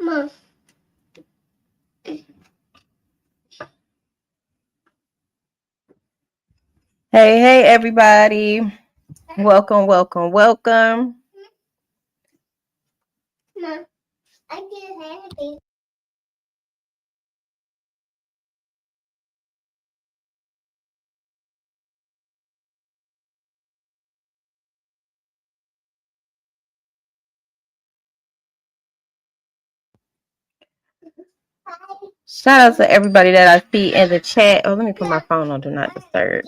Mom. Hey, everybody. Welcome. Mom, I didn't have anything. Shout out to everybody that I see in the chat. Oh, let me put my phone on Do Not Disturb.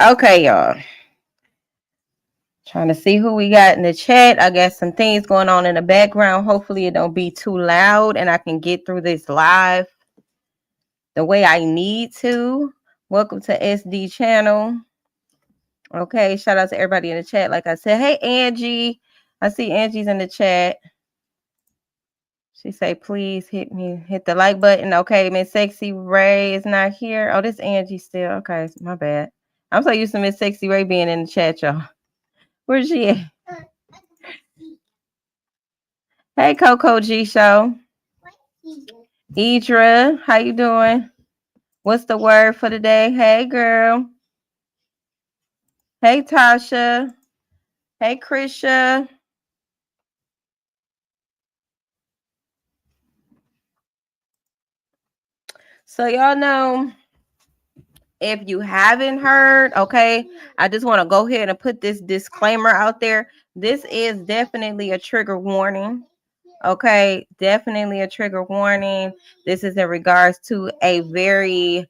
Okay, y'all. Trying to see who we got in the chat. I got some things going on in the background. Hopefully it don't be too loud and I can get through this live the way I need to. Welcome to SD channel. Okay, shout out to everybody in the chat. Like I said, hey Angie. I see Angie's in the chat. She say, please hit the like button. Okay, Miss Sexy Ray is not here. Oh, this Angie still. Okay, my bad. I'm so used to Miss Sexy Ray being in the chat, y'all. Where's she at? Hey, Coco G Show. Idra, how you doing? What's the word for the day? Hey, girl. Hey, Tasha. Hey, Krisha. So y'all know, if you haven't heard, okay, I just want to go ahead and put this disclaimer out there. This is definitely a trigger warning. Okay, definitely a trigger warning. This is in regards to a very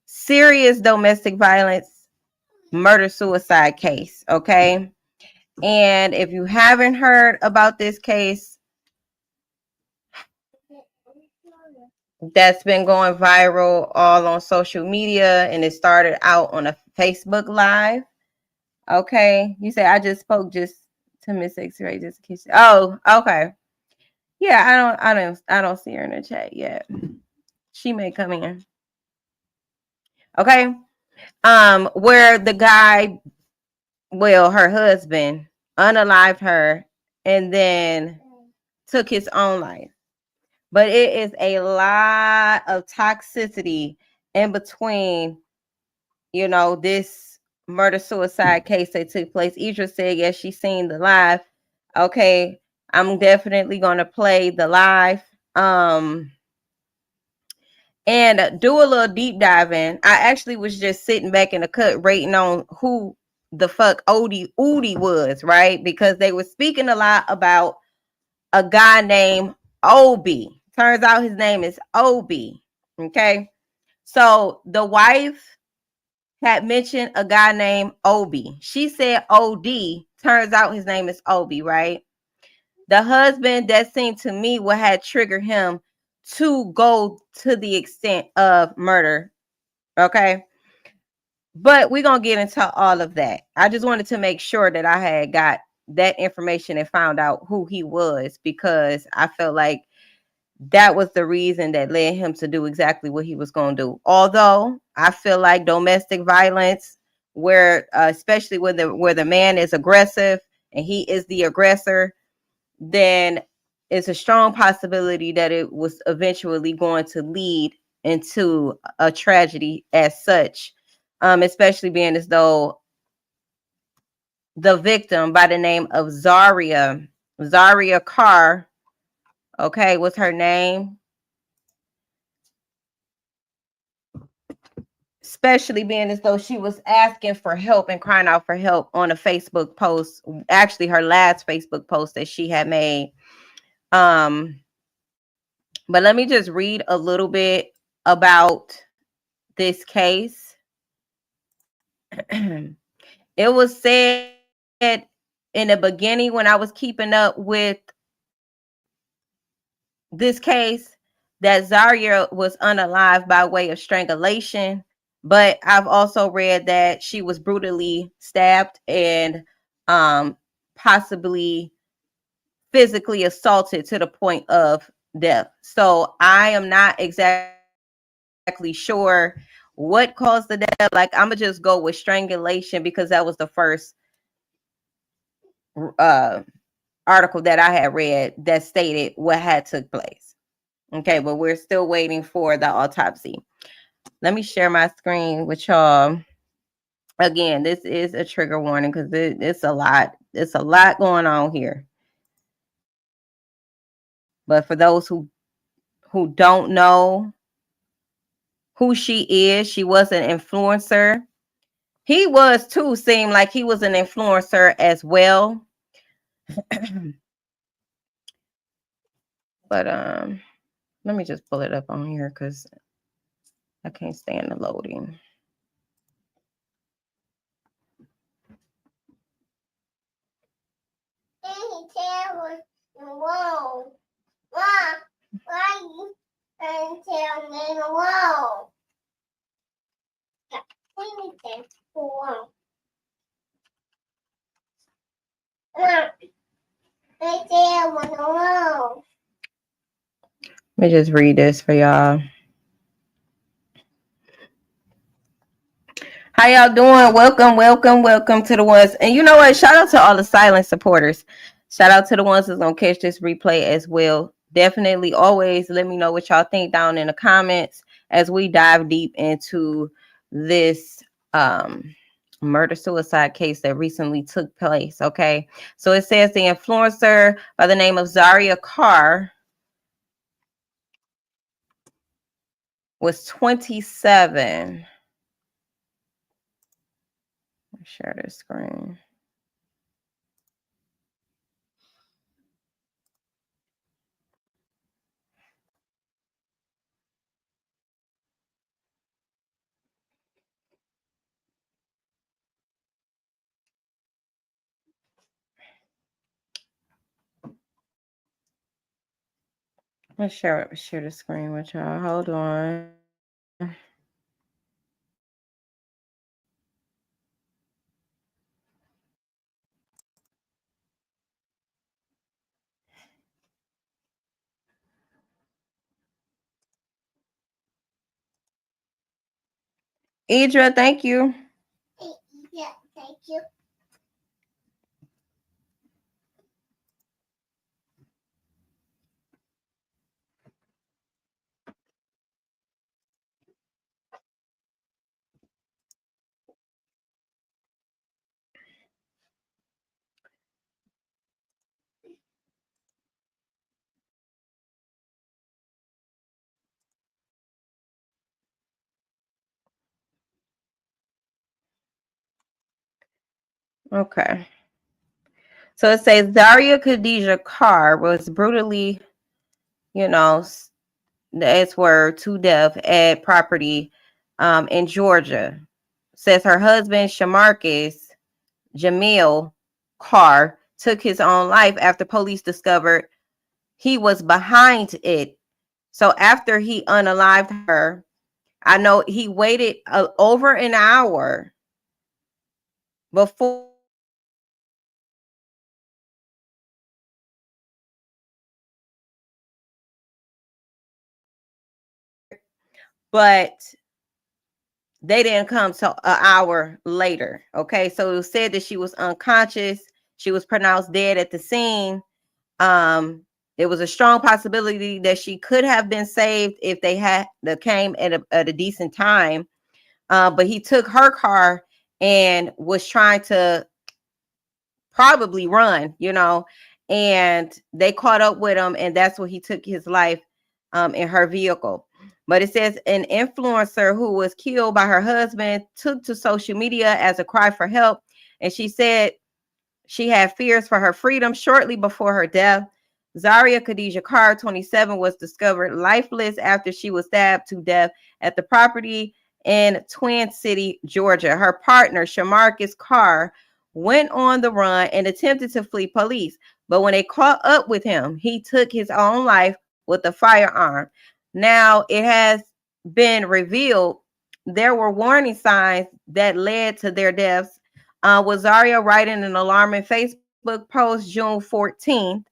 serious domestic violence murder suicide case. Okay, and if you haven't heard about this case that's been going viral all on social media, and it started out on a Facebook Live. Okay, you say I just spoke just to Miss X-Ray just in case. Oh, okay. Yeah, I don't see her in the chat yet. She may come in. Okay. Where the guy, well, her husband, unalived her and then took his own life. But it is a lot of toxicity in between, this murder suicide case that took place. Idra said, yes, she's seen the live. Okay, I'm definitely gonna play the live. And do a little deep dive in. I actually was just sitting back in the cut rating on who the fuck Udi was, right? Because they were speaking a lot about a guy named Obi. Turns out his name is Obi. Okay. So the wife had mentioned a guy named Obi. She said OD. Turns out his name is Obi, right? The husband, that seemed to me what had triggered him to go to the extent of murder. Okay. But we're going to get into all of that. I just wanted to make sure that I had got that information and found out who he was, because I felt like that was the reason that led him to do exactly what he was going to do. Although I feel like domestic violence, where especially where the man is aggressive and he is the aggressor, then it's a strong possibility that it was eventually going to lead into a tragedy as such, especially being as though the victim by the name of Zaria Carr, okay, was her name, especially being as though she was asking for help and crying out for help on a Facebook post, actually her last Facebook post that she had made. But let me just read a little bit about this case. It was said in the beginning when I was keeping up with this case that Zaria was unalived by way of strangulation. But I've also read that she was brutally stabbed and possibly physically assaulted to the point of death. So I am not exactly sure what caused the death. Like, I'm gonna just go with strangulation because that was the first uh article that I had read that stated what had took place. Okay, but we're still waiting for the autopsy. Let me share my screen with y'all. Again, this is a trigger warning because it's a lot. It's a lot going on here. But for those who don't know who she is, she was an influencer. He was too, seemed like he was an influencer as well. But let me just pull it up on here because I can't stand the loading. Whoa. Why you tell me whoa? Let me just read this for y'all. How y'all doing? Welcome to the ones. And you know what? Shout out to all the silent supporters. Shout out to the ones that's gonna catch this replay as well. Definitely always let me know what y'all think down in the comments as we dive deep into this murder-suicide case that recently took place. Okay. So it says the influencer by the name of Zaria Carr was 27. Share this screen. Let's share the screen with y'all. Hold on. Idra, thank you. Yeah, thank you. Okay. So it says Zaria Khadijah Carr was brutally, the S word, to death at property in Georgia. Says her husband, Shamarcus Jamil Carr, took his own life after police discovered he was behind it. So after he unalived her, I know he waited over an hour before but they didn't come till an hour later. Okay, so it was said that she was unconscious. She was pronounced dead at the scene. There was a strong possibility that she could have been saved if they had came at a decent time. But he took her car and was trying to probably run, and they caught up with him, and that's when he took his life in her vehicle. But it says an influencer who was killed by her husband took to social media as a cry for help, and she said she had fears for her freedom shortly before her death. Zaria Khadijah Carr, 27, was discovered lifeless after she was stabbed to death at the property in Twin City, Georgia. Her partner, Shamarcus Carr, went on the run and attempted to flee police. But when they caught up with him, he took his own life with a firearm. Now, it has been revealed there were warning signs that led to their deaths. With Zaria writing an alarming Facebook post June 14th.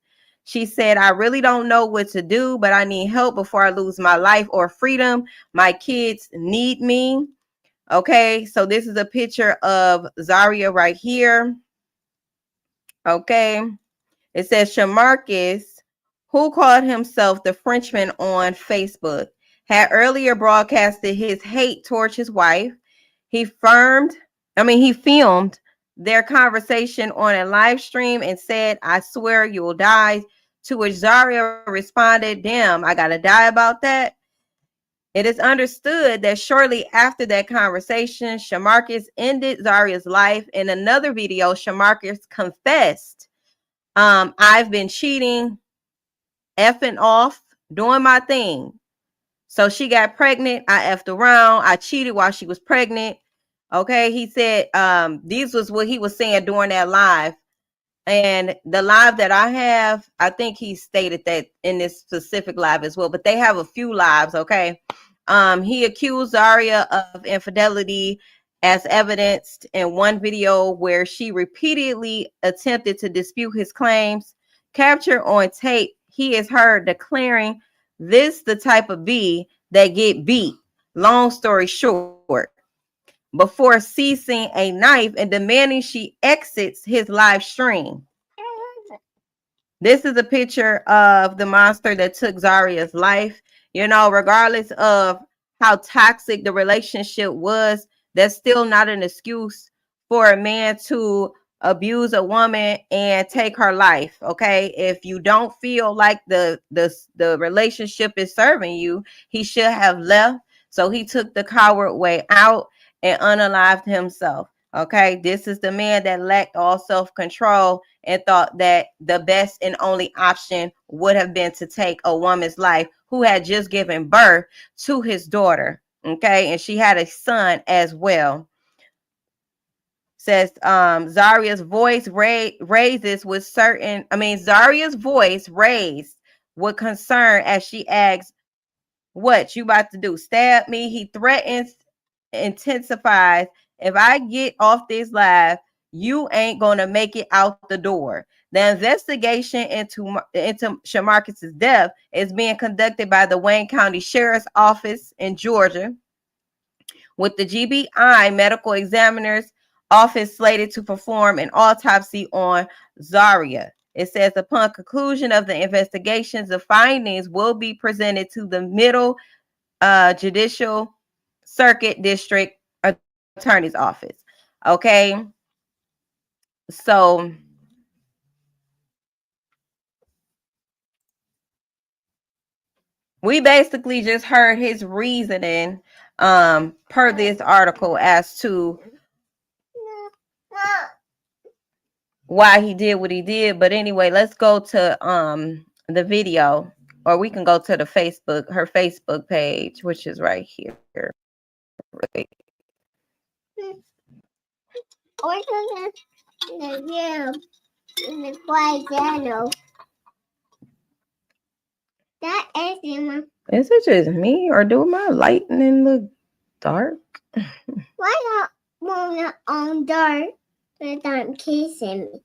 She said, I really don't know what to do, but I need help before I lose my life or freedom. My kids need me. Okay, so this is a picture of Zaria right here. Okay, it says Shamarcus, who called himself the Frenchman on Facebook, had earlier broadcasted his hate towards his wife. He filmed their conversation on a live stream and said, I swear you'll die. To which Zaria responded, damn, I gotta die about that. It is understood that shortly after that conversation, Shamarcus ended Zaria's life. In another video, Shamarcus confessed, I've been cheating, effing off, doing my thing. So she got pregnant. I effed around. I cheated while she was pregnant. Okay. He said, these was what he was saying during that live. And the live that I have, I think he stated that in this specific live as well, but they have a few lives. Okay. He accused Zaria of infidelity as evidenced in one video where she repeatedly attempted to dispute his claims. Captured on tape, he is heard declaring, this the type of B that get beat. Long story short, before seizing a knife and demanding she exits his live stream. This is a picture of the monster that took Zaria's life. You know, regardless of how toxic the relationship was, that's still not an excuse for a man to abuse a woman and take her life. Okay, if you don't feel like the relationship is serving you, he should have left. So he took the coward way out and unalived himself. Okay, this is the man that lacked all self-control and thought that the best and only option would have been to take a woman's life who had just given birth to his daughter. Okay, and she had a son as well. Says Zaria's voice raises with certain, Zaria's voice raised with concern as she asks, what you about to do? Stab me? He threatens, intensifies. If I get off this live, you ain't gonna make it out the door. The investigation into Shamarcus's death is being conducted by the Wayne County Sheriff's Office in Georgia, with the GBI medical examiner's office slated to perform an autopsy on Zaria. It says upon conclusion of the investigations, the findings will be presented to the Middle Judicial Circuit District Attorney's Office. Okay. So we basically just heard his reasoning per this article as to why he did what he did. But anyway, let's go to the video, or we can go to her Facebook page, which is right here. Right. Is it just me, or do my lightning look dark? Why not on dark without kissing me?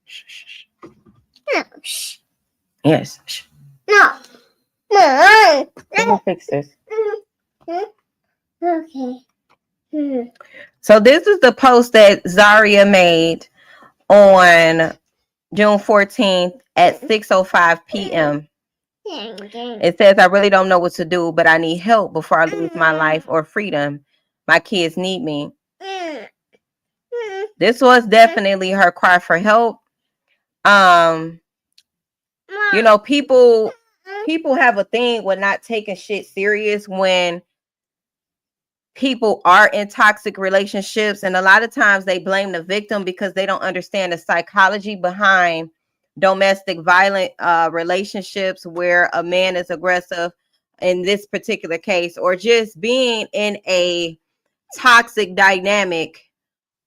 Shh. No. Shh. Yes. Shh. No. I'm gonna fix this. Okay. So this is the post that Zaria made on June 14th at 6:05 p.m. It says, I really don't know what to do, but I need help before I lose my life or freedom. My kids need me. This was definitely her cry for help. You know, people have a thing with not taking shit serious when people are in toxic relationships, and a lot of times they blame the victim because they don't understand the psychology behind domestic violent relationships where a man is aggressive in this particular case, or just being in a toxic dynamic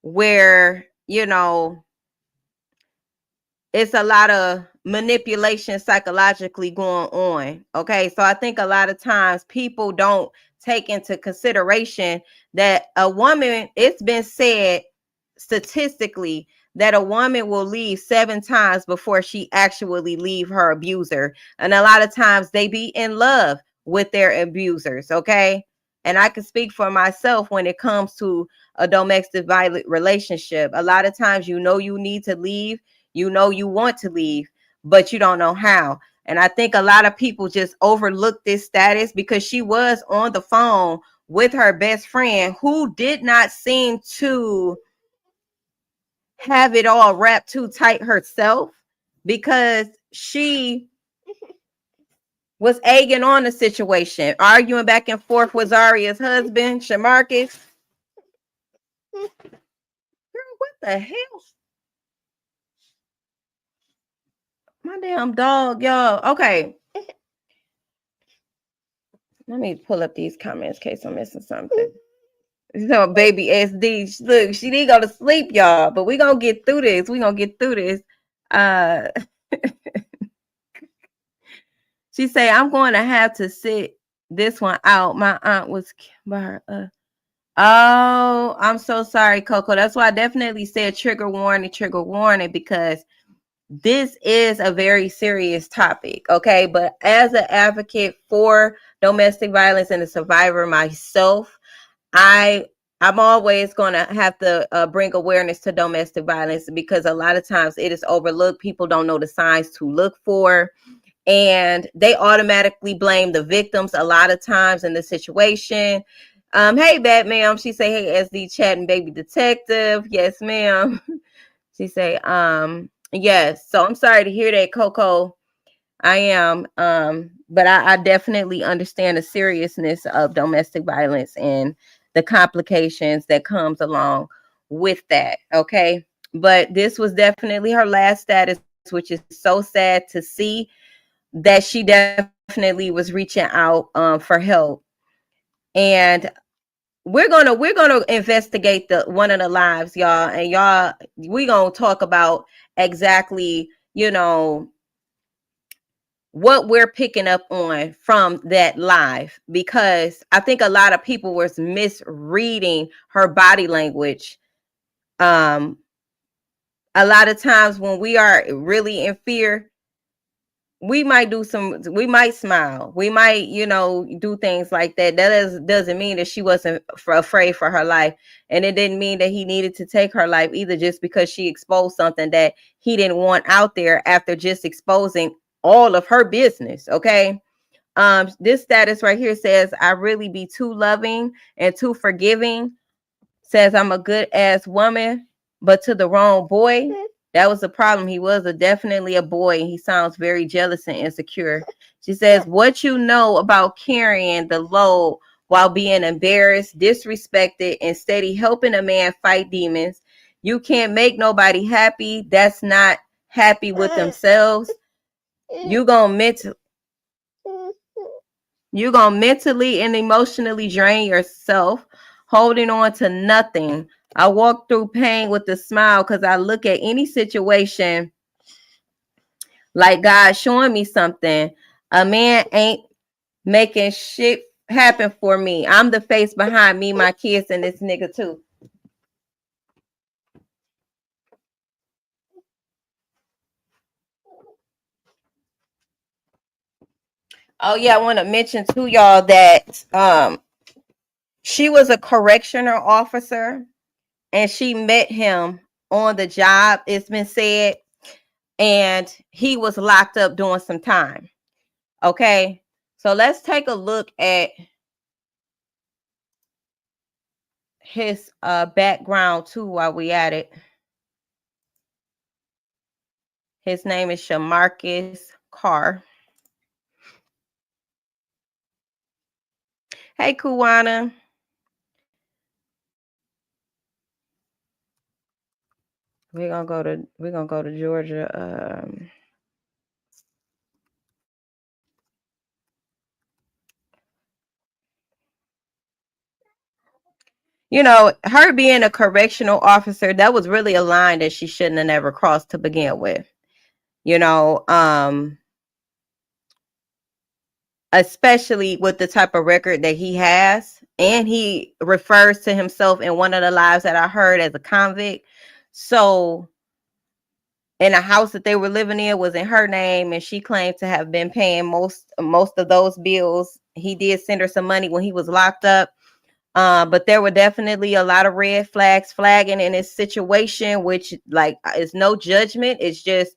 where, you know, it's a lot of manipulation psychologically going on. Okay, so I think a lot of times people don't take into consideration that a woman, it's been said statistically that a woman will leave 7 times before she actually leave her abuser. And a lot of times they be in love with their abusers, okay? And I can speak for myself when it comes to a domestic violent relationship. A lot of times you know you need to leave, you know you want to leave, but you don't know how. And I think a lot of people just overlook this status because she was on the phone with her best friend who did not seem to have it all wrapped too tight herself, because she was egging on the situation, arguing back and forth with Zaria's husband, Shamarcus. Girl, what the hell? My damn dog, y'all. Okay. Let me pull up these comments in case I'm missing something. So baby SD, look, she didn't go to sleep, y'all, but we gonna get through this. We gonna get through this. She say, I'm going to have to sit this one out. My aunt was by her. Oh, I'm so sorry, Coco. That's why I definitely said trigger warning, because this is a very serious topic, okay? But as an advocate for domestic violence and a survivor myself, I'm always going to have to bring awareness to domestic violence, because a lot of times it is overlooked. People don't know the signs to look for, and they automatically blame the victims a lot of times in the situation. Hey, Batman. She say, hey, SD chatting baby detective. Yes, ma'am. She say, yes. So I'm sorry to hear that, Coco. I am. But I definitely understand the seriousness of domestic violence and the complications that comes along with that. Okay. But this was definitely her last status, which is so sad to see, that she definitely was reaching out for help. And we're gonna investigate the one of the lives, y'all, and y'all, we gonna talk about exactly, what we're picking up on from that live, because I think a lot of people was misreading her body language. A lot of times when we are really in fear, we might smile, we might, do things like that. Doesn't mean that she wasn't afraid for her life, and it didn't mean that he needed to take her life either, just because she exposed something that he didn't want out there after just exposing all of her business. Okay. This status right here says, I really be too loving and too forgiving. Says, I'm a good ass woman, but to the wrong boy. That was the problem. He was definitely a boy. He sounds very jealous and insecure. She says, what you know about carrying the load while being embarrassed, disrespected, and steady helping a man fight demons. You can't make nobody happy that's not happy with themselves. You gonna mentally and emotionally drain yourself, holding on to nothing. I walk through pain with a smile because I look at any situation like God showing me something. A man ain't making shit happen for me. I'm the face behind me, my kids, and this nigga too. Oh yeah, I want to mention to y'all that she was a correctional officer, and she met him on the job, it's been said, and he was locked up doing some time. Okay, so let's take a look at his background too while we at it. His name is Shamarcus Carr. Hey, Kuwana. We're gonna go to Georgia. Her being a correctional officer, that was really a line that she shouldn't have never crossed to begin with. especially with the type of record that he has. And he refers to himself in one of the lives that I heard as a convict. So, and the house that they were living in was in her name, and she claimed to have been paying most of those bills. He did send her some money when he was locked up. But there were definitely a lot of red flags flagging in this situation, which like is no judgment. It's just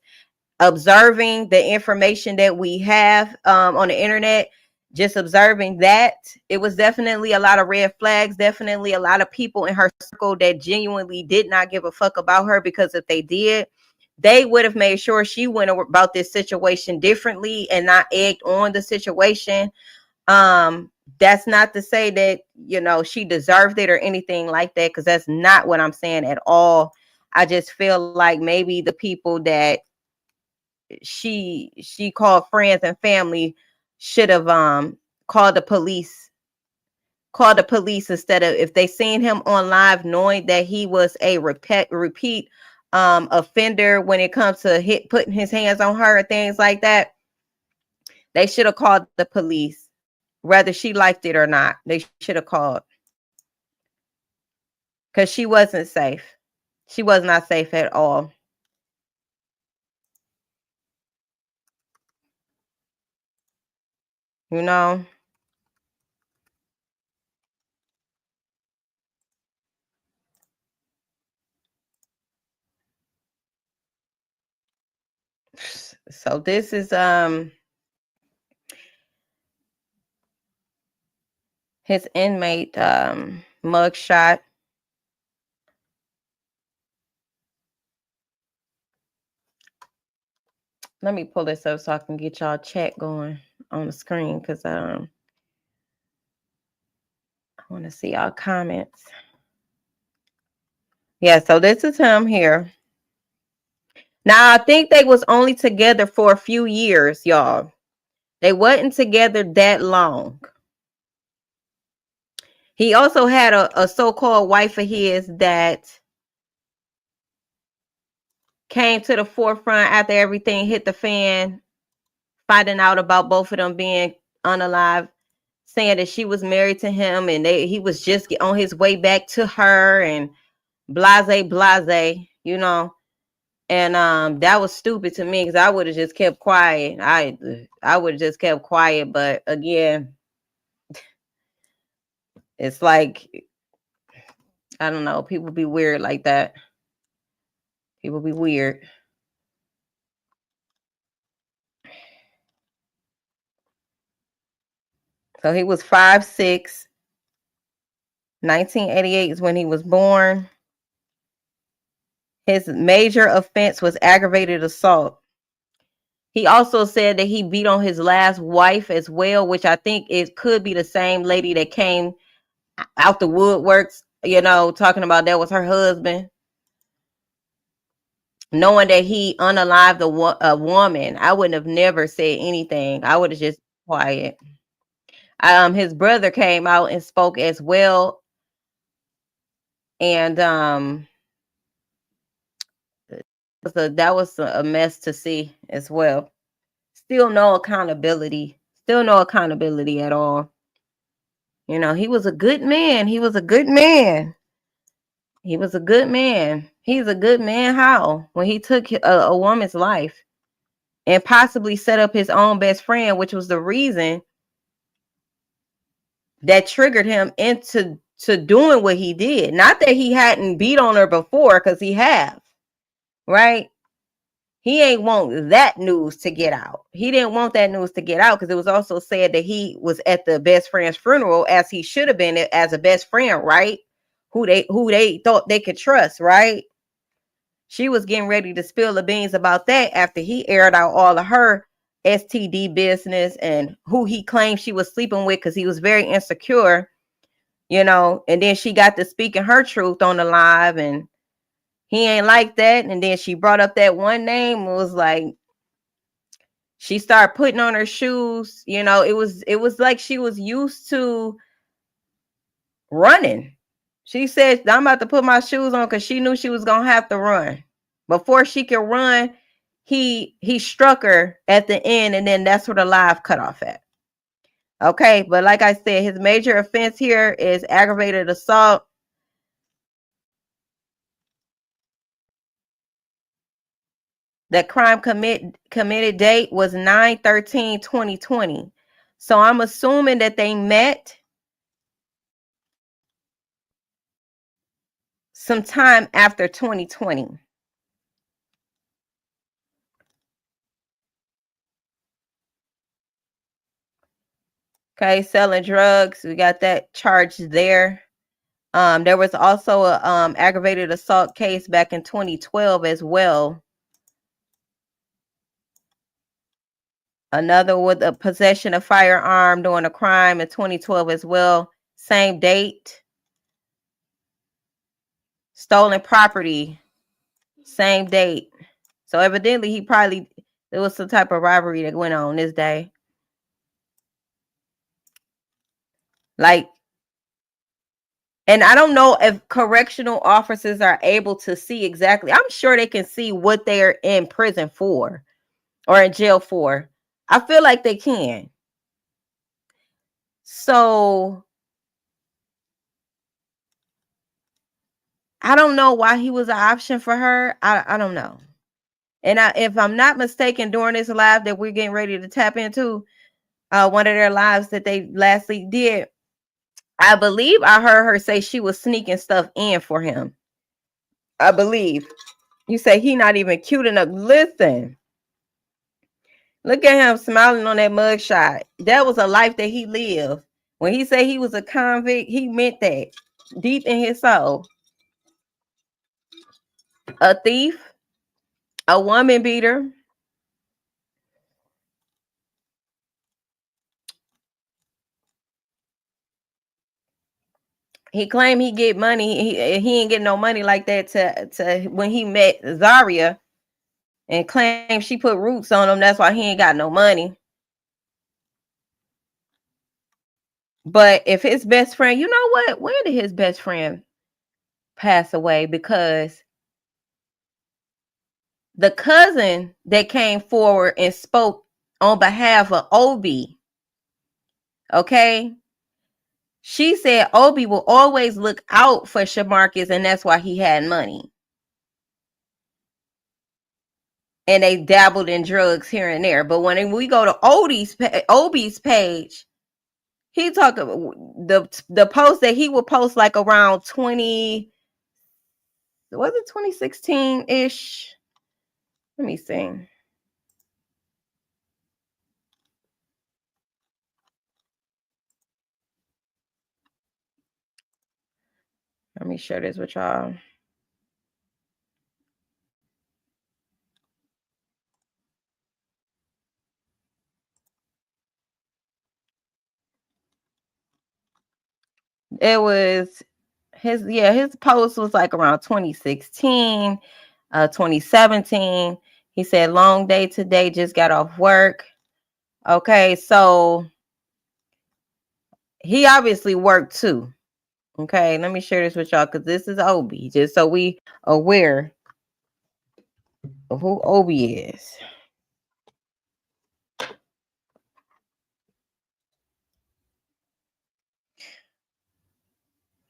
observing the information that we have on the internet, just observing that it was definitely a lot of red flags, definitely a lot of people in her circle that genuinely did not give a fuck about her, because if they did, they would have made sure she went about this situation differently and not egged on the situation. That's not to say that, you know, she deserved it or anything like that, because that's not what I'm saying at all. I just feel like maybe the people that she called friends and family should have called the police instead of, if they seen him on live, knowing that he was a repeat offender when it comes to putting his hands on her and things like that. They should have called the police, whether she liked it or not. They should have called, because she wasn't safe. She was not safe at all. You know? So this is his inmate mugshot. Let me pull this up so I can get y'all chat going on the screen, because I want to see y'all comments. Yeah, so this is him here. Now, I think they was only together for a few years, y'all. They wasn't together that long. He also had a so-called wife of his that came to the forefront after everything hit the fan, finding out about both of them being unalive, saying that she was married to him and he was just on his way back to her, and blase, you know. And that was stupid to me, because I would have just kept quiet. I would have just kept quiet. But again, it's like, I don't know, people be weird like that. People be weird. So he was 5'6". 1988 is when he was born. His major offense was aggravated assault. He also said that he beat on his last wife as well, which I think it could be the same lady that came out the woodworks, you know, talking about that was her husband. Knowing that he unalived a woman, I wouldn't have never said anything. I would have just been quiet. His brother came out and spoke as well, and that was a mess to see as well. Still no accountability. Still no accountability at all. You know, he was a good man. He was a good man. He was a good man. He's a good man. How? When he took a woman's life and possibly set up his own best friend, which was the reason that triggered him into doing what he did. Not that he hadn't beat on her before, because he have, right? He ain't want that news to get out. He didn't want that news to get out, because it was also said that he was at the best friend's funeral, as he should have been, as a best friend, right? Who they thought they could trust, right? She was getting ready to spill the beans about that after he aired out all of her STD business and who he claimed she was sleeping with, because he was very insecure, you know. And then she got to speaking her truth on the live, and he ain't like that. And then she brought up that one name and was like, she started putting on her shoes. You know, it was like she was used to running. She said, I'm about to put my shoes on, because she knew she was gonna have to run. Before she could run, he struck her at the end, and then that's where the live cut off at. Okay, but like I said, his major offense here is aggravated assault. The crime committed date was 9/13/2020. So I'm assuming that they met sometime after 2020. Okay, selling drugs. We got that charge there. There was also a aggravated assault case back in 2012 as well. Another with a possession of firearm during a crime in 2012 as well. Same date. Stolen property. Same date. So evidently there was some type of robbery that went on this day. Like, and I don't know if correctional officers are able to see exactly. I'm sure they can see what they're in prison for or in jail for. I feel like they can. So I don't know why he was an option for her. I don't know. And if I'm not mistaken, during this live that we're getting ready to tap into, one of their lives that they lastly did, I believe I heard her say she was sneaking stuff in for him. I believe. You say he not even cute enough. Listen. Look at him smiling on that mugshot. That was a life that he lived. When he said he was a convict, he meant that deep in his soul. A thief, a woman beater. He claimed he get money. He ain't get no money like that to when he met Zaria, and claimed she put roots on him. That's why he ain't got no money. But if his best friend, you know what? When did his best friend pass away? Because the cousin that came forward and spoke on behalf of Obi, okay, she said Obi will always look out for Shamarcus, and that's why he had money. And they dabbled in drugs here and there. But when we go to Obi's page, he talked about the post that he would post like around 2016 ish. Let me see. Let me share this with y'all. It was his post was like around 2016, 2017. He said, long day today, just got off work. Okay, so he obviously worked too. Okay, let me share this with y'all because this is Obi, just so we aware of who Obi is.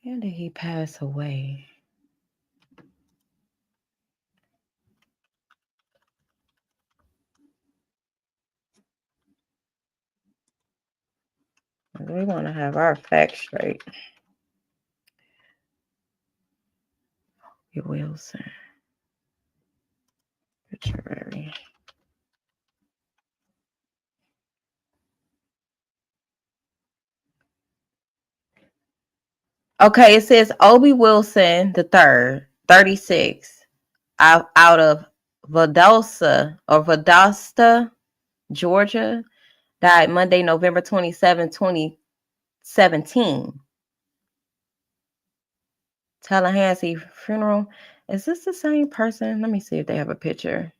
When did he pass away? We want to have our facts straight. Wilson. Obituary. Okay, it says Obi Wilson the third, 36, out of Valdosta, Georgia, died Monday, November 27, 2017. Tallahassee funeral. Is this the same person? Let me see if they have a picture.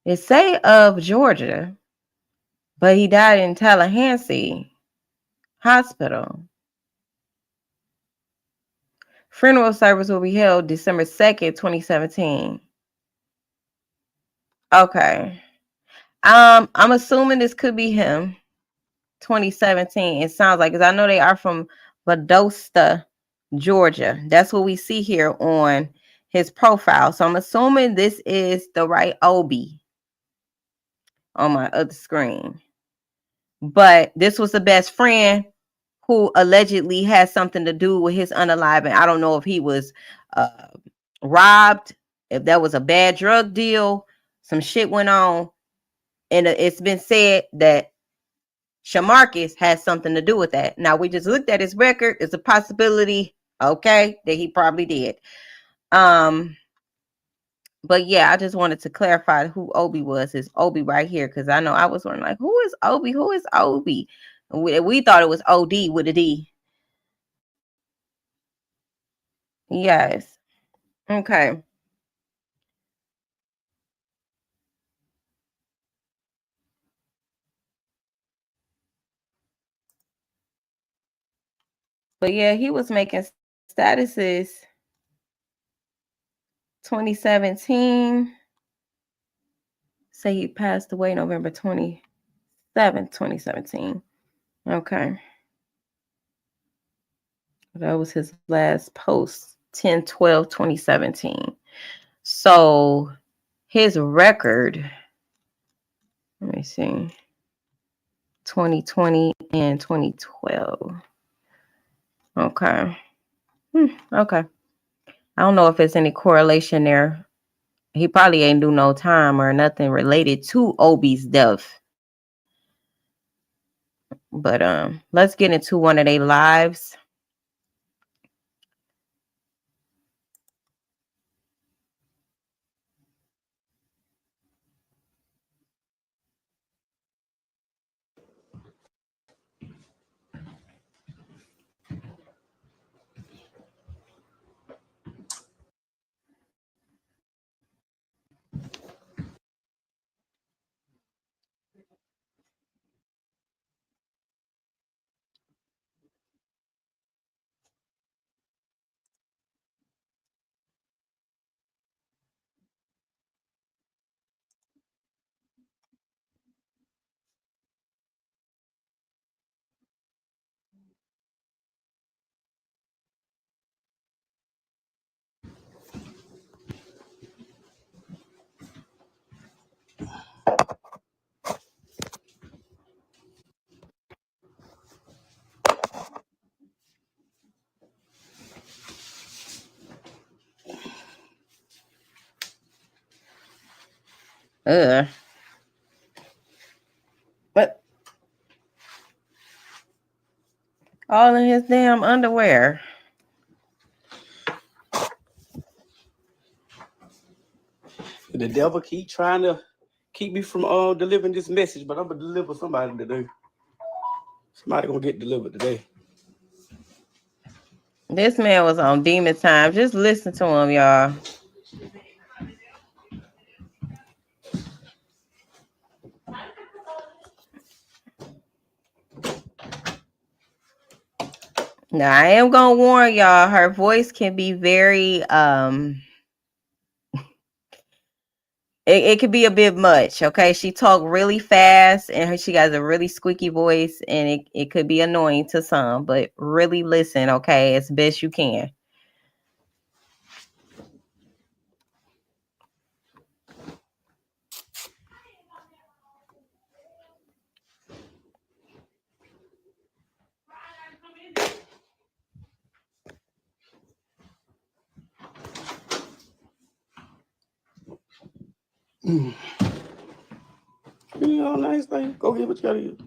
It say of Georgia, but he died in Tallahassee Hospital. Funeral service will be held December 2nd, 2017. Okay. I'm assuming this could be him. 2017. It sounds like, because I know they are from Valdosta, Georgia. That's what we see here on his profile. So I'm assuming this is the right Obi on my other screen. But this was the best friend who allegedly has something to do with his unaliving. I don't know if he was uh, robbed, if that was a bad drug deal, some shit went on. And it's been said that Shamarcus has something to do with that. Now, we just looked at his record. It's a possibility, okay, that he probably did. But yeah, I just wanted to clarify who Obi was. It's Obi right here, because I know I was wondering, like, who is Obi? Who is Obi? We thought it was OD with a D. Yes. Okay. But yeah, he was making statuses 2017. Say he passed away November 27th, 2017. Okay. That was his last post, 10/12/2017. So his record, let me see, 2020 and 2012. Okay. Okay. I don't know if there's any correlation there. He probably ain't do no time or nothing related to Obi's death. But let's get into one of their lives. Ugh. But all in his damn underwear. The devil keep trying to keep me from delivering this message, but I'm gonna deliver somebody today. Somebody gonna get delivered today. This man was on demon time. Just listen to him, y'all. Now I am gonna warn y'all, her voice can be very it could be a bit much, okay? She talk really fast and she has a really squeaky voice, and it could be annoying to some, but really listen, okay, as best you can. You know, nice thing. Go get what you gotta get.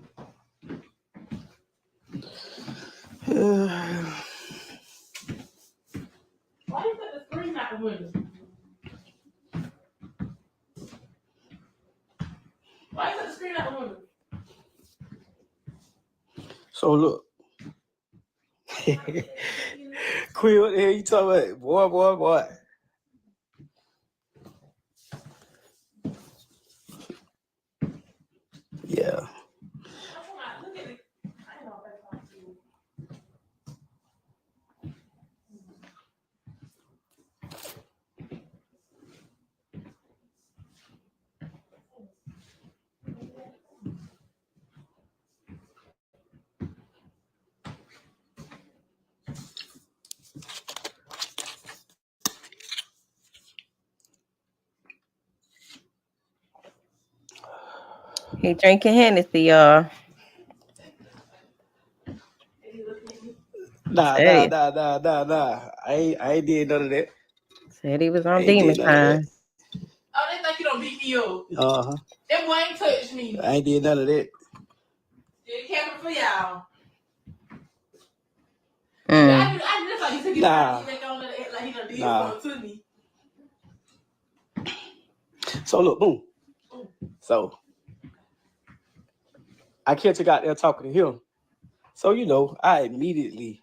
Why you put the screen out the window? Why you put the screen out the window? So look. Queen, what the hell you talking about? Boy. Yeah. He drinking Hennessy, y'all. Nah. Said I ain't did none of that. he was I on ain't demon did none of that. time. Oh, they think you don't beat me up. Uh-huh. That boy ain't touched me. I ain't did none of that. It came for y'all. I just like you said, nah. Like he done did something to me. So look, boom. So I catch a guy there talking to him. So you know, I immediately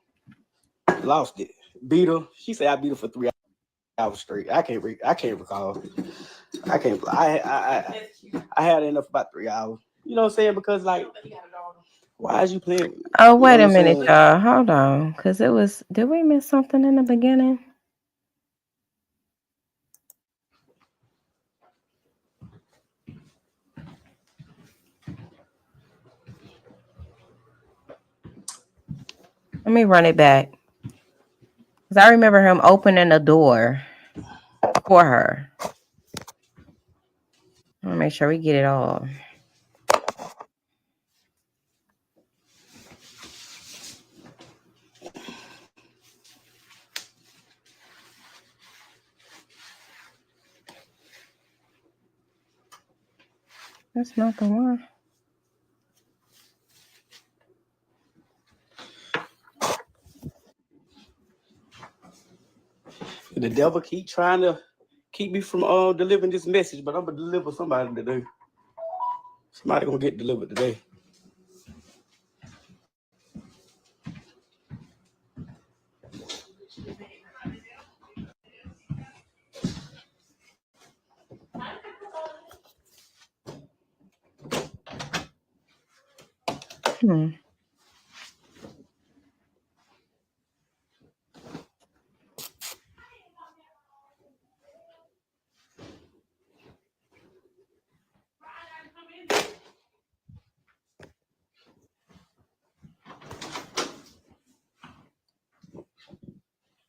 lost it. Beat her. She said I beat her for 3 hours straight. I can't recall. I had enough about 3 hours. You know what I'm saying? Because like, why is you playing with me? Oh, You wait know a what I'm minute, saying? y'all. Hold on. Because it was, did we miss something in the beginning? Let me run it back. Because I remember him opening the door for her. I want to make sure we get it all. That's not the one. The devil keep trying to keep me from delivering this message, but I'm gonna deliver somebody today. Somebody gonna get delivered today.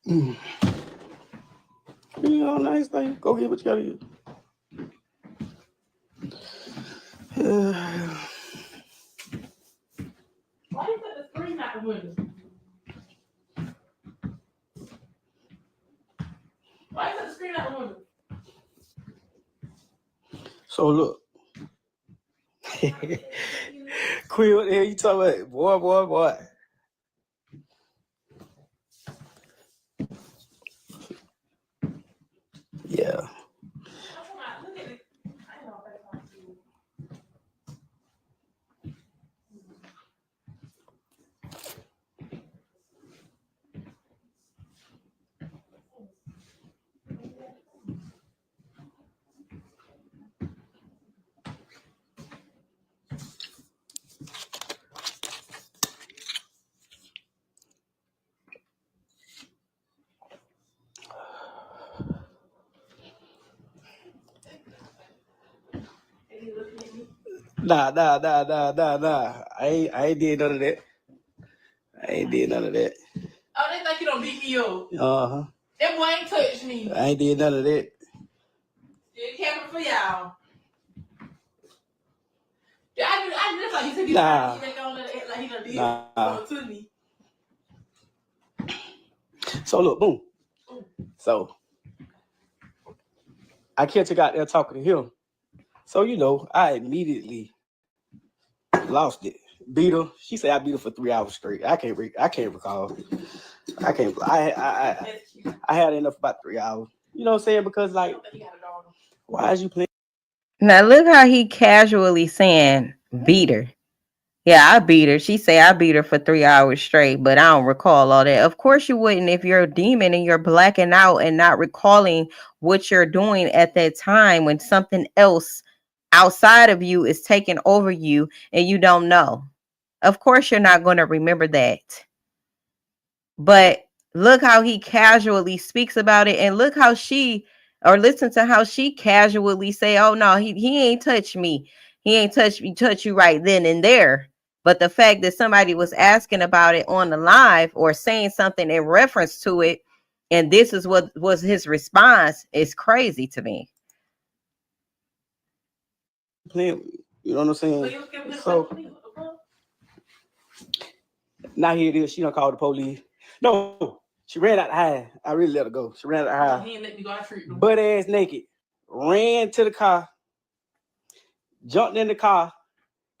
You know, nice thing. Go get what you gotta get. Why you put the screen out the window? Why you put the screen out the window? So look. Queen, what the hell you talking about? Boy. Yeah. Nah. I ain't did none of that. I ain't did none of that. Oh, they think you don't beat me up. Uh-huh. That boy ain't touched me. I ain't did none of that. It came for y'all. I just like you said, nah. Like he done did something to me. So look, boom. So I catch a guy there talking to him. So you know, I immediately lost it. Beat her. She said I beat her for 3 hours straight. I can't recall. I had enough about 3 hours. You know what I'm saying? Because like, why is you playing? Now look how he casually saying beat her. Yeah, I beat her. She say I beat her for 3 hours straight, but I don't recall all that. Of course you wouldn't if you're a demon and you're blacking out and not recalling what you're doing at that time when something else outside of you is taking over you and you don't know. Of course you're not going to remember that. But look how he casually speaks about it, and look how listen to how she casually say, oh no, he ain't touched me. He ain't touch you right then and there. But the fact that somebody was asking about it on the live or saying something in reference to it, and this is what was his response, is crazy to me. Playing, You know what I'm saying? So now here it is. She done called the police. No, she ran out the house. I really let her go. She ran out the house. He ain't let me go. I treat them. Butt ass naked. Ran to the car. Jumped in the car.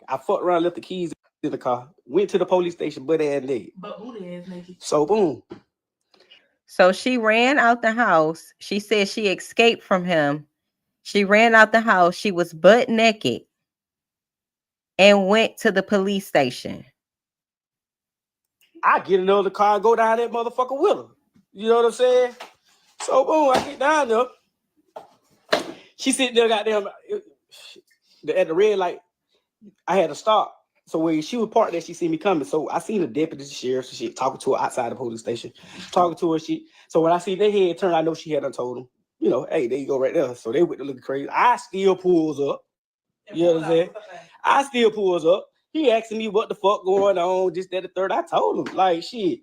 I fucked around, left the keys in the car. Went to the police station, butt ass naked. But booty ass naked. So boom. So she ran out the house. She said she escaped from him. She ran out the house. She was butt naked and went to the police station. I get another car and go down that motherfucker with her. You know what I'm saying? So boom, I get down there. She sitting there, goddamn, at the red light. I had to stop. So when she was parked there, she seen me coming. So I seen the deputy, the sheriff, shit, talking to her outside the police station, talking to her shit. So when I see their head turn, I know she had done told them, you know, hey, there you go right there. So they went to looking crazy. I still pulls up. You know what I'm saying? I still pulls up. He asking me what the fuck going on, this, that, the third. I told him, like, shit,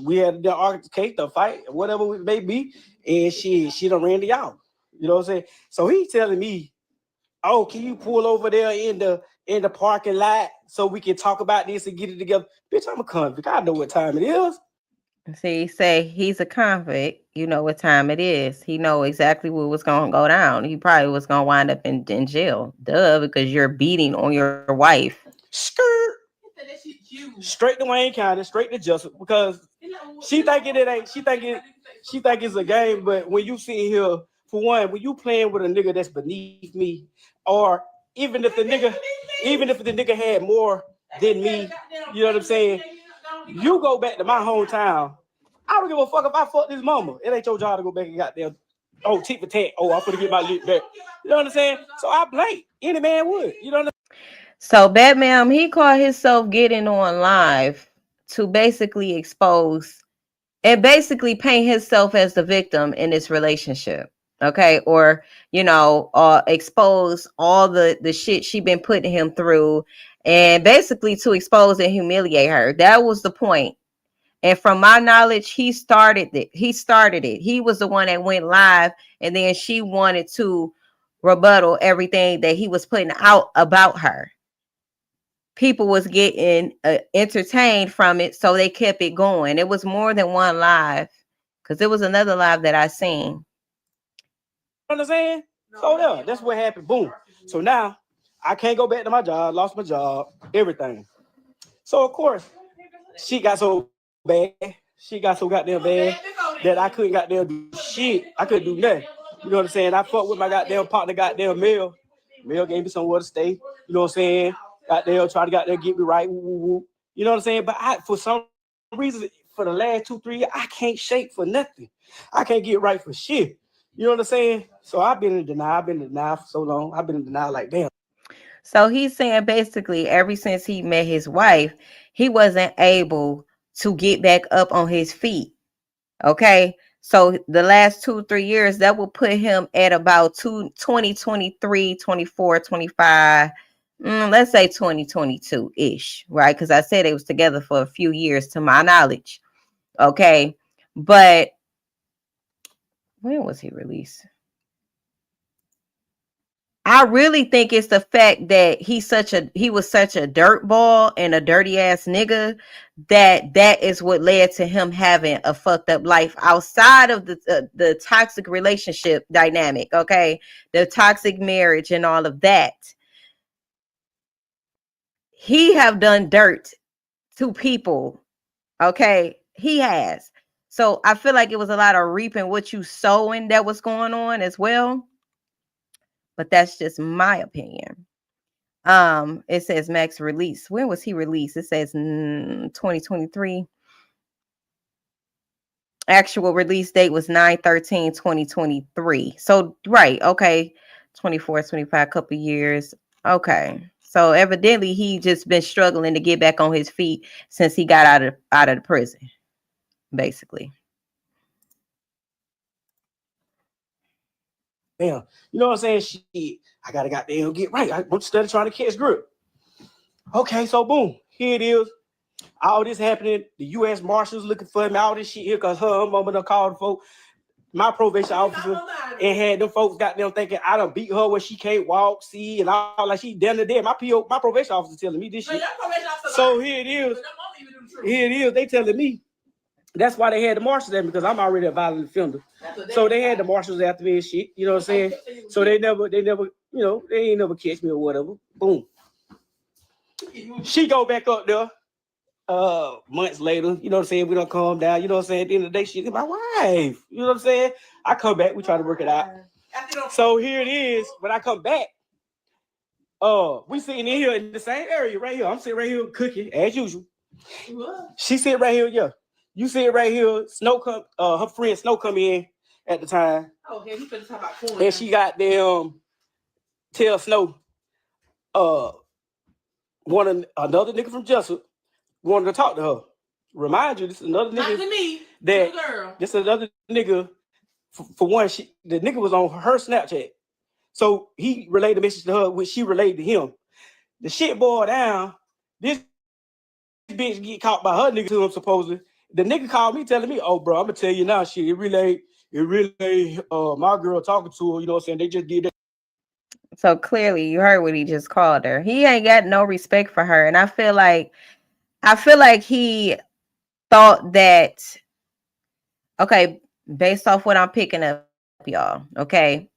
we had the altercation, the fight, whatever it may be, and she done ran to y'all. You know what I'm saying? So he telling me, oh, can you pull over there in the parking lot so we can talk about this and get it together? Bitch, I'm a convict. I know what time it is. See, say he's a convict. You know what time it is. He know exactly what was going to go down. He probably was going to wind up in jail. Duh, because you're beating on your wife. Skirt. Straight to Wayne County, straight to Justice, because she thinking it ain't. She think it's a game. But when you sit here, for one, when you playing with a nigga that's beneath me, or even if the nigga had more than me, you know what I'm saying? You go back to my hometown. I don't give a fuck if I fuck this mama. It ain't your job to go back and goddamn, oh, tit for tat. Oh, I'm gonna get my lip back. You know what I'm saying? So I blame any man would. You know what I'm saying? So Batman, he caught himself getting on live to basically expose and basically paint himself as the victim in this relationship. Okay. Or, expose all the shit she been putting him through, and basically to expose and humiliate her. That was the point. And from my knowledge, he started it. He was the one that went live, and then she wanted to rebuttal everything that he was putting out about her. People was getting entertained from it, so they kept it going. It was more than one live, because there was another live that I seen. Understand? So yeah, that's what happened. Boom. So now I can't go back to my job, lost my job, everything. So of course, she got so bad. She got so goddamn bad that I couldn't goddamn do shit. I couldn't do nothing. You know what I'm saying? I fucked with my goddamn partner, goddamn Mel. Mel gave me somewhere to stay. You know what I'm saying? Goddamn, try to goddamn get me right. Woo, woo, woo. You know what I'm saying? But for some reason, for the last 2-3 years, I can't shake for nothing. I can't get right for shit. You know what I'm saying? So I've been in denial. I've been in denial for so long. I've been in denial like damn. So he's saying basically ever since he met his wife, he wasn't able to get back up on his feet. Okay. So the last 2-3 years, that will put him at about 2023, 24, 25. Let's say 2022-ish, right? Because I said they was together for a few years to my knowledge. Okay. But when was he released? I really think it's the fact that he was such a dirt ball and a dirty ass nigga that is what led to him having a fucked up life outside of the toxic relationship dynamic. Okay, the toxic marriage and all of that. He have done dirt to people. Okay, he has. So I feel like it was a lot of reaping what you sowing that was going on as well. But that's just my opinion. It says Max release. When was he released? It says 2023. Actual release date was 9/13/2023. So right, okay, 24, 25, couple years. Okay. So evidently he just been struggling to get back on his feet since he got out of the prison, basically. Damn, you know what I'm saying? Shit, I gotta goddamn get right. I'm still trying to catch grip. Okay, so boom, here it is. All this happening. The U.S. Marshals looking for me. All this shit here because her mama done called the folk. my probation officer and had them folks got them thinking I done beat her where she can't walk, see, and all like she damn near dead. My probation officer telling me this shit. So here it is. Here it is. They telling me. That's why they had the marshals there because I'm already a violent offender. So they had the marshals after me and shit. You know what I'm saying? So they never, you know, they ain't never catch me or whatever. Boom. She go back up there. Months later, you know what I'm saying? We don't calm down. You know what I'm saying? At the end of the day, she's my wife. You know what I'm saying? I come back, we try to work it out. So here it is. When I come back, we sitting in here in the same area right here. I'm sitting right here cooking as usual. She sit right here, yeah. You sit right here. Snow come, her friend Snow come in at the time. Oh, yeah, he finna talk about porn. And she got them tell Snow, another nigga from Jessup wanted to talk to her. Remind you, this is another nigga. Not to me, that, to the girl. This is another nigga. For one, the nigga was on her Snapchat. So he relayed the message to her, which she relayed to him. The shit boiled down. This bitch get caught by her nigga to him supposedly. The nigga called me telling me, oh, bro, I'm going to tell you now, shit, it really, my girl talking to her, you know what I'm saying? They just did that. So clearly you heard what he just called her. He ain't got no respect for her. And I feel like he thought that, okay, based off what I'm picking up, y'all, okay,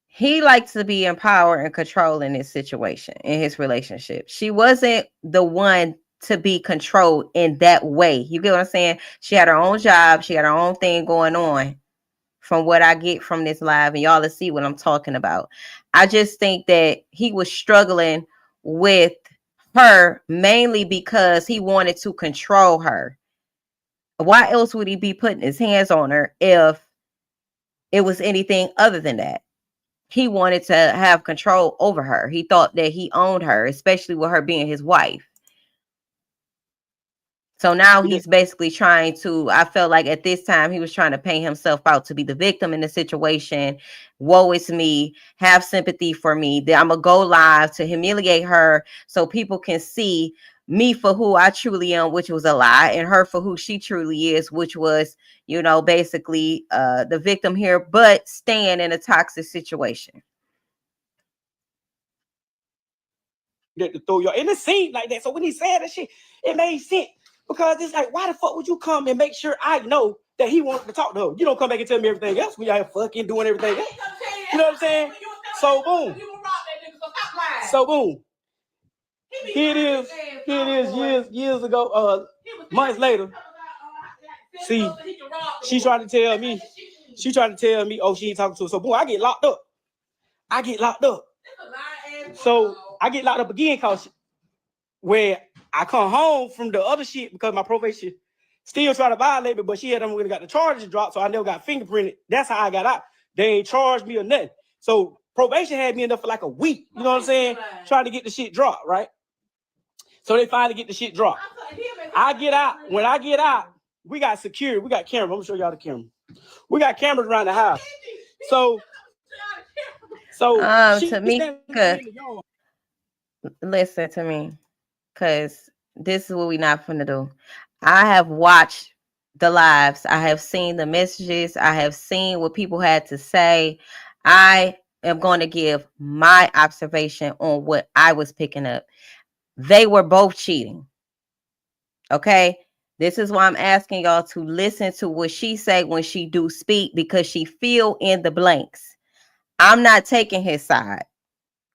he likes to be in power and control in this situation, in his relationship. She wasn't the one to be controlled in that way. You get what I'm saying? She had her own job. She had her own thing going on. From what I get from this live, and y'all will see what I'm talking about. I just think that he was struggling with her mainly because he wanted to control her. Why else would he be putting his hands on her if it was anything other than that? He wanted to have control over her. He thought that he owned her, especially with her being his wife. So now he's basically trying to, I felt like at this time he was trying to paint himself out to be the victim in the situation. Woe is me, have sympathy for me. I'm going to go live to humiliate her so people can see me for who I truly am, which was a lie, and her for who she truly is, which was, you know, basically the victim here, but staying in a toxic situation. To throw your, and it seemed like that. So when he said that shit, it made sense. Because it's like, why the fuck would you come and make sure I know that he wanted to talk to her? You don't come back and tell me everything else when y'all fucking doing everything else. You know what I'm saying? So boom. So boom. Here it is years ago, months later. See, she tried to tell me, oh, she ain't talking to her. So boom, I get locked up. So I get locked up again because where I come home from the other shit because my probation still try to violate me, but she had them got the charges dropped, so I never got fingerprinted. That's how I got out. They ain't charged me or nothing. So probation had me in there for like a week. You know what I'm saying? Trying to get the shit dropped, right? So they finally get the shit dropped. I get out. When I get out, we got security. We got cameras. I'm gonna show y'all the camera. We got cameras around the house. So Tamika, listen to me, because this is what we not finna do. I have watched the lives. I have seen the messages. I have seen what people had to say. I am going to give my observation on what I was picking up. They were both cheating. Okay. This is why I'm asking y'all to listen to what she say when she do speak, because she fill in the blanks. I'm not taking his side.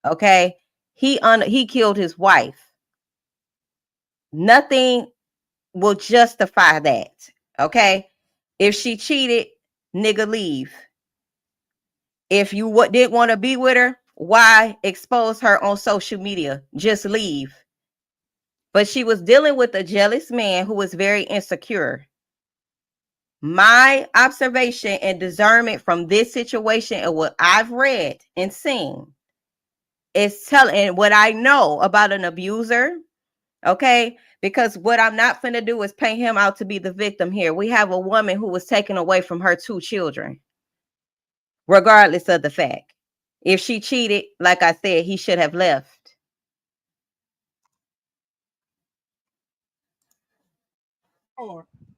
Okay. He killed his wife. Nothing will justify that. Okay. If she cheated, nigga, leave. If you didn't want to be with her, why expose her on social media? Just leave. But she was dealing with a jealous man who was very insecure. My observation and discernment from this situation and what I've read and seen is telling what I know about an abuser. Okay, because what I'm not finna do is paint him out to be the victim here. We have a woman who was taken away from her 2 children, regardless of the fact. If she cheated, like I said, he should have left.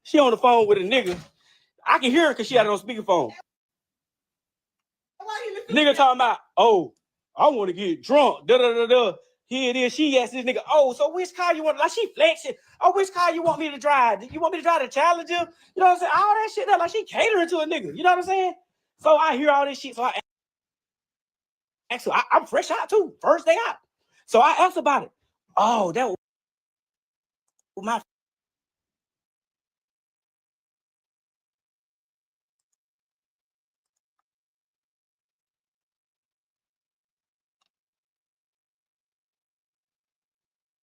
She on the phone with a nigga. I can hear her because she had it on speakerphone. Nigga talking about, oh, I want to get drunk. Da da da da. Here it is. She asked this nigga, oh, so which car you want? Like she flexing. Oh, which car you want me to drive? You want me to drive the Challenger? You know what I'm saying? All that shit. Like she catering to a nigga. You know what I'm saying? So I hear all this shit. So I ask her, I'm fresh out too. First day out. So I asked about it. Oh, that was my.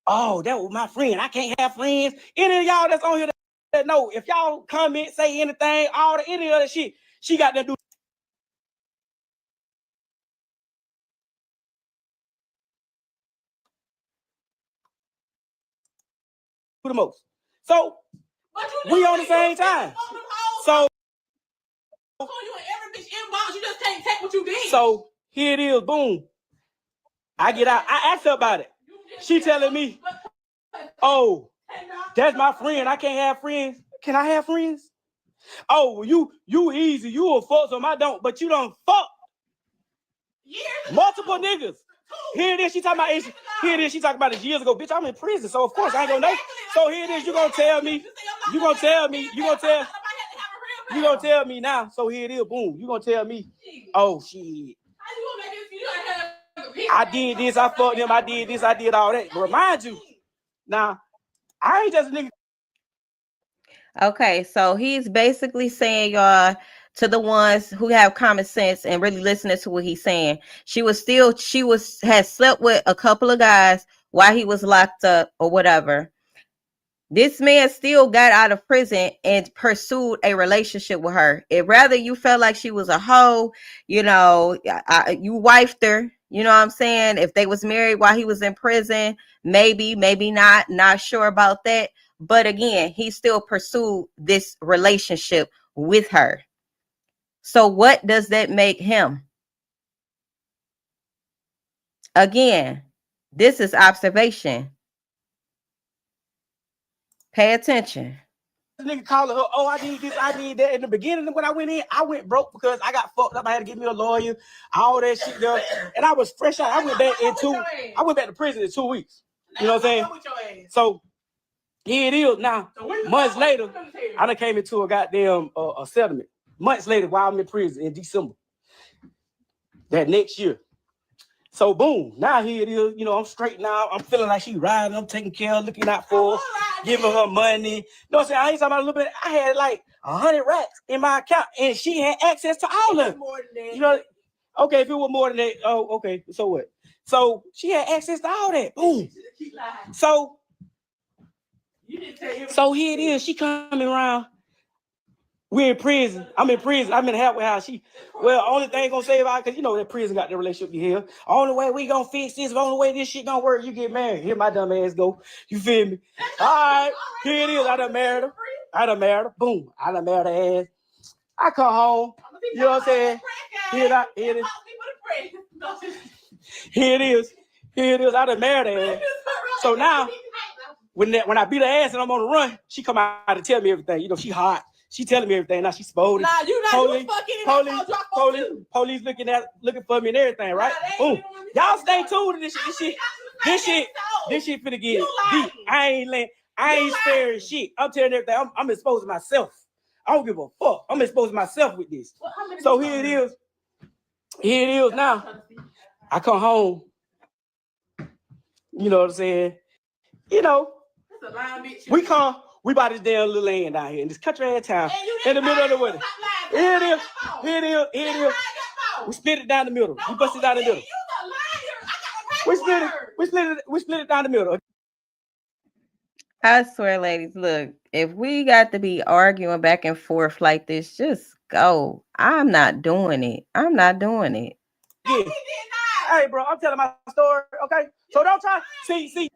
Oh, that was my friend. I can't have friends. Any of y'all that's on here that know, if y'all comment, say anything, any other shit, she got to do. The most. So we on the same time. So you in every bitch inbox, you just can't take what you did. So here it is, boom. I get out. I asked her about it. She telling me, oh, that's my friend. I can't have friends. Can I have friends? Oh, you easy. You a fuck, so I don't. But you don't fuck multiple niggas. Here it is. She talking about it. Here it is. She talking about it years ago. Bitch, I'm in prison, so of course I ain't gonna know. So here it is. You gonna tell me? You gonna tell me? You gonna tell me now? So here it is. Boom. You gonna tell me? Oh shit. I did this. I fucked them. I did this. I did all that. But remind you, now I ain't just a nigga. Okay, so he's basically saying, y'all, to the ones who have common sense and really listening to what he's saying, she had slept with a couple of guys while he was locked up or whatever. This man still got out of prison and pursued a relationship with her. It rather you felt like she was a hoe, you know, you wifed her, you know what I'm saying? If they was married while he was in prison, maybe not sure about that. But again, he still pursued this relationship with her. So what does that make him? Again, this is observation. Pay attention. Nigga calling her, oh, I need this, I need that. In the beginning, when I went in, I went broke because I got fucked up. I had to get me a lawyer, all that shit done. And I was fresh out. I went back to prison in 2 weeks. You know what I'm saying? So here it is now. Months later, I done came into a goddamn a settlement. Months later, while I'm in prison in December. That next year. So boom, now here it is. You know, I'm straight now. I'm feeling like she riding. I'm taking care of, looking out for her, giving her money. You know what I'm saying? I ain't talking about a little bit. I had like 100 racks in my account, and she had access to all of them. You know, okay, if it was more than that, oh, okay. So what? So she had access to all that. Boom. So here it is. She coming around. We're in prison. I'm in prison. I'm in the halfway house. Only thing gonna save out, because you know that prison got the relationship you here. Only way we gonna fix this, the only way this shit gonna work, you get married. Here my dumb ass go. You feel me? All right, here it is. I done married her. Boom. I done married her ass. I come home. You know what I'm saying? Here it is. Here it is. I done married her ass. So now, when I beat her ass and I'm on the run, she come out to tell me everything. You know, she hot. She telling me everything. Now she's spoiled. Nah, you not police looking for me and everything, right? Boom. Y'all stay tuned to this shit. This shit finna get deep. I ain't sparing shit. I'm telling everything. I'm exposing myself. I don't give a fuck. I'm exposing myself with this. So here it is. Here it is now. I come home. You know what I'm saying? You know, we bought this damn little land down here in this country ass town in the middle of the winter. Here it is. We split it down the middle. We busted it down the middle. We split it down the middle. I swear, ladies, look, if we got to be arguing back and forth like this, just go. I'm not doing it. Yeah. Hey, bro, I'm telling my story, okay? So don't try. See.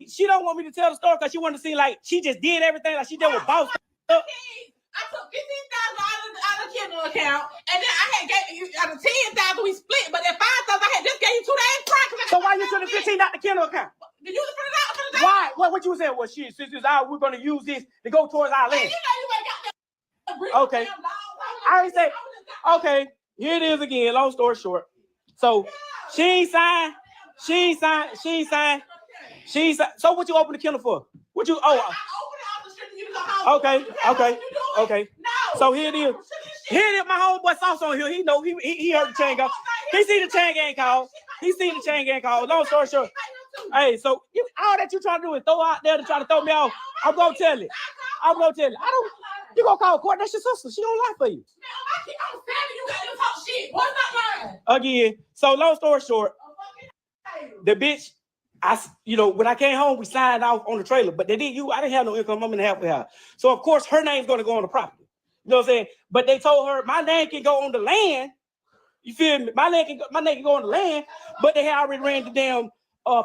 She don't want me to tell the story because she want to see like she just did everything, like she did with boss. I took $15,000 out of Kendall account, and then I had gave you out of $10,000 we split, but at $5,000 I had just gave you 2 days prior. So why you took the 15 out the Kendall account? Did you put it out? Why? What you saying? Well, shit, since it's we're gonna use this to go towards our land. Okay. I ain't say. Okay. Here it is again. Long story short. So she ain't signed. So what you open the kennel for? What you? Okay. So here it is. My homeboy Sauce on here. He know he heard the chain go. He see the chain gang call. Long story short. Hey, so all that you trying to do is throw out there to try to throw me off. I'm gonna tell it. I don't. You gonna call court? That's your sister. She don't lie for you. I'm telling you, got to talk shit. What's not lying? Again. So long story short, the bitch. When I came home, we signed off on the trailer, but I didn't have no income. I'm in the halfway house. So of course her name's gonna go on the property. You know what I'm saying? But they told her my name can go on the land. You feel me? My name can go on the land, but they had already ran the damn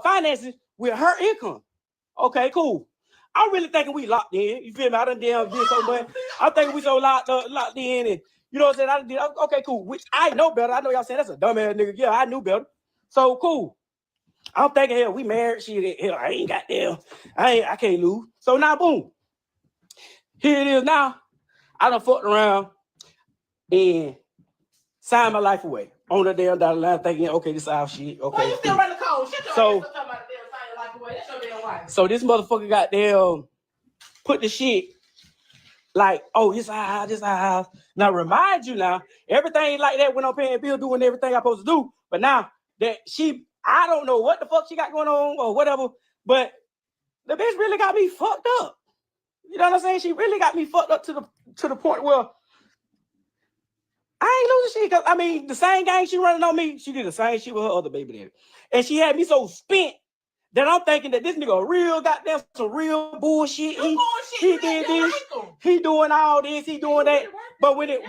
finances with her income. Okay, cool. I'm really thinking we locked in. You feel me? I done damn did so much. I'm thinking we so locked in, and you know what I'm saying? Okay, cool. Which I know better. I know y'all saying that's a dumbass nigga. Yeah, I knew better. So cool. I'm thinking, hell, we married. Shit, hell, I ain't got damn. I can't lose. So now, boom. Here it is now. I done fucked around and signed my life away on the damn dollar line, thinking, okay, this is our shit. Okay. Well, you still run the code. Shut your ass up talking about the damn sign your life away. That's your damn wife. So this motherfucker got damn put the shit like, oh, this our house. Now remind you now, everything like that when I'm paying bill, doing everything I'm supposed to do. But now that I don't know what the fuck she got going on or whatever, but the bitch really got me fucked up. You know what I'm saying? She really got me fucked up to the point where I ain't losing shit. Cause I mean, the same gang she running on me, she did the same shit with her other baby daddy. And she had me so spent that I'm thinking that this nigga real goddamn some real bullshit. He did this. He doing all this. He doing that. But when it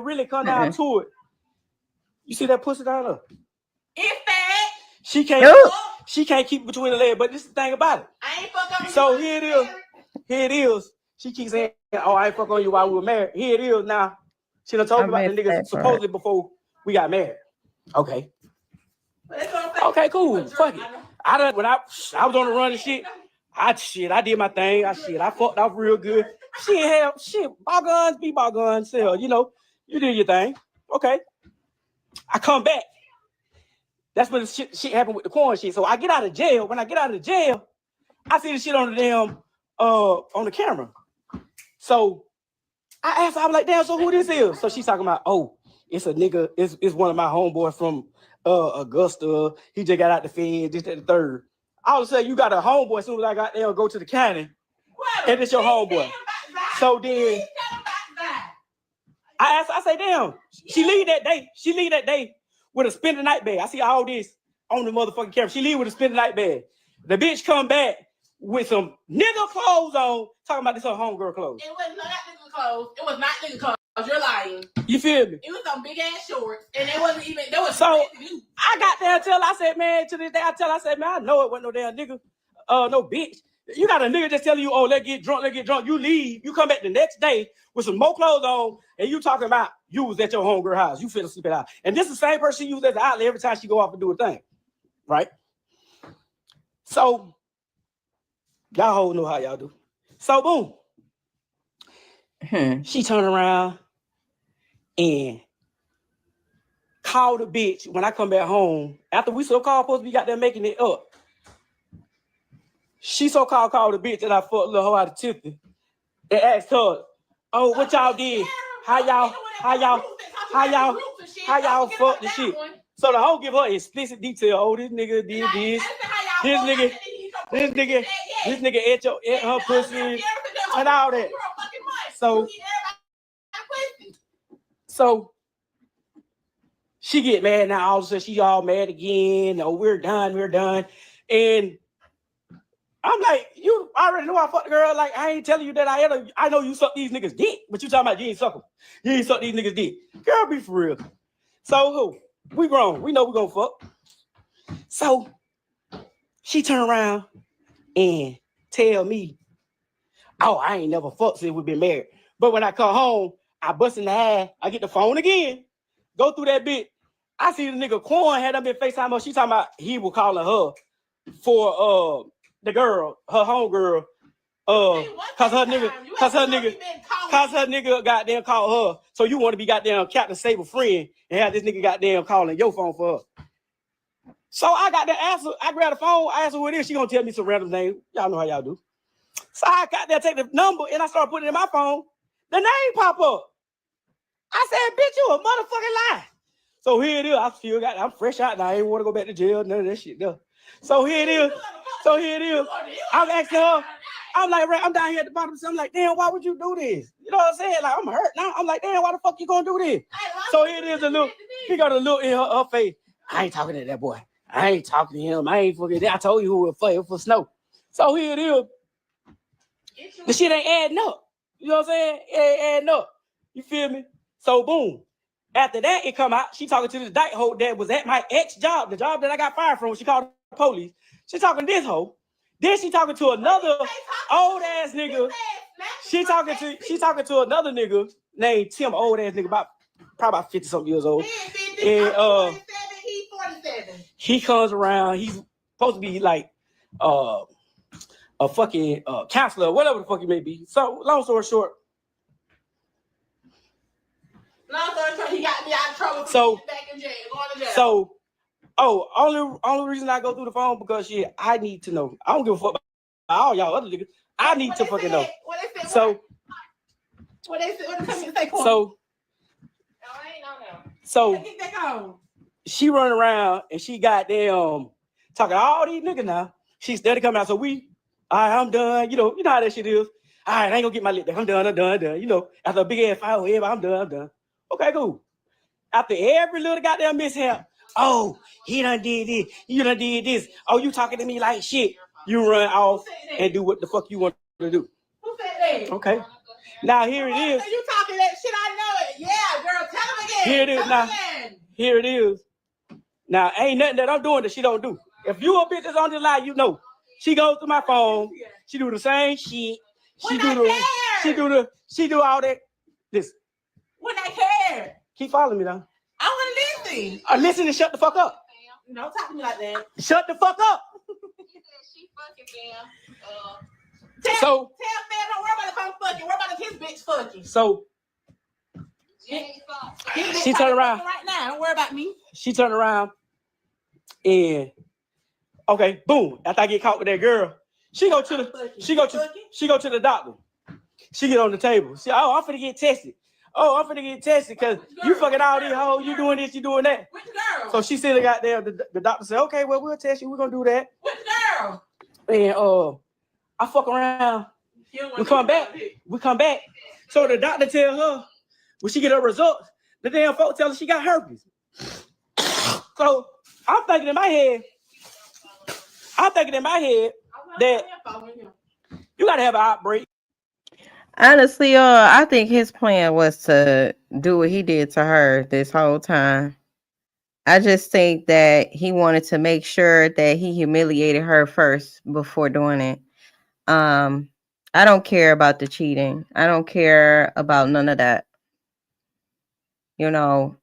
really come down to it, you see that pussy down there? It's that. She can't keep it between the legs. But this is the thing about it. I ain't fuck on you. So here it is. She keeps saying, oh, I ain't fuck on you while we were married. Here it is now. She done told me about the niggas supposedly before we got married. Okay. Okay, cool. Fuck it. When I was on the run and shit, I did my thing. I fucked off real good. Ball guns be ball guns. So, you did your thing. Okay. I come back. That's when the shit happened with the corn shit. So I get out of jail. When I get out of jail, I see the shit on the damn on the camera. So I asked her, I was like, damn, so who this is? So she's talking about, oh, it's a nigga, it's one of my homeboys from Augusta. He just got out the Fed, this, that, the third. All of a sudden, you got a homeboy. As soon as I got there, go to the county, and it's your homeboy. So then I asked, I say, damn, she leave that day with a spend the night bag. I see all this on the motherfucking camera. She leave with a spend the night bag. The bitch come back with some nigga clothes on, talking about this her homegirl clothes. It was not nigga clothes. It was not nigga clothes. You're lying. You feel me? It was some big ass shorts, and it wasn't even. There was so I got there until I said, man, to this day, I said, man, I know it wasn't no damn nigga, no bitch. You got a nigga just telling you, oh, let's get drunk. You leave, you come back the next day with some more clothes on, and you talking about you was at your homegirl house. You finna sleep it out, and this is the same person you was at the outlet every time she go off and do a thing, right? So y'all hoes know how y'all do. So boom, she turned around and called the bitch when I come back home after we so-called supposed to be got there making it up. She so-called called the bitch that I fucked little hoe out of Tiffany and asked her, oh, what y'all did? How y'all fuck the shit? So the hoe give her explicit detail. Oh, this nigga did this. This nigga ate her pussy and all that. So she get mad now. All of a sudden, she all mad again. Oh, we're done. And I'm like, you already know I fucked the girl. Like, I ain't telling you that I know you suck these niggas dick, but you talking about you ain't suck them. You ain't suck these niggas dick. Girl, be for real. So who? We grown. We know we gonna fuck. So she turn around and tell me, oh, I ain't never fucked since we been married. But when I come home, I bust in the ass. I get the phone again. Go through that bit. I see the nigga Quan had them been FaceTime her. She talking about he was calling her for the girl, her homegirl, cause her nigga goddamn called her. So you want to be goddamn Captain Sable friend and have this nigga goddamn calling your phone for her. So I got the answer. I grabbed the phone. I asked her who it is. She gonna tell me some random name. Y'all know how y'all do. So I got there, take the number, and I started putting it in my phone. The name pop up. I said, "Bitch, you a motherfucking lie." So here it is. I'm fresh out now. I ain't want to go back to jail. None of that shit though. So here it is. I'm asking her. I'm like, I'm down here at the bottom. So I'm like, damn, why would you do this? You know what I'm saying? Like, I'm hurt now. I'm like, damn, why the fuck you gonna do this? So here it is. He got a look in her face. I ain't talking to that boy. I ain't talking to him. I ain't fucking. I told you who it for Snow. So here it is. The shit ain't adding up. You know what I'm saying? It ain't adding up. You feel me? So boom. After that, it come out. She talking to this dyke hoe that was at my ex job, the job that I got fired from. She called the police. She talking to this hoe. Then she talking to another old ass nigga. She talking to another nigga named Tim, old ass nigga, probably about 50-something years old. And he comes around. He's supposed to be like a fucking counselor, whatever the fuck he may be. So long story short. He got me out of trouble. Back in jail, going to jail. Only reason I go through the phone because shit, I need to know. I don't give a fuck about all y'all other niggas. I need to fucking know. So she running around and she goddamn talking to all these niggas now. She steady coming out. So all right, I'm done. You know how that shit is. All right, I ain't gonna get my lip back. I'm done. You know, after a big ass fight with everybody, I'm done. Okay, cool. After every little goddamn mishap, oh, he done did this. You done did this. Oh, you talking to me like shit. You run off and do what the fuck you want to do. Who said that? Okay. Now here it is. You talking that shit? I know it. Yeah, girl. Tell him again. Here it is now. Here it is. Now ain't nothing that I'm doing that she don't do. If you a bitch that's on this line, you know. She goes to my phone. She do the same shit. She do all that. Listen. When I care. Keep following me now. I want to listen. Listen and shut the fuck up. Don't talk to me like that. Shut the fuck up. She fucking fam. Tell man, don't worry about if I'm fucking. Worry about if his bitch fucking. So she turned around right now. Don't worry about me. She turned around and okay, boom. After I get caught with that girl, she go to the doctor. She get on the table. She, I'm finna get tested. I'm finna get tested because you fucking all these hoes. You doing this, you doing that. Which girl? So she said, got there. The doctor said, okay, well, we'll test you. We're gonna do that. Which girl? And I fuck around. We come back. So the doctor tell her when she get her results, the damn folks tell her she got herpes. So I'm thinking in my head that you gotta have an outbreak. Honestly, I think his plan was to do what he did to her this whole time. I just think that he wanted to make sure that he humiliated her first before doing it. I don't care about the cheating. I don't care about none of that. You know,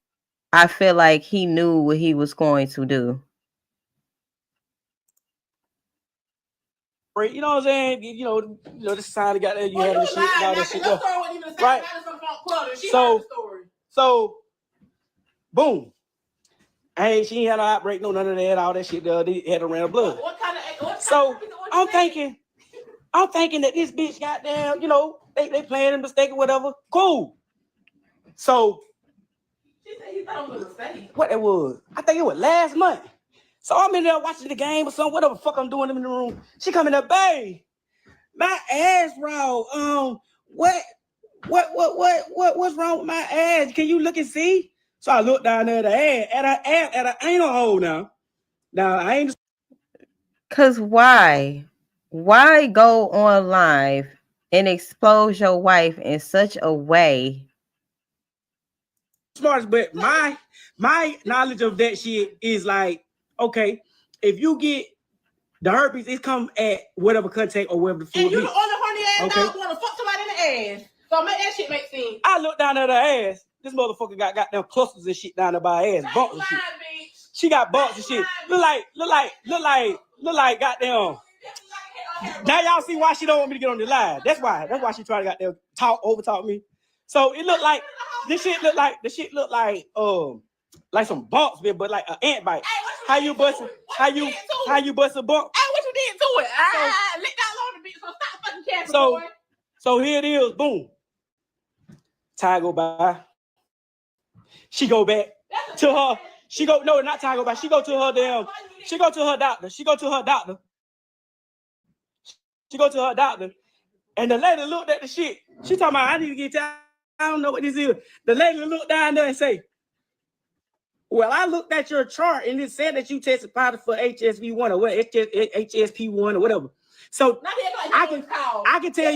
I feel like he knew what he was going to do. You know what I'm saying? You know this sign got that you had the shit and all that shit. Right. So boom. She ain't had no outbreak, no none of that, all that shit. They had a random blood. So I'm thinking that this bitch goddamn, they playing a mistake or whatever. Cool. So she said he thought it was a mistake. What it was? I think it was last month. So I'm in there watching the game or something, whatever the fuck I'm doing in the room. She come in there, babe, my ass raw. What's wrong with my ass? Can you look and see? So I look down there at her anal hole now. Now I ain't. Cause why go on live and expose your wife in such a way? Smart, but my knowledge of that shit is like, okay, if you get the herpes, it come at whatever contact or whatever the food. And you the only horny ass dog want to fuck somebody in the ass. So make that shit make sense. I look down at her ass. This motherfucker got goddamn clusters and shit down there by her ass, bumps and shit. She got bumps and shit. Look like goddamn. Now y'all see why she don't want me to get on the live. That's why she trying to goddamn overtalk me. So it looked like this shit look like like some bumps, but like an ant bite. How you bust a bump? Hey, what you did to it? Lick that load of bitch, so stop fucking capping, boy. So here it is, boom. Time go by. She go back to her. She go, no, not time go by. She go to her doctor. She go to her doctor. And the lady looked at the shit. She talking about, I need to get down. I don't know what this is. The lady looked down there and say, well, I looked at your chart and it said that you tested positive for HSV1 or what, HSP1 or whatever. So I can tell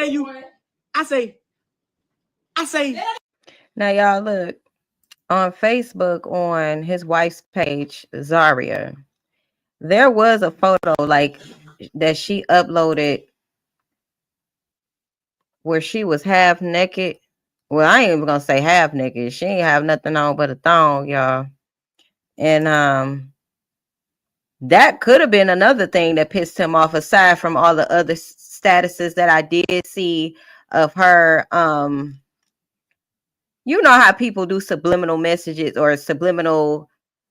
you, I say. Now y'all look on Facebook on his wife's page, Zaria. There was a photo like that she uploaded where she was half naked. Well, I ain't even gonna say half naked. She ain't have nothing on but a thong, y'all. And that could have been another thing that pissed him off, aside from all the other statuses that I did see of her. You know how people do subliminal messages or subliminal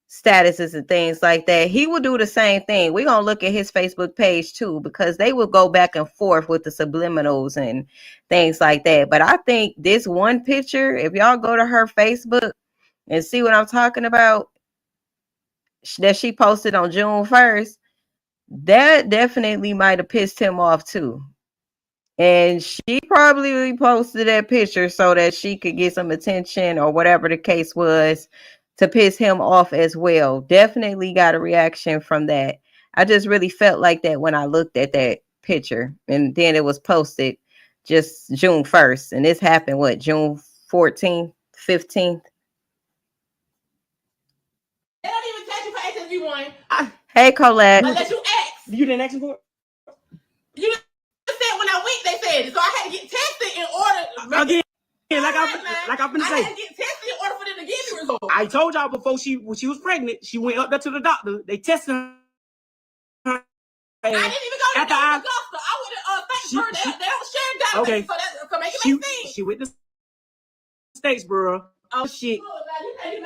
statuses and things like that. He will do the same thing. We're gonna look at his Facebook page too, because they will go back and forth with the subliminals and things like that. But I think this one picture, if y'all go to her Facebook and see what I'm talking about, that she posted on June 1st, that definitely might have pissed him off too. And she probably posted that picture so that she could get some attention or whatever the case was, to piss him off as well. Definitely got a reaction from that. I just really felt like that when I looked at that picture. And then it was posted just June 1st. And this happened, what, June 14th, 15th? They don't even test you for HSV1. Hey, Colette. Unless you ask. You didn't ask for it? You said when I went, they said it. So I had to get tested in order. Again, like I'm gonna say. I had to get tested in order for them to give me results. I told y'all before when she was pregnant, she went up there to the doctor. They tested her. I didn't even go to the doctor. I went to Statesboro. They don't share data. Okay. So make it make sense. She went to Statesboro. Oh shit.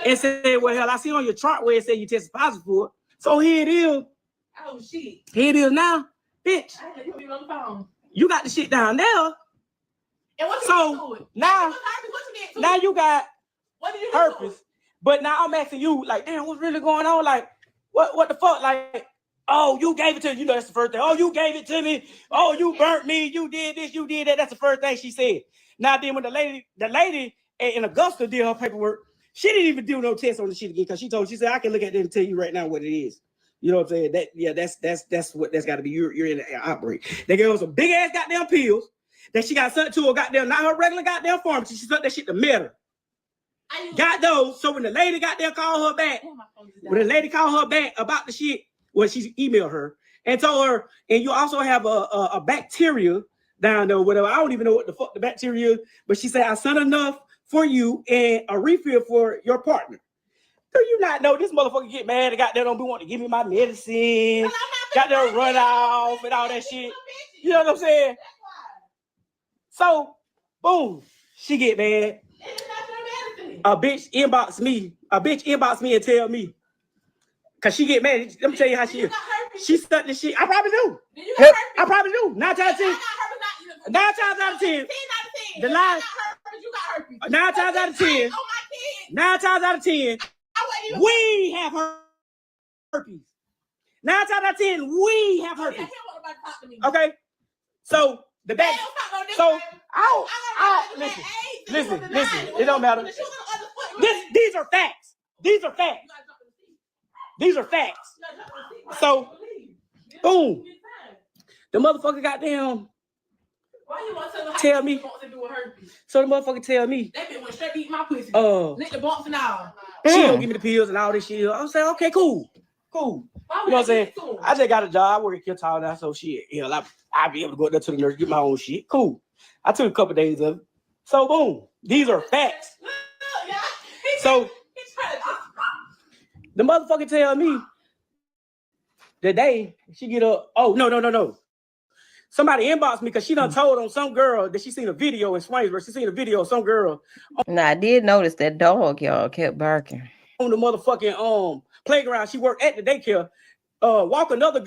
And said, well, hell, I see on your chart where it said you tested positive for it. So here it is. Oh shit. Here it is now. Bitch. I had to put me on the phone. You got the shit down there. And what you so did to it? Now you got what did you herpes. But now I'm asking you, like, damn, what's really going on? Like, what the fuck? Like, oh, you gave it to me. You know, that's the first thing. Oh, you gave it to me. Oh, you burnt me. You did this. You did that. That's the first thing she said. Now then, when the lady in Augusta did her paperwork, she didn't even do no test on the shit again, because she said, I can look at it and tell you right now what it is. You know what I'm saying? That's what that's got to be. You're in an outbreak. They gave her some big ass goddamn pills that she got sent to her goddamn, not her regular goddamn pharmacy. She sent that shit to Meta. Got those. So when the lady got there, called her back. When the lady called her back about the shit, well, she emailed her and told her, and you also have a bacteria down there, whatever. I don't even know what the fuck the bacteria is, but she said, I sent enough for you and a refill for your partner. Do you not know this motherfucker get mad and got there don't be wanting to give me my medicine, got there run off and all that shit. You know what I'm saying? So, boom, she get mad. A bitch inbox me and tell me, cause she get mad. Let me tell you how she is. She stuck this shit. I probably do. I probably do. 9 times out of 10. The lie. 9 times out of 10. 9 times out of 10. We have herpes. 9 times out of 10, we have herpes. Okay. So the back. So listen. It don't matter. These are facts. These are facts. So, boom. The motherfucker goddamn. Why you want to tell me? So the motherfucker tell me. They been went straight to eat my pussy. Lick the bumps and all. She don't give me the pills and all this shit. I'm saying, okay, cool. You know what I'm saying? I just got a job. I work at Killtown now, so shit. You know, I'll be able to go up there to the nurse, get my own shit. Cool. I took a couple days of it. So boom. These are facts. So the motherfucker tell me the day she get up. Oh, no. Somebody inboxed me because she done told on some girl that she seen a video in Swainsboro. She seen a video of some girl. Now, I did notice that dog, y'all, kept barking. On the motherfucking playground. She worked at the daycare. Walk another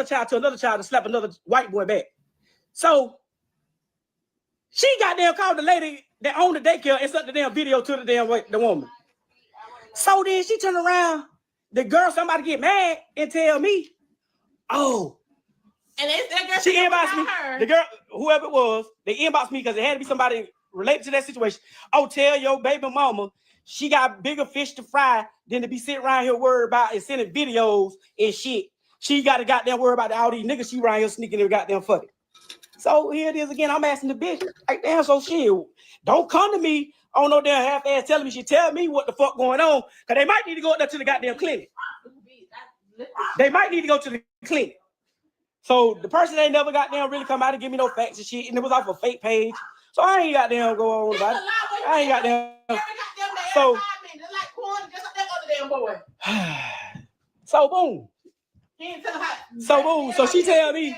child to another child and slap another white boy back. So she goddamn called the lady that owned the daycare and sent the damn video to the woman. So then she turned around, the girl, somebody get mad and tell me, oh, and that girl she inboxed me. Her. The girl, whoever it was, they inboxed me because it had to be somebody related to that situation. Oh, tell your baby mama she got bigger fish to fry than to be sitting around here worried about and sending videos and shit. She got to goddamn worry about all these niggas she around here sneaking their goddamn fucking. So here it is again. I'm asking the bitch, like, damn, so shit, don't come to me on no damn half-ass telling me. She tell me what the fuck going on, because they might need to go up there to the goddamn clinic. They might need to go to the clinic. So the person ain't never goddamn really come out and give me no facts and shit, and it was off a fake page. So I ain't goddamn go on about it. I ain't goddamn. So, so boom. So boom. So she tell me.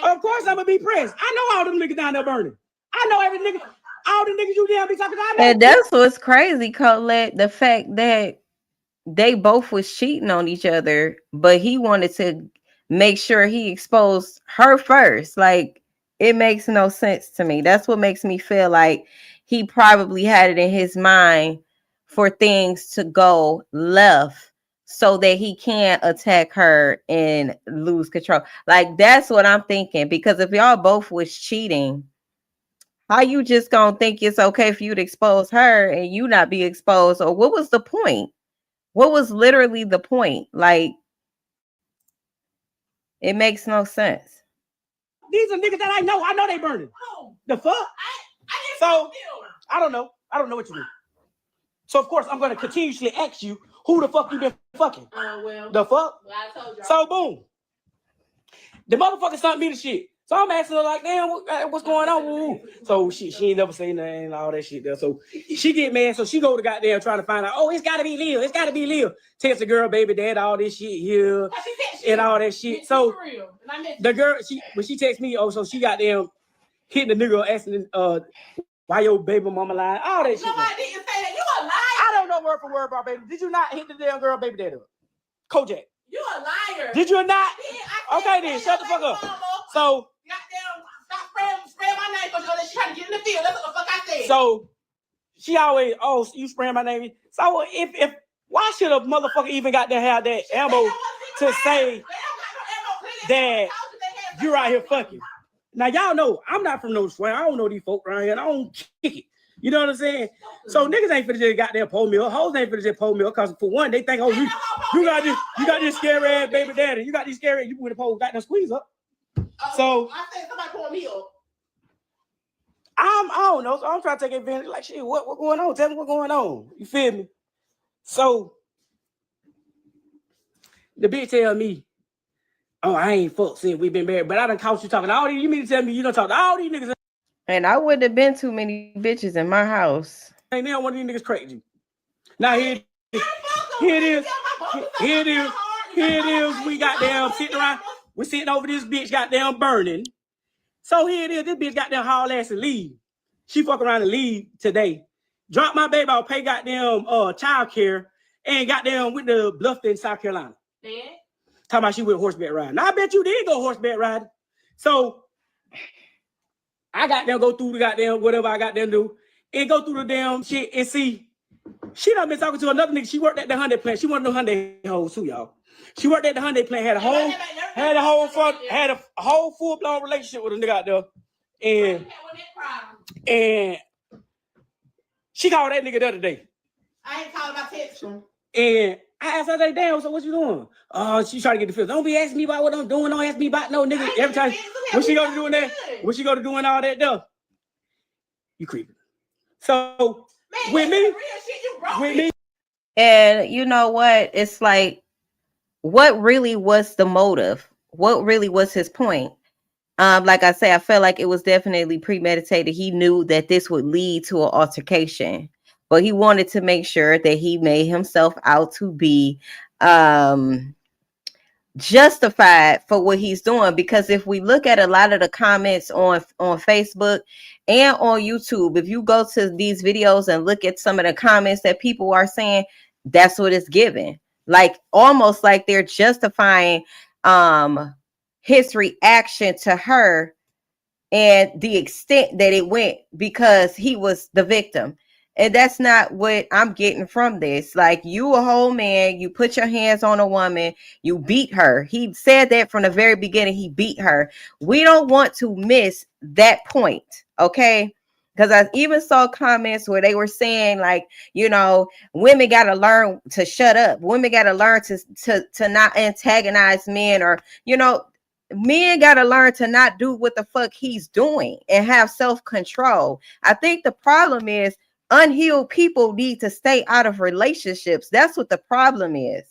Of course I'm gonna be pressed. I know all them niggas down there burning. I know every nigga, all the niggas you damn be talking about. And that's what's crazy, Colette. The fact that they both was cheating on each other, but he wanted to make sure he exposed her first. Like, it makes no sense to me. That's what makes me feel like he probably had it in his mind for things to go left so that he can't attack her and lose control. Like, that's what I'm thinking. Because if y'all both was cheating, how you just gonna think it's okay for you to expose her and you not be exposed? Or what was the point? What was literally the point? Like, it makes no sense. These are niggas that I know. I know they burning. Oh, the fuck? So, I don't know. I don't know what you mean. So, of course, I'm going to continuously ask you, who the fuck you been fucking? Well. The fuck? Well, I told you. So, boom. The motherfucker sent me the shit. So I'm asking her like, damn, what's going on? So she ain't never say nothing and all that shit there. So she get mad. So she go to goddamn trying to find out, oh, it's gotta be Lil. It's gotta be Lil. Text the girl, baby dad, all this shit here and all that shit. So the girl, when she texts me, so she goddamn hitting the nigga asking why your baby mama lying, all that shit. No, I didn't say that. You a liar. I don't know word for word about baby. Did you not hit the damn girl baby dad up? Kojak. You a liar. Did you not? Okay then, shut the fuck up. So goddamn, stop spraying my name because she trying to get in the field. That's what the fuck I said. So she always, oh, you spraying my name. So if why should a motherfucker even got to have that ammo to say that you're out here fucking? Now y'all know I'm not from no swing. I don't know these folk around here. I don't kick it. You know what I'm saying? So niggas ain't finna just goddamn pole mill. Hoes ain't finna just pole mill because for one, they think, oh, you got this scary ass baby daddy. You got these scary, you with the pole, got them squeeze up. So I said somebody pull me up. I don't know. So I'm trying to take advantage. Like, shit, what going on? Tell me what's going on. You feel me? So the bitch tell me, oh, I ain't fucked since we been married, but I done caught you talking to all these. You mean to tell me you done talk to all these niggas? And I wouldn't have been too many bitches in my house. Ain't now one of these niggas crazy. Now here it is. We goddamn sitting around. We're sitting over this bitch goddamn burning. So here it is. This bitch goddamn haul ass and leave. She fuck around and leave today. Drop my baby out, pay goddamn child care, and goddamn with the Bluffton, South Carolina. Yeah. Talking about she went horseback riding. Now I bet you did go horseback riding. So I goddamn go through the goddamn whatever I goddamn do and go through the damn shit and see. She done been talking to another nigga. She worked at the Hyundai plant. She one of them Hyundai hoes too, y'all. She worked at the Hyundai plant, had a whole full-blown relationship with a nigga out there. And she called that nigga the other day. I ain't calling about text him. And I asked her, like, damn, so what you doing? She trying to get the feel. Don't be asking me about what I'm doing. Don't ask me about no nigga. Every time, when she go to doing that, when she go to doing all that stuff, you creeping. So, man, with me. And you know what? It's like, what really was the motive? What really was his point? Like I say, I felt like it was definitely premeditated. He knew that this would lead to an altercation. but he wanted to make sure that he made himself out to be justified for what he's doing. Because if we look at a lot of the comments on Facebook and on YouTube, if you go to these videos and look at some of the comments that people are saying, that's what it's given. Like almost like they're justifying his reaction to her and the extent that it went because he was the victim. And that's not what I'm getting from this. Like, you a whole man, you put your hands on a woman, you beat her. He said that from the very beginning, he beat her. We don't want to miss that point, okay? Because I even saw comments where they were saying, like, you know, women got to learn to shut up. Women got to learn to not antagonize men, or, you know, men got to learn to not do what the fuck he's doing and have self-control. I think the problem is unhealed people need to stay out of relationships. That's what the problem is.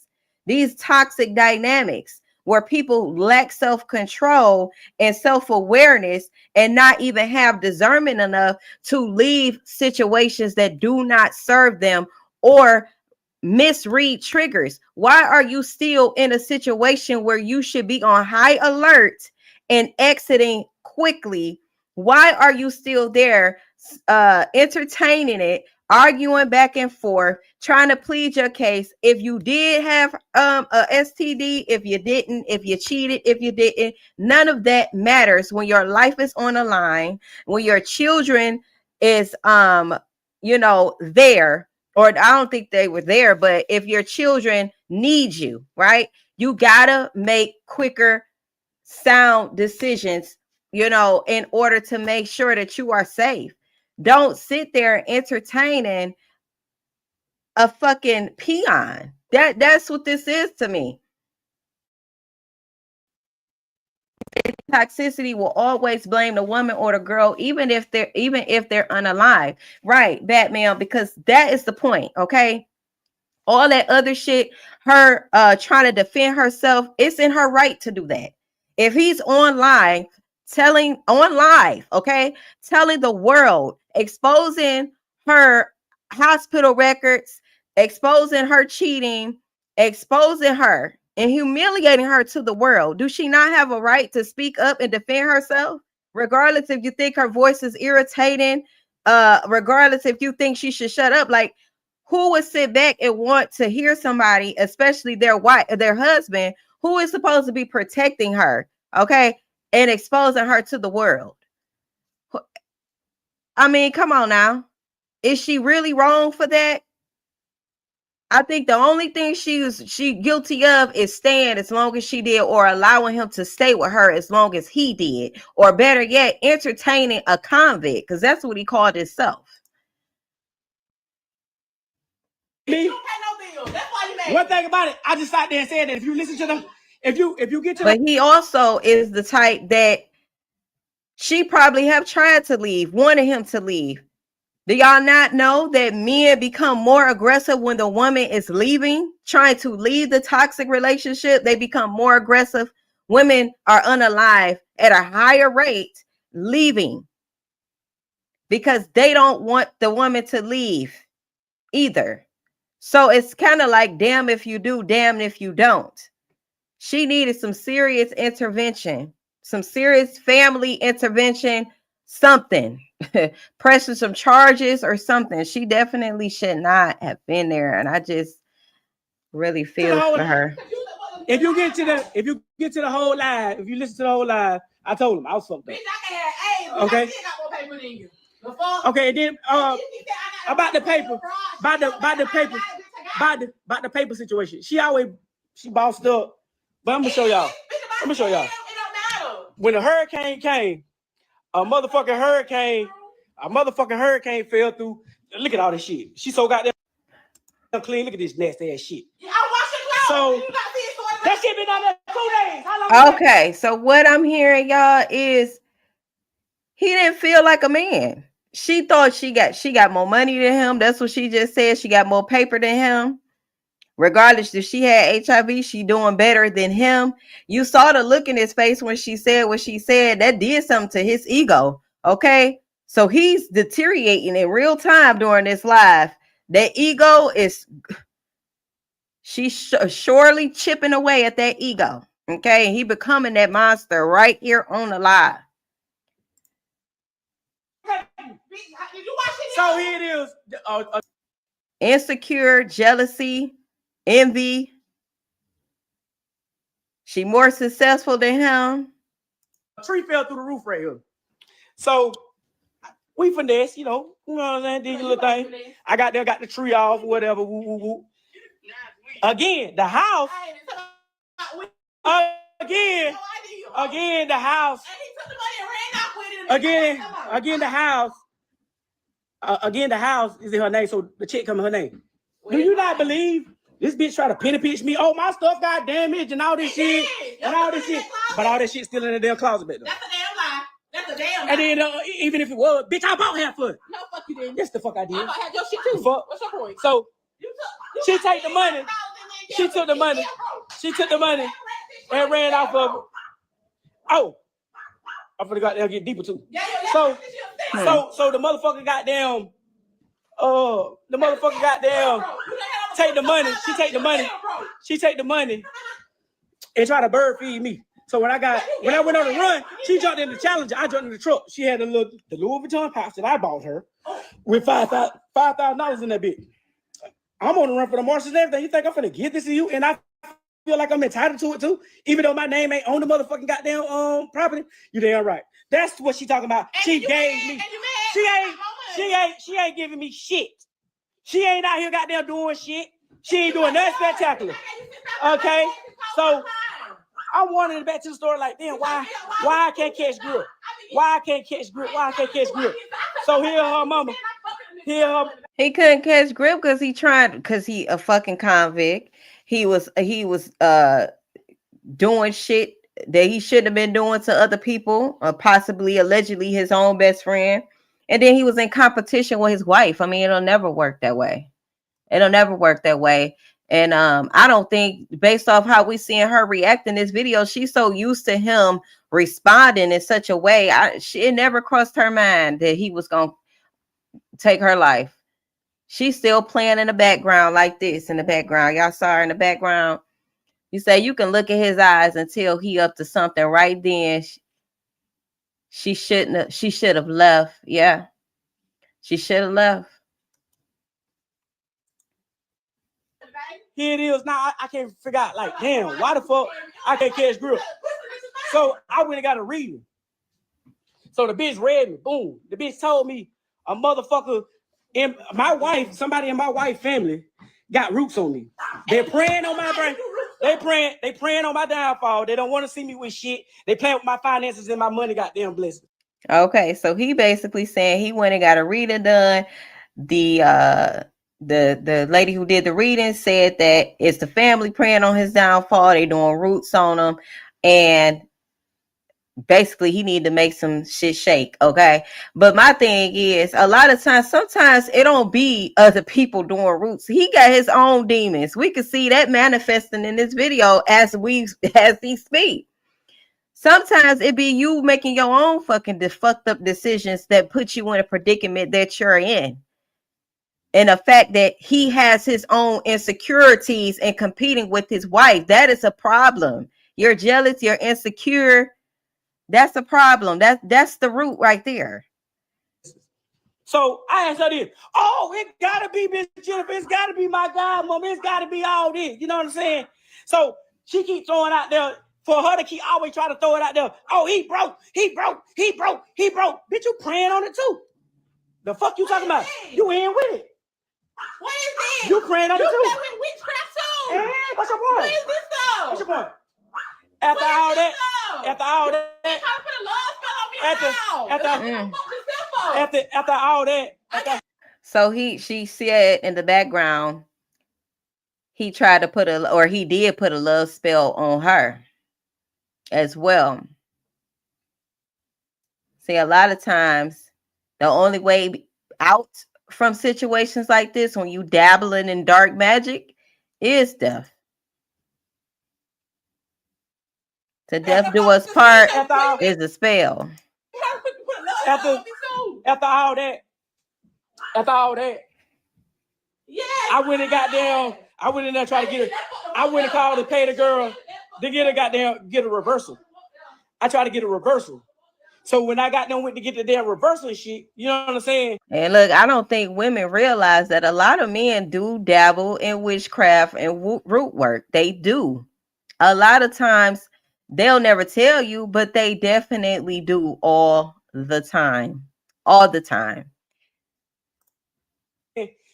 These toxic dynamics where people lack self-control and self-awareness and not even have discernment enough to leave situations that do not serve them or misread triggers. Why are you still in a situation where you should be on high alert and exiting quickly? Why are you still there, entertaining it, arguing back and forth, trying to plead your case? If you did have a STD, if you didn't, if you cheated, if you didn't, none of that matters when your life is on the line, when your children is you know, there. Or I don't think they were there, but if your children need you, right, you gotta make quicker, sound decisions, you know, in order to make sure that you are safe. Don't sit there entertaining a fucking peon. That's what this is to me. Toxicity will always blame the woman or the girl, even if they're unalive, right, Batman? Because that is the point, okay? All that other shit, her trying to defend herself, it's in her right to do that. If he's on live, telling the world, exposing her hospital records, exposing her cheating, exposing her and humiliating her to the world, do she not have a right to speak up and defend herself? Regardless if you think her voice is irritating, regardless if you think she should shut up. Like, who would sit back and want to hear somebody, especially their wife, their husband, who is supposed to be protecting her, okay, and exposing her to the world? I mean, come on now. Is she really wrong for that? I think the only thing she guilty of is staying as long as she did, or allowing him to stay with her as long as he did, or better yet, entertaining a convict, because that's what he called himself. Me? You pay no bills. That's why you mad. One thing about it, I just sat there and said that if you listen to them, if you get to but he also is the type that she probably have tried to leave, wanted him to leave. Do y'all not know that men become more aggressive when the woman is leaving, trying to leave the toxic relationship? They become more aggressive. Women are unalive at a higher rate leaving because they don't want the woman to leave either. So it's kind of like, damn if you do, damn if you don't. She needed some serious intervention, some serious family intervention, something. Pressing some charges or something. She definitely should not have been there. And I just really feel for her. If you get to the whole live, if you listen to the whole live, I told him I was fucked up. Okay. Okay, and then about the paper, about the paper situation. She bossed up. But I'm gonna show y'all. When the hurricane came, a motherfucking hurricane fell through. Look at all this shit. She so goddamn clean. Look at this nasty ass shit. So that shit been on there 2 days. How long? Okay, so what I'm hearing, y'all, is he didn't feel like a man. She thought she got more money than him. That's what she just said. She got more paper than him. Regardless if she had HIV, she doing better than him. You saw the look in his face when she said what she said. That did something to his ego. Okay, so he's deteriorating in real time during this live. That ego is, she's surely chipping away at that ego. Okay, and he becoming that monster right here on the live. So here it is. Insecure, jealousy, envy. She more successful than him. A tree fell through the roof right here. So we finesse, you know what I'm saying? Did your little thing. I got the tree off, whatever. Woo, woo, woo. Again, the house. Again, the house. Again, the house. Again, the house is in her name, so the check come in her name. Do you not believe this bitch try to penny pinch me? Oh, my stuff got damaged and all this shit. And all this shit. But all that shit still in the damn closet back there. That's a damn lie. That's a damn lie. And then even if it was, bitch, I bought half for it. No, fuck you didn't. Yes, the fuck I did. I bought half your shit too. Fuck. What's your point? So she take the money. She took the money. She took the money and ran off of it. Oh. I forgot they'll get deeper too. So the motherfucker goddamn, take the money. She take the money. She take the money and try to bird feed me. So when I went on the run, she jumped in the Challenger. I jumped in the truck. She had the Louis Vuitton pouch that I bought her with $5,000 in that bitch. I'm on the run for the marshals and everything. You think I'm finna give this to you? And I feel like I'm entitled to it too, even though my name ain't on the motherfucking goddamn property. You damn right. That's what she talking about. And she gave me. She ain't giving me shit. She ain't out here goddamn doing shit. She ain't doing nothing spectacular. Okay, so I wanted back to the story like, damn, why I can't catch grip? Why I can't catch grip? Why I can't catch grip? So here her mama. He couldn't catch grip because he a fucking convict. He was doing shit that he shouldn't have been doing to other people, possibly allegedly his own best friend. And then he was in competition with his wife. I mean, it'll never work that way. It'll never work that way. And I don't think, based off how we seeing her react in this video, she's so used to him responding in such a way. It never crossed her mind that he was gonna take her life. She's still playing in the background like this in the background. Y'all saw her in the background. You say you can look at his eyes until he up to something. Right then, she should have left. Yeah, she should have left. Here it is. Now I can't figure out, like, damn, why the fuck I can't catch grip? So I went and got a reading. So the bitch read me. Boom. The bitch told me a motherfucker in my wife, somebody in my wife's family got roots on me. They're praying on my brain. They praying on my downfall. They don't want to see me with shit. They playing with my finances and my money, goddamn blessing. Okay, so he basically saying he went and got a reading done. The lady who did the reading said that it's the family praying on his downfall. They doing roots on him, and basically he need to make some shit shake. Okay, but my thing is, a lot of times, sometimes it don't be other people doing roots. He got his own demons. We can see that manifesting in this video as he speak. Sometimes it be you making your own fucking fucked up decisions that put you in a predicament that you're in. And the fact that he has his own insecurities and competing with his wife, that is a problem. You're jealous, you're insecure. That's a problem. That's the root right there. So I asked her this. Oh, it gotta be Miss Jennifer. It's gotta be my godmom. It's gotta be all this. You know what I'm saying? So she keeps throwing out there for her to keep always trying to throw it out there. Oh, he broke. Bitch, you praying on it too. The fuck you talking about? You in with it. What is this? You praying on it too. You with witchcraft too. Hey, what's your point? What is this though? What's your point? After all that. So she said in the background, he tried to he did put a love spell on her as well. See, a lot of times the only way out from situations like this, when you dabbling in dark magic, is death. To death do us part is a spell. After all that, Yeah. I went and got down. I went in there trying to get her. I went and called and paid the girl to get a reversal. I tried to get a reversal. So when I got done with to get the damn reversal and shit, you know what I'm saying? And look, I don't think women realize that a lot of men do dabble in witchcraft and root work. They do. A lot of times they'll never tell you, but they definitely do all the time. All the time.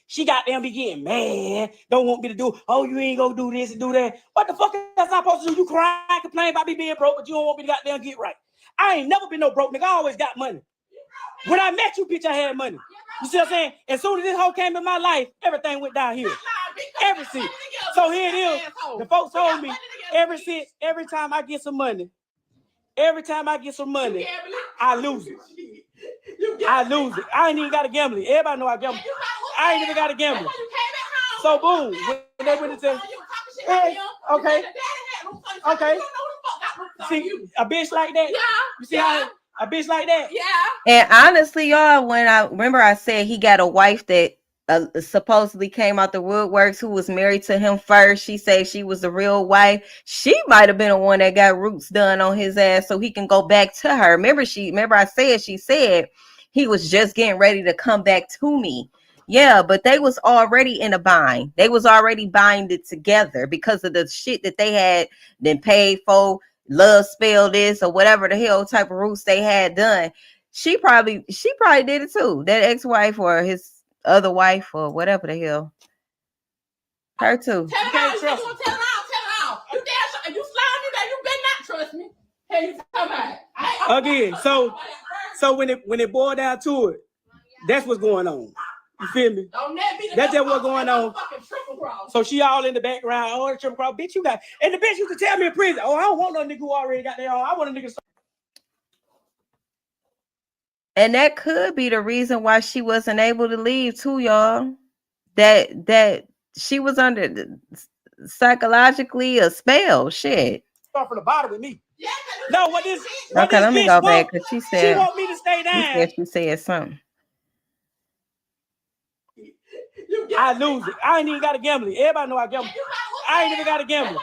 She got them be getting mad. Don't want me to do. Oh, you ain't gonna do this and do that. What the fuck is I supposed to do? You cry, complain about me being broke, but you don't want me to goddamn get right. I ain't never been no broke nigga. I always got money. When I met you, bitch, I had money. You see what I'm saying? As soon as this hoe came in my life, everything went down here. Everything. So here it is. The folks told me every time I get some money, I lose it. I lose it. I ain't even got to gamble. Everybody know I gamble. I ain't even got to gamble. So boom, when they went into, hey, okay. See, a bitch like that. You see how a bitch like that? Yeah. And honestly, y'all, when I remember I said he got a wife that supposedly came out the woodworks who was married to him first. She said she was the real wife. She might have been the one that got roots done on his ass so he can go back to her. Remember I said she said he was just getting ready to come back to me. Yeah, but they was already in a bind. They was already binded together because of the shit that they had been paid for, love spell this or whatever the hell type of roots they had done. She probably did it too. That ex-wife or his other wife or whatever the hell. Her too. Tell her out. Tell her out. You damn, you slime me that you better not trust me. Hey, you talking about? Again, so when it boiled down to it, that's what's going on. You feel me? That's just what's going on. So she all in the background. Oh, the triple cross, bitch, you got. And the bitch used to tell me in prison, oh, I don't want no nigga who already got their own. I want a nigga. And that could be the reason why she wasn't able to leave too, y'all. That she was under psychologically a spell. Shit. Start from the bottom with me. Yeah, no, what this? Okay, let me go back because she said she want me to stay down. She said something. I lose it. I ain't even got to gamble. Everybody know I gamble. I ain't even got to gamble.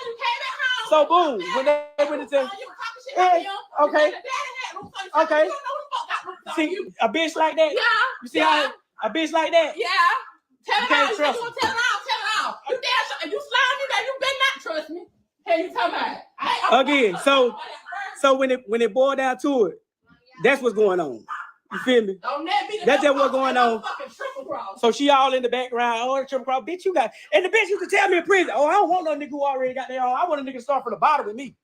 So boom, when they went into, hey, okay. See, a bitch like that. Yeah. You see how a bitch like that? Yeah. Tell her out. Tell her out. You damn, you slime me that you better not trust me. Hey, you talking about? Again, so when it boiled down to it, that's what's going on. You feel me? That's just what's going on. So she all in the background. Oh, the triple cross, bitch, you got. And the bitch used to tell me in prison, oh, I don't want no nigga who already got their own. I want a nigga to start from the bottom with me.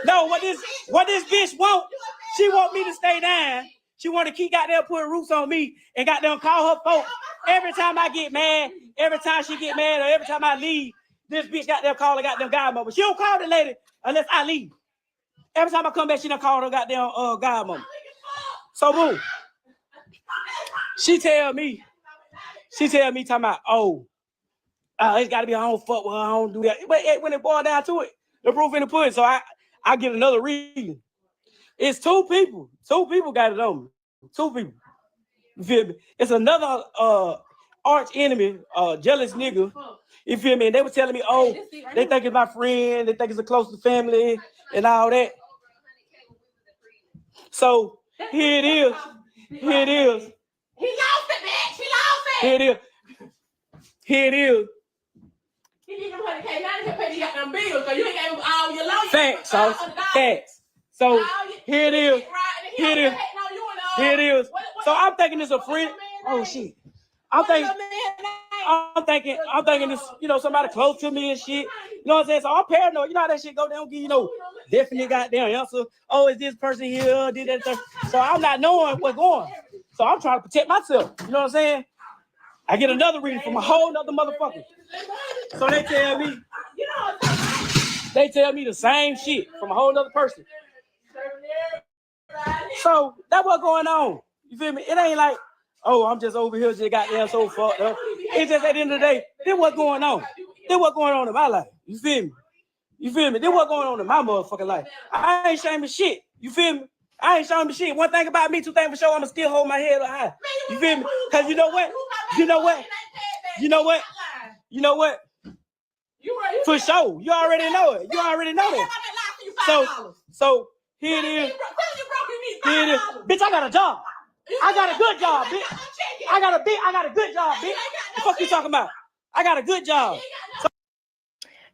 No, what this bitch want? She want me to stay down. She want to keep goddamn putting roots on me and goddamn call her folks. Every time I get mad, every time she get mad, or every time I leave, this bitch goddamn call her goddamn godmother. She don't call the lady unless I leave. Every time I come back, she done call her goddamn godmother. So boom. She tell me talking about, it's gotta be I don't fuck with her, I don't do that. But when it boiled down to it, the proof in the pudding. So I get another reading. It's two people. Two people got it on me. Two people. You feel me? It's another arch enemy, jealous nigga. You feel me? And they were telling me, they think it's my friend, they think it's a close family and all that. So here it is. Here it is. He lost it, bitch. He lost it. Here it is. Here it is. He didn't put the K9 to pay the bills because you ain't got all your loans. Facts, so facts. So here it is. Here it is. Here it is. So I'm thinking it's a friend. Oh shit. I'm thinking this, somebody close to me and shit. You know what I'm saying? So I'm paranoid. You know how that shit go. They don't give you definite goddamn answer. Oh, is this person here? Did that? So I'm not knowing what's going on. So I'm trying to protect myself. You know what I'm saying? I get another reading from a whole nother motherfucker. So they tell me the same shit from a whole nother person. So that's what's going on. You feel me? It ain't like, I'm just over here, just goddamn so fucked up. It's just at the end of the day, this what's going on. This what's going on in my life. You feel me? This what's going on in my motherfucking life. I ain't ashamed of shit. You feel me? I ain't ashamed of shit. One thing about me, two things for sure, I'ma still hold my head up high. You feel me? Because you know what? You know what? For sure. You already know it. You already know it. So here it is. Here it is. Bitch, I got a job. I got a good job, bitch. I got a good job, bitch. The fuck you talking about? I got a good job.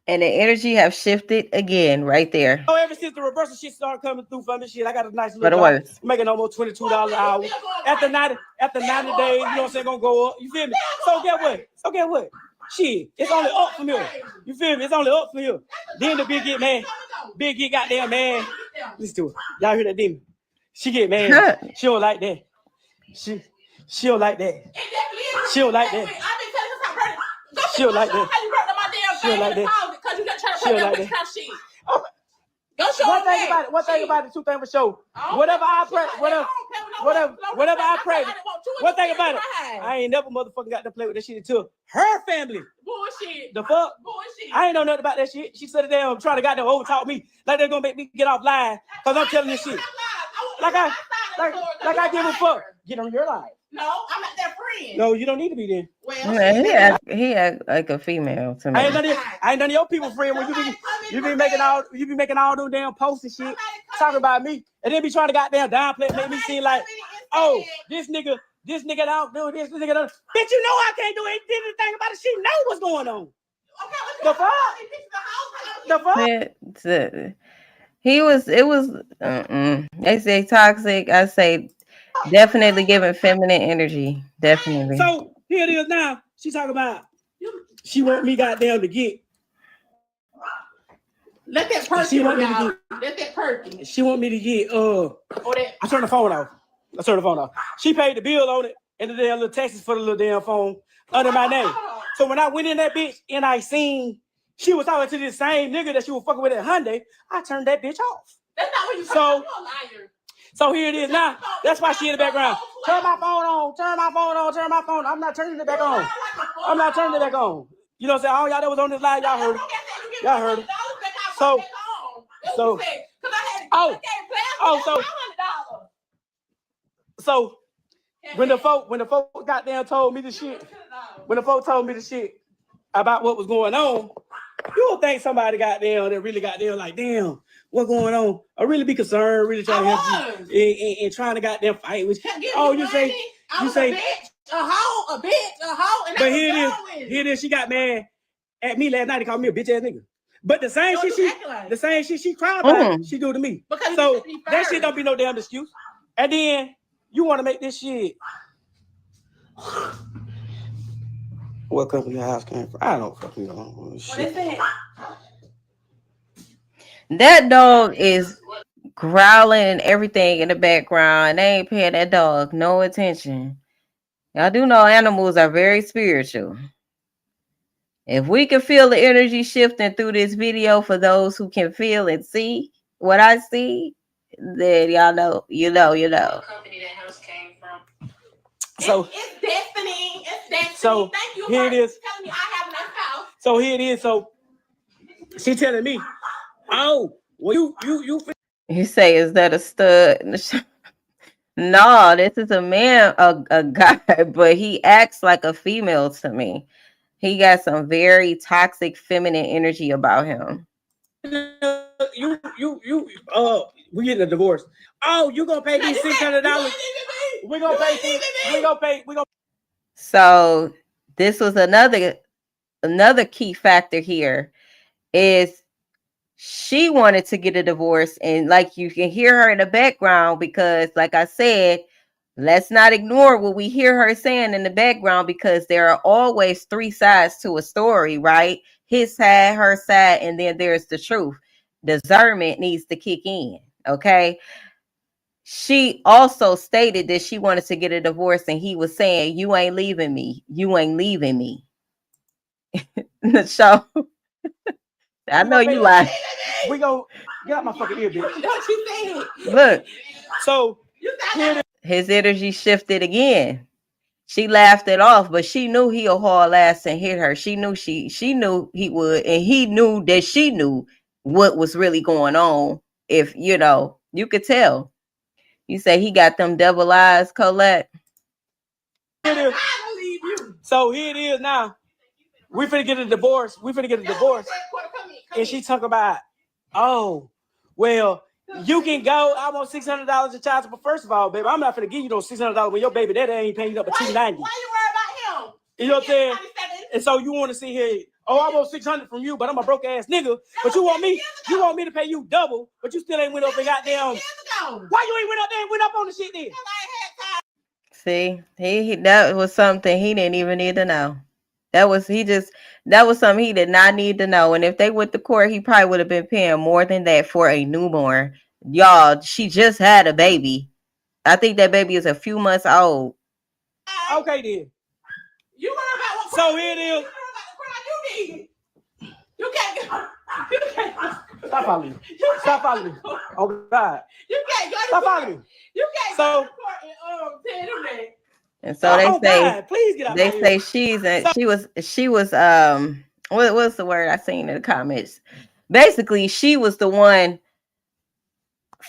And the energy have shifted again right there. So ever since the reversal shit started coming through from this shit, I got a nice For little the job. worst. Making almost $22 an hour. After 90 days, you know what I'm saying, gonna go up. You feel me? So get what? Shit, it's only up from here. You feel me? It's only up from here. Then the big get mad. Big get goddamn mad. Listen to her. Y'all hear that demon? She get mad. She don't like that. She don't like that. She don't like that. She don't like that. She don't like that. She don't like that. One thing about it, two things for sure. Whatever I pray, whatever I pray. One thing about it, I ain't never motherfucking got to play with that shit until her family. Bullshit. The fuck? Bullshit. I ain't know nothing about that shit. She said it down trying to goddamn overtalk me like they're gonna make me get off live because I'm telling this shit. Like I give a fuck. Get on your live. No, I'm not that friend. No, you don't need to be there. Well, Man, he act like a female to me. I ain't none of your people friend when you be making all those damn posts and shit talking about me and then be trying to goddamn downplay, make me seem like, oh, this nigga don't do this nigga don't. Bitch, you know I can't do anything about it. She know what's going on. The fuck? It was they say toxic. I say definitely giving feminine energy. Definitely. So here it is now. She talking about she want me goddamn to get. Let that person. Let that person. She want me to get I turned the phone off. She paid the bill on it and the damn little taxes for the little damn phone under my name. So when I went in that bitch and I seen she was talking to this same nigga that she was fucking with at Hyundai, I turned that bitch off. That's not what you said. You're a liar. So here it is now. That's why she in the background. Turn my phone on. I'm not turning it back on. You know what I'm saying? All y'all that was on this live, y'all heard it. So when the folk goddamn told me the shit, about what was going on, you don't think somebody goddamn that really goddamn like, damn, what's going on? I really be concerned, really trying to help you and trying to goddamn fight with you. Oh, you say a hoe, and but here it is. She got mad at me last night and called me a bitch ass nigga. But the same shit she cried about, she do to me. Because so that shit don't be no damn excuse. And then you want to make this shit. What company your house came from? I don't fucking know. What is that? That dog is growling and everything in the background. They ain't paying that dog no attention. Y'all do know animals are very spiritual. If we can feel the energy shifting through this video for those who can feel and see what I see, then y'all know, you know. What company that house came from? So it's Destiny. So thank you here it is. Telling me I have a nice house. So here it is. So she telling me, oh, well, you say, is that a stud? No, this is a man, a guy, but he acts like a female to me. He got some very toxic feminine energy about him. We getting a divorce. Oh, you gonna pay me $600? We gonna pay. So this was another key factor here is she wanted to get a divorce, and like you can hear her in the background because, like I said, let's not ignore what we hear her saying in the background because there are always three sides to a story, right? His side, her side, and then there's the truth. Discernment needs to kick in, okay? She also stated that she wanted to get a divorce, and he was saying, you ain't leaving me. You ain't leaving me. So, I know you lied. We go get out my fucking ear, bitch. What you saying? Look. So, his energy shifted again. She laughed it off, but she knew he'll haul ass and hit her. She knew she knew he would, and he knew that she knew what was really going on. If you know, you could tell. You say he got them devil eyes, Colette. So here it is now. We finna get a divorce. And she talk about, oh, well, you can go. I want $600 in child support. First of all, baby, I'm not finna give you those $600 when your baby daddy ain't paying you up for $290. Why you worry about him? You know what I'm saying? And so you want to see here, oh, I want $600 from you, but I'm a broke ass nigga. But you want me to pay you double, but you still ain't went up and got down. Why you ain't went up there and went up on the shit then? See, he that was something he didn't even need to know. That was something he did not need to know. And if they went to court, he probably would have been paying more than that for a newborn. Y'all, she just had a baby. I think that baby is a few months old. Okay then. You worry about what? So here it is. You can't go. Stop following me. Stop following me. Oh God. You can't go. Stop following me. You can't go to court and tell them that. And so they say, God, please get out they say she was what's the word I seen in the comments? Basically, she was the one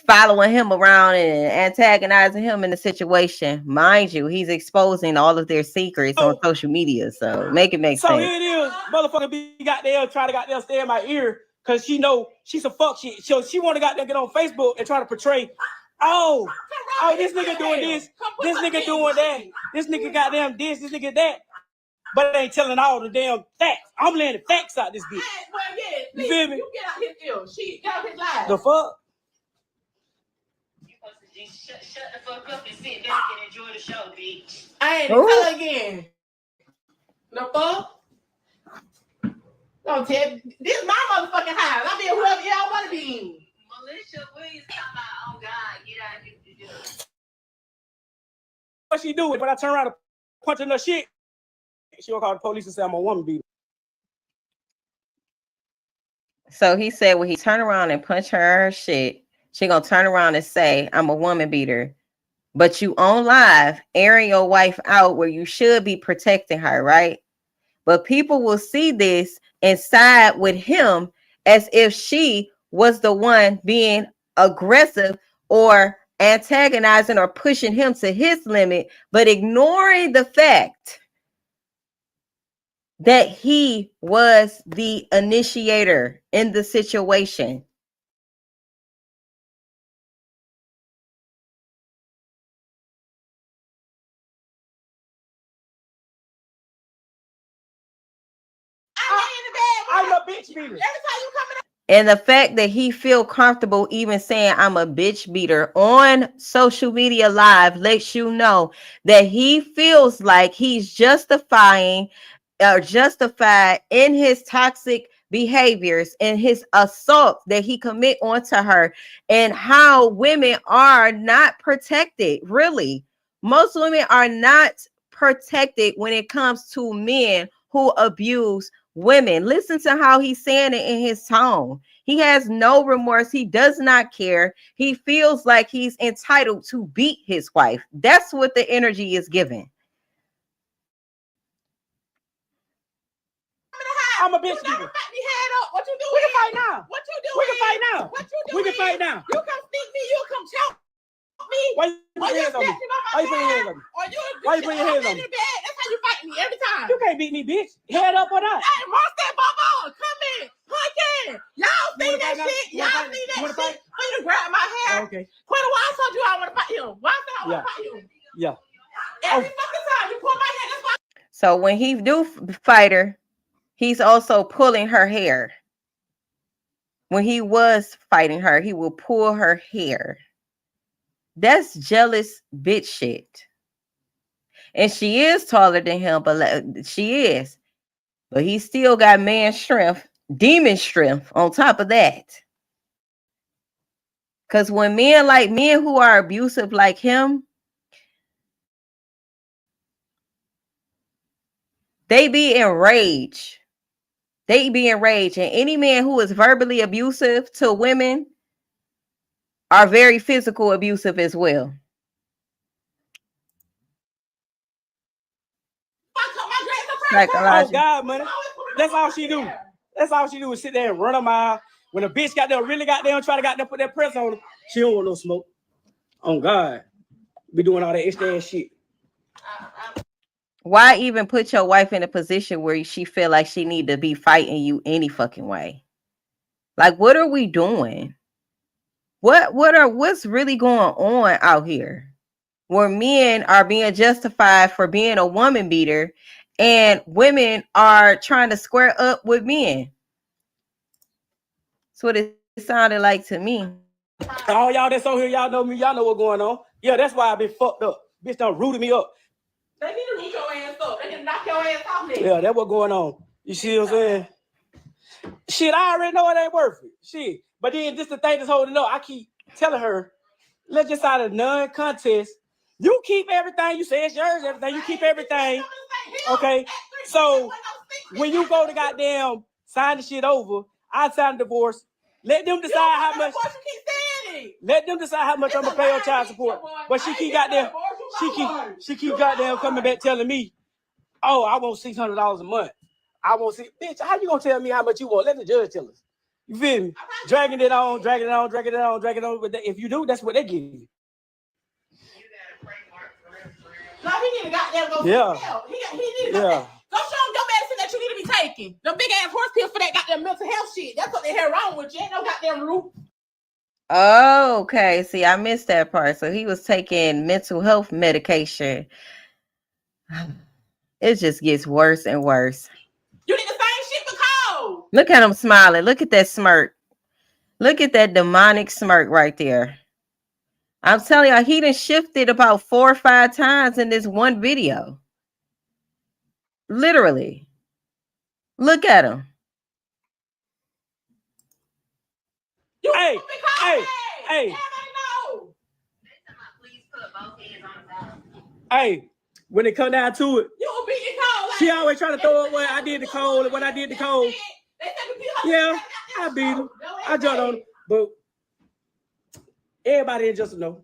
following him around and antagonizing him in the situation. Mind you, he's exposing all of their secrets on social media. So make it make sense. So here it is, motherfucker be goddamn try to goddamn stay in my ear because she know she's a fuck shit. So she want to goddamn get on Facebook and try to portray, oh, this nigga doing this nigga doing that, this nigga goddamn this nigga that. But they ain't telling all the damn facts. I'm laying the facts out this bitch. Well, yeah, you feel me? You get out his ear. She get out his life. The fuck? Shut the fuck up and sit back and enjoy the show, bitch. I ain't tell again. The fuck? Don't tell. This is my motherfucking house. I mean, whoever y'all want to be in. Militia Williams talking about, oh God, get out of here. What she doing? When I turn around and punch her shit, she'll call the police and say I'm a woman beater. So he said when he turn around and punch her shit, she gonna turn around and say, I'm a woman beater. But you on live airing your wife out where you should be protecting her, right? But people will see this and side with him as if she was the one being aggressive or antagonizing or pushing him to his limit, but ignoring the fact that he was the initiator in the situation. I'm a bitch beater. Every time you come in. And the fact that he feel comfortable even saying I'm a bitch beater on social media live lets you know that he feels like he's justified in his toxic behaviors and his assault that he commit onto her, and how women are not protected. Really, most women are not protected when it comes to men who abuse women. Listen to how he's saying it in his tone. He has no remorse. He does not care. He feels like he's entitled to beat his wife. That's what the energy is giving. I'm a bitch beater. What you doing? We can fight now. What you doing? We can fight now. What you doing? We can fight now. You come sneak me. You come choke me. Why you put your hands on me? Why you put your hands on me? Why you put your hands on me? That's how you fight me every time. You can't beat me, bitch. Head up or not. Hey, Monster Bubba, come in. Punch in. Y'all see that shit? Y'all see that shit? When you grab my hair. Okay. Quinn, why I told you I want to fight you? Why I said I want to fight you? Yeah. Every fucking time you pull my hair, that's why. So when he do fight her, he's also pulling her hair. When he was fighting her, he will pull her hair. That's jealous bitch shit. And she is taller than him, but she is. But he still got man strength, demon strength on top of that. Because when men who are abusive like him, they be enraged. They be enraged. And any man who is verbally abusive to women are very physical abusive as well. Oh God, money. That's all she do. That's all she do is sit there and run a mile. When a bitch got there, really got there and try to got there, put that press on her, she don't want no smoke. Oh God. Be doing all that extra ass shit. Why even put your wife in a position where she feel like she need to be fighting you any fucking way? Like, what are we doing? What's really going on out here? Where men are being justified for being a woman beater and women are trying to square up with men. That's what it sounded like to me. All y'all that's on here, y'all know me, y'all know what's going on. Yeah, that's why I been fucked up. Bitch done rooted me up. They need to root your ass up. They need to knock your ass off there. Yeah, that's what's going on. You see what I'm saying? Shit, I already know it ain't worth it. Shit. But then this the thing that's holding up. I keep telling her, let's just out of non-contest. You keep everything. You say it's yours, everything. You keep everything. Okay. So when you go to goddamn sign the shit over, I sign the divorce. Let them decide how much. Let them decide how much I'm gonna pay on child support. But she keep goddamn, she keep goddamn coming back telling me, oh, I want $600 a month. I want see, bitch. How you gonna tell me how much you want? Let the judge tell us. You feel me? Dragging it on. But if you do, that's what they give you. No, he need to goddamn go. Yeah. He need to go. Yeah. Go show him your medicine that you need to be taking. Them big ass horse pills for that goddamn mental health shit. That's what they have wrong with you. Ain't no goddamn root. Oh, okay. See, I missed that part. So he was taking mental health medication. It just gets worse and worse. You need the same shit for Cole. Look at him smiling. Look at that smirk. Look at that demonic smirk right there. I'm telling you, he done shifted about 4 or 5 times in this one video. Literally. Look at him. Hey. Hey, when it come down to it, she always trying to throw up what I did to Cole and what I did to Cole. Yeah, I beat him. I jumped on him. But everybody didn't just know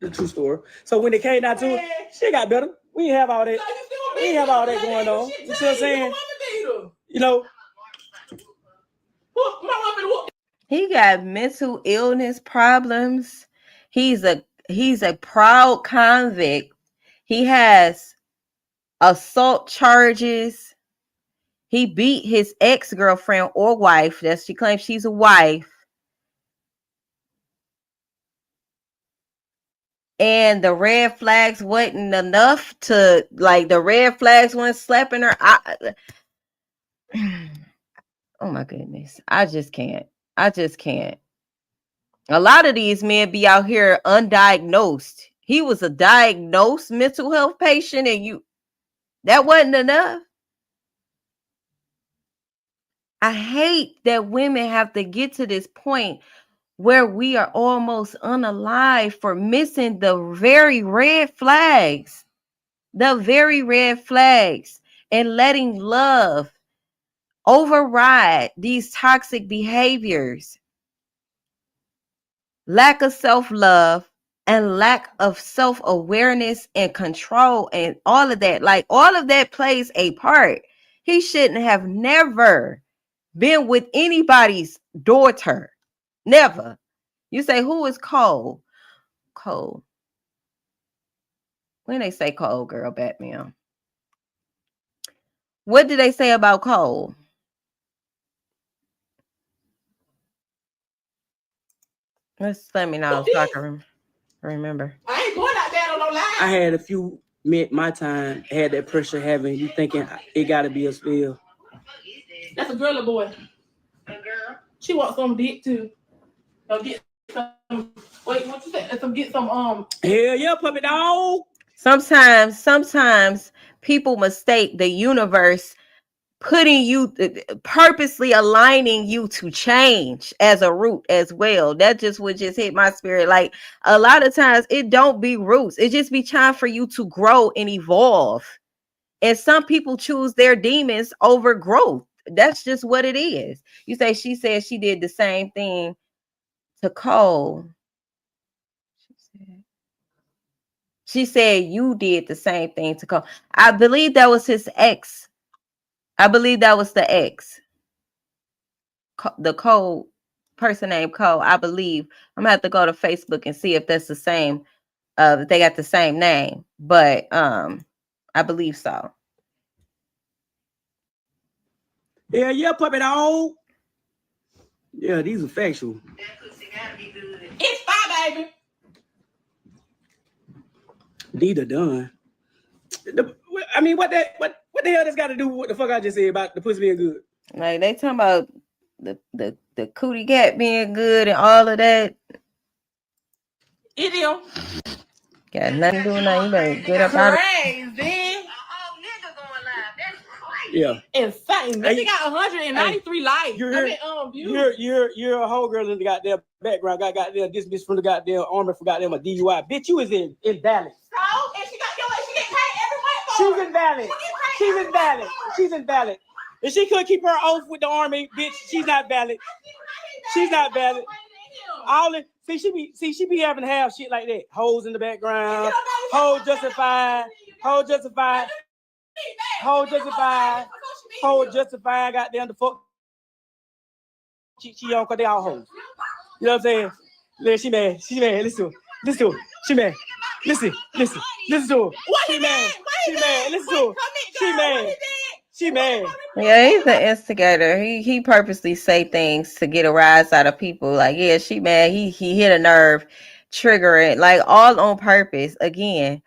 the true story. So when it came down to it, she got better. We didn't have all that. We didn't have all that going on. You see what I'm saying? You know. He got mental illness problems. He's a proud convict. He has assault charges. He beat his ex-girlfriend or wife. She claims she's a wife. And the red flags wasn't enough to, like, the red flags weren't slapping her. Oh my goodness. I just can't. A lot of these men be out here undiagnosed. He was a diagnosed mental health patient and that wasn't enough. I hate that women have to get to this point where we are almost unalive for missing the very red flags. And letting love override these toxic behaviors. Lack of self-love and lack of self-awareness and control and all of that. Like, all of that plays a part. He shouldn't have never been with anybody's daughter. Never. You say, who is Cole? Cole. When they say Cole, girl, Batman. What did they say about Cole? Let me know so I can remember. I ain't going out there on no line. I had a few my time, had that pressure having you thinking it gotta be a spell. That's a girl or boy? A girl. She wants some dick too. Go get some. Wait, what you say? Get some Hell yeah, puppy dog. Sometimes people mistake the universe putting you, purposely aligning you to change as a root as well. That just would just hit my spirit. Like, a lot of times it don't be roots. It just be time for you to grow and evolve. And some people choose their demons over growth. That's just what it is. You say, she said she did the same thing to Cole. She said you did the same thing to Cole. I believe that was his ex. I believe that was the ex. The Cole person named Cole, I believe. I'm gonna have to go to Facebook and see if that's the same. They got the same name, but I believe so. Yeah, puppy dog. Yeah, these are factual. That pussy gotta be good. It's fine, baby. These are done. I mean, what the hell this got to do with what the fuck I just said about the pussy being good? Like they talking about the cootie cat being good and all of that. It is. Got nothing to do with nothing. You better get up out of Crazy. A whole nigga going live. That's crazy. Yeah. Insane. They got 193 likes. You're a whole girl in the goddamn background. Got goddamn this bitch from the goddamn army for goddamn a DUI. Bitch, you is invalid. So, and she get paid every month for She's it. invalid. She's invalid. She's invalid. If she could keep her oath with the army, bitch, she's not valid. She's not valid. She be having to have shit like that. Hoes in the background. Hoes justified. Hoes justified. Hoes justified. Hoes justified. Goddamn the fuck. She on cause they all hoes. You know what I'm saying? Listen, she mad. She mad. Listen to her. She mad. Listen to her. She mad. She mad. Listen to her. She mad. She mad. Yeah, he's an instigator. He purposely say things to get a rise out of people. Like, yeah, she mad. He hit a nerve, trigger it, like all on purpose. Again,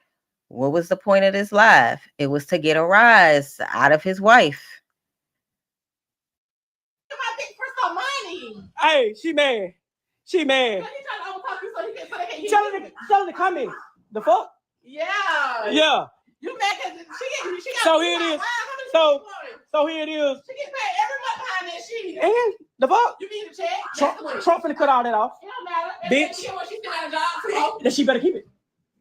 what was the point of this live? It was to get a rise out of his wife. My bitch for some money. Hey, she mad. She mad. So he trying to overtalk you so they can hear Tell you. her to come in. The fuck? Yeah. Yeah. You mad because she got So here it is. So here it is. she get paid every month behind that shit. And the fuck? You need a check. Trump finna cut all that off. It don't matter. Bitch. She still got a job too. Then she better keep it.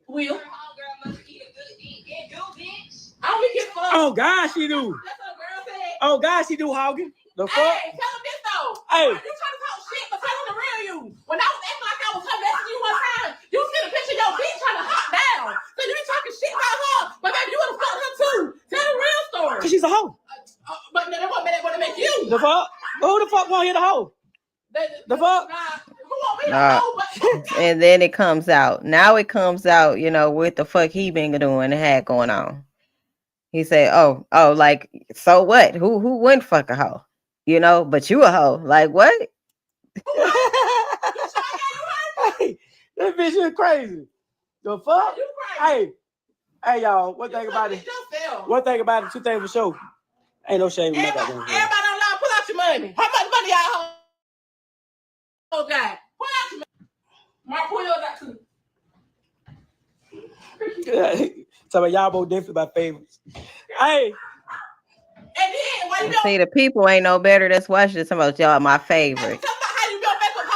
Will. Homegirl must eat a good eat. It do, bitch. I don't be getting fucked. Oh God, she do. That's what the girl said. Oh God, she do, Hogan. The fuck? Hey, tell him this though. Hey. You trying to talk shit, but tell him the real you. When I was acting like I was her messaging you one time, you seen a picture of your bitch trying to hop down. So you be talking shit about her, but baby, you would have fucked her too. Tell the real story. Cause she's a hoe. But they want to make you. The fuck? Who the fuck want to hear the hoe? The fuck? Who want me to know? But And then it comes out. Now it comes out, you know, what the fuck he been doing and had going on. He said, oh, like, so what? Who wouldn't fuck a hoe? You know, but you a hoe. Like, what? Hey, that bitch is crazy. The fuck? you crazy. Hey, y'all. One thing about it. Two things for sure. Ain't no shame in that Everybody goddamn. online, pull out your money. How much money y'all hold? got? Pull out your money. Mark, pull yours out too. So y'all both different by favorites. Hey. And then, why you don't See, the people ain't no better. That's why she's talking about y'all my favorite. tell about how you go back with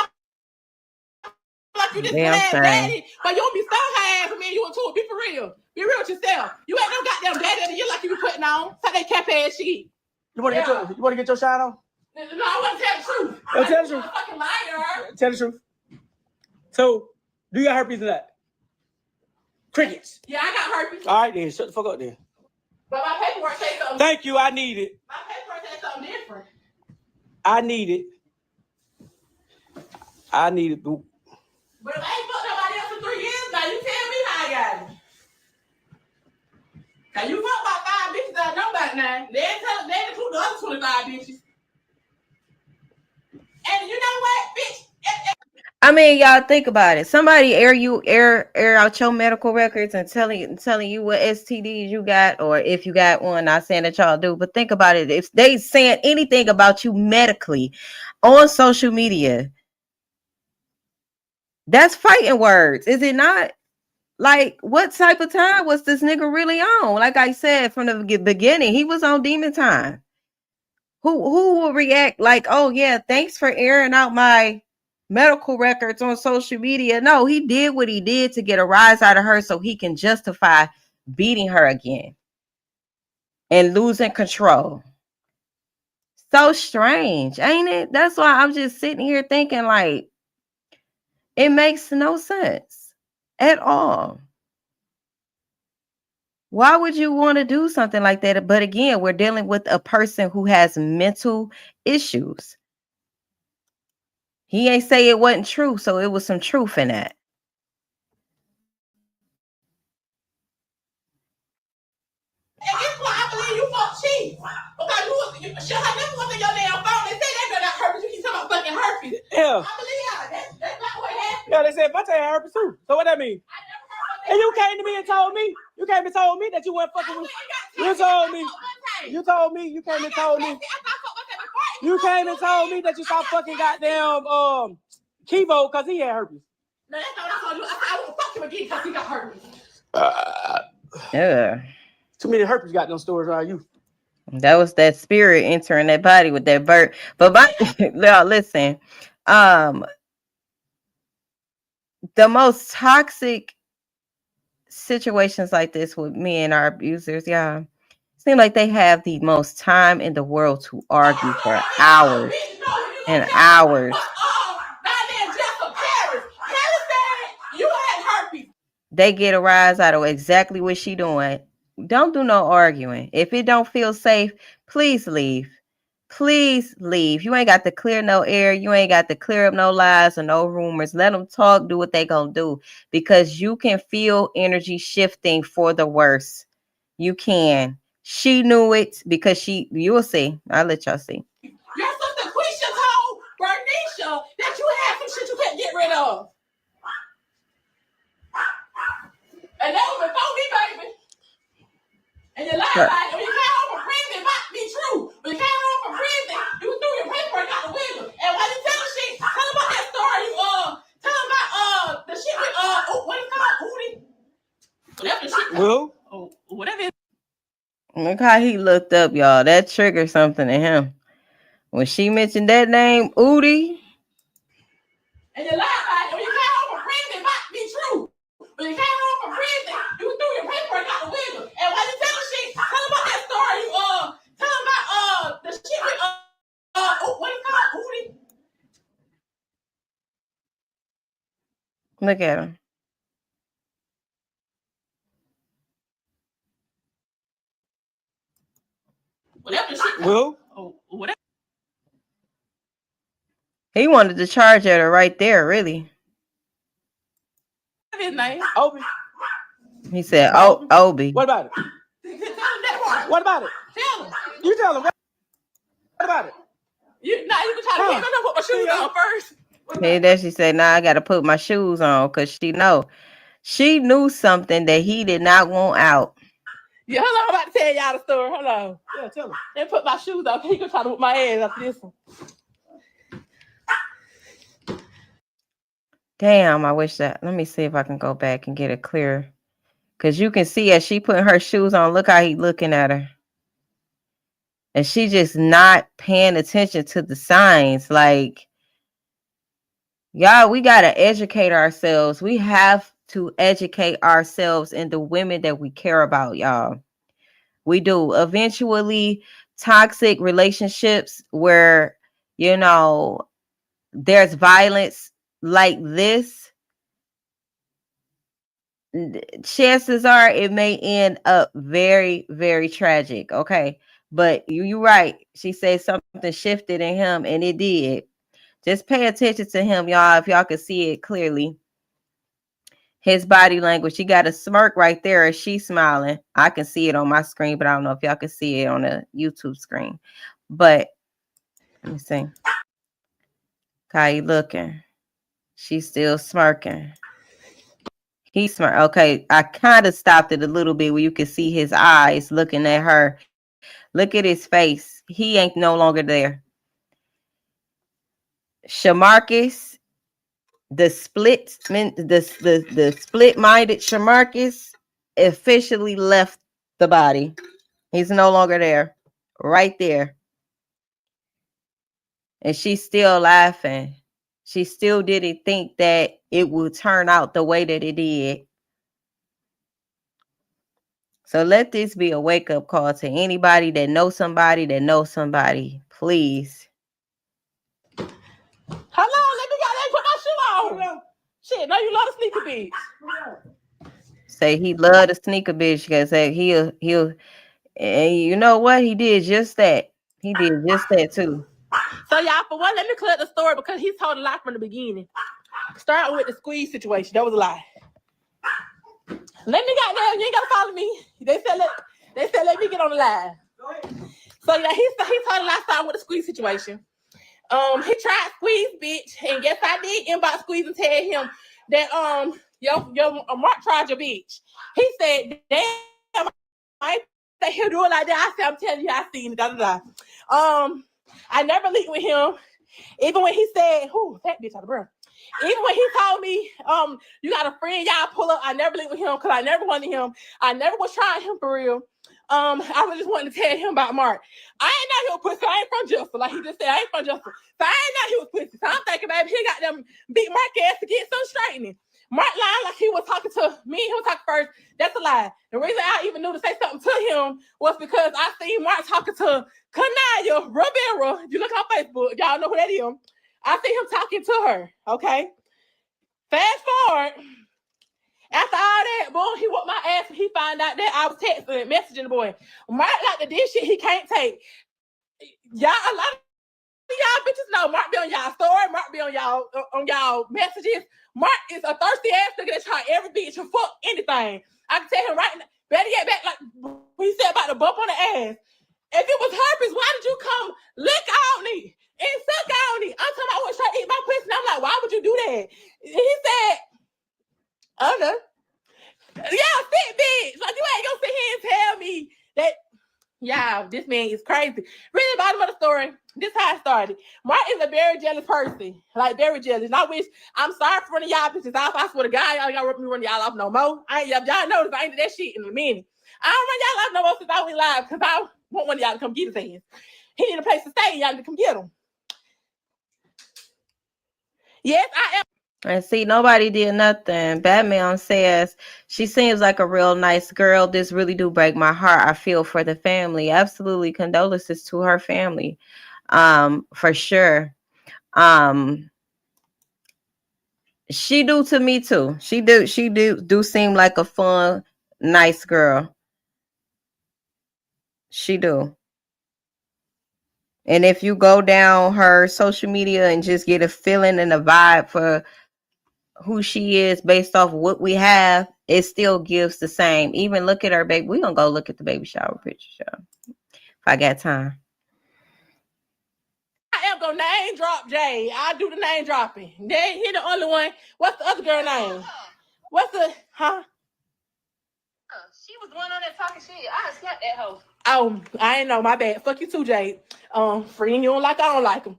like you this Yeah, I'm glad saying. daddy, but you don't be so high for me and you into it. Be for real. Be real with yourself. You ain't no goddamn daddy that you like you be putting on. Take that cap ass shit. You want to get your shine on? No, I want to tell the truth. Oh, tell the truth. You're a fucking liar. Tell the truth. So, do you got herpes or not? Crickets. Yeah, I got herpes. All right, then. Shut the fuck up, then. But my paperwork says something. Thank you. I need it. My paperwork says something different. I need it. I need it, boo. But if I ain't fucked nobody else for 3 years now, you tell me how I got it. Now you fuck about 5 bitches that I know about now. They include the other 25 bitches. And you know what, bitch? I mean, y'all think about it. Somebody air out your medical records and telling you what STDs you got, or if you got one. Not saying that y'all do, but think about it. If they saying anything about you medically on social media, that's fighting words, is it not? Like, what type of time was this nigga really on? Like I said from the beginning, he was on demon time. Who will react like, oh yeah, thanks for airing out my medical records on social media? No, he did what he did to get a rise out of her so he can justify beating her again and losing control. So strange, ain't it? That's why I'm just sitting here thinking, like, it makes no sense at all. Why would you want to do something like that? But again, we're dealing with a person who has mental issues. He ain't say it wasn't true, so it was some truth in that. And guess what? I believe you fuck cheap. Because she'll have never looked at your damn phone and say that girl got herpes. You keep talking about fucking herpes. Yeah. I believe y'all. That's not what happened. Yeah, they said Vontae had herpes too. So what that mean? I never heard And you came to me and told me. You came and told me that you weren't fucking with. You told me. You told me. You came and told me. You came and told me that you stopped fucking goddamn Kivo because he had herpes. No, that's not what I told you. I won't fuck him again because he got herpes. Yeah. Too many herpes got them stories around you. That was that spirit entering that body with that bird. But now listen, the most toxic situations like this with me and our abusers, y'all, seem like they have the most time in the world to argue for hours and hours. You had herpes. They get a rise out of exactly what she doing. Don't do no arguing. If it don't feel safe, please leave. Please leave. You ain't got to clear no air. You ain't got to clear up no lies or no rumors. Let them talk, do what they gonna do, because you can feel energy shifting for the worse. You can. She knew it because you will see. I'll let y'all see. Your sister Quisha told Bernicia that you had some shit you can't get rid of. And that was before me, baby. And you lied about it. When you came home from prison, it might be true. When you came home from prison, you threw your paperwork out the window. And while you telling shit, tell them about that story. Tell them about the shit with what is it called? Hootie? Whatever the shit. Well, whatever. Look how he looked up, y'all. That triggered something in him. When she mentioned that name, Udi. And you lied about it. When you came home from prison, it might be true. When you came home from prison, you threw your paperwork out the window. And while you telling shit, tell them about that story. Tell them about the shit with what is it called? Hootie? Look at him. Whatever the shit. well, Whatever. He wanted to charge at her right there, really. His name. Obi. He said, "Oh, Obi." What about it? Tell him that part. What about it? Tell him. You tell him. What about it? You can try to get him to put my shoes on first. Hey, there she said, "Nah, I got to put my shoes on," because she knew something that he did not want out. Yeah, hold on, I'm about to tell y'all the story. Hold on. Yeah, tell him. They put my shoes on. He gonna try to whip my ass after this one. Damn, I wish that. Let me see if I can go back and get it clear. Because you can see as she putting her shoes on, look how he looking at her. And she just not paying attention to the signs. Like, y'all, we got to educate ourselves. We have to educate ourselves and the women that we care about, y'all. We do. Eventually, toxic relationships where, there's violence like this, chances are it may end up very, very tragic. Okay. But you're right. She said something shifted in him, and it did. Just pay attention to him, y'all, if y'all can see it clearly. His body language. He got a smirk right there as she's smiling. I can see it on my screen, but I don't know if y'all can see it on the YouTube screen. But let me see. How you looking? She's still smirking. He smirk. Okay, I kind of stopped it a little bit where you can see his eyes looking at her. Look at his face. He ain't no longer there. Shamarcus, the split-minded Shamarcus officially left the body. He's no longer there. Right there. And she's still laughing. She still didn't think that it would turn out the way that it did. So let this be a wake-up call to anybody that knows somebody that knows somebody. Please. Hello, let me put my shoe on. Shit, no, you love the sneaker bitch. Say he loved a sneaker bitch because he'll and you know what? He did just that. He did just that too. So y'all, for one, let me clear the story because he told a lie from the beginning. Starting with the squeeze situation, that was a lie. Let me goddamn, you ain't gotta follow me. They said let me get on the live. So yeah, he told the last time with the squeeze situation. He tried squeeze, bitch, and guess I did inbox squeeze and tell him that your Mark tried your bitch. He said, damn, I ain't think he'll do it like that. I said, I'm telling you, I seen it. Da, da, da. I never linked with him. Even when he said, whoo, that bitch out of breath. Even when he told me, you got a friend, y'all pull up, I never linked with him because I never wanted him. I never was trying him for real. I was just wanting to tell him about Mark. I ain't know he was pussy. I ain't from Jefferson. Like he just said, I ain't from Jefferson. So I ain't know he was pussy. So I'm thinking, baby, he got them beat Mark ass to get some straightening. Mark lied like he was talking to me. He was talking first. That's a lie. The reason I even knew to say something to him was because I seen Mark talking to Kanaya Rivera. If you look on Facebook, y'all know who that is. I see him talking to her. Okay. Fast forward. After all that, boy, he whooped my ass and he found out that I was texting and messaging the boy. Mark like the this shit he can't take. Y'all, a lot of y'all bitches know Mark be on y'all story, Mark be on y'all messages. Mark is a thirsty ass nigga that try every bitch and fuck anything. I can tell him right now, better get back like he said about the bump on the ass. If it was herpes, why did you come lick on me and suck on me? I'm talking about I was trying to eat my pussy. And I'm like, why would you do that? He said, I don't know. Yeah, sit bitch. Like you ain't gonna sit here and tell me that. Yeah, this man is crazy. Really, bottom of the story. This how it started. Mark is a very jealous person, like very jealous. And I wish I'm sorry for running y'all bitches off. I swear to God, y'all gotta run me running y'all off no more. Y'all notice I ain't did that shit in a minute. I don't run y'all off no more since I went live because I want one of y'all to come get his ass. He need a place to stay. Y'all need to come get him. Yes, I am. And see, nobody did nothing. Batman says, she seems like a real nice girl. This really do break my heart. I feel for the family. Absolutely. Condolences to her family. For sure. She do to me too. She do seem like a fun, nice girl. She do. And if you go down her social media and just get a feeling and a vibe for who she is based off what we have, it still gives the same. Even look at her baby. We're gonna go look at the baby shower pictures, y'all, if I got time. I am gonna name drop Jay. I do the name dropping. He the only one. What's the other girl name? What's the She was going on there talking shit. I slapped that hoe. Oh, I ain't know. My bad. Fuck you too, Jade. Friend, you don't like. I don't like him.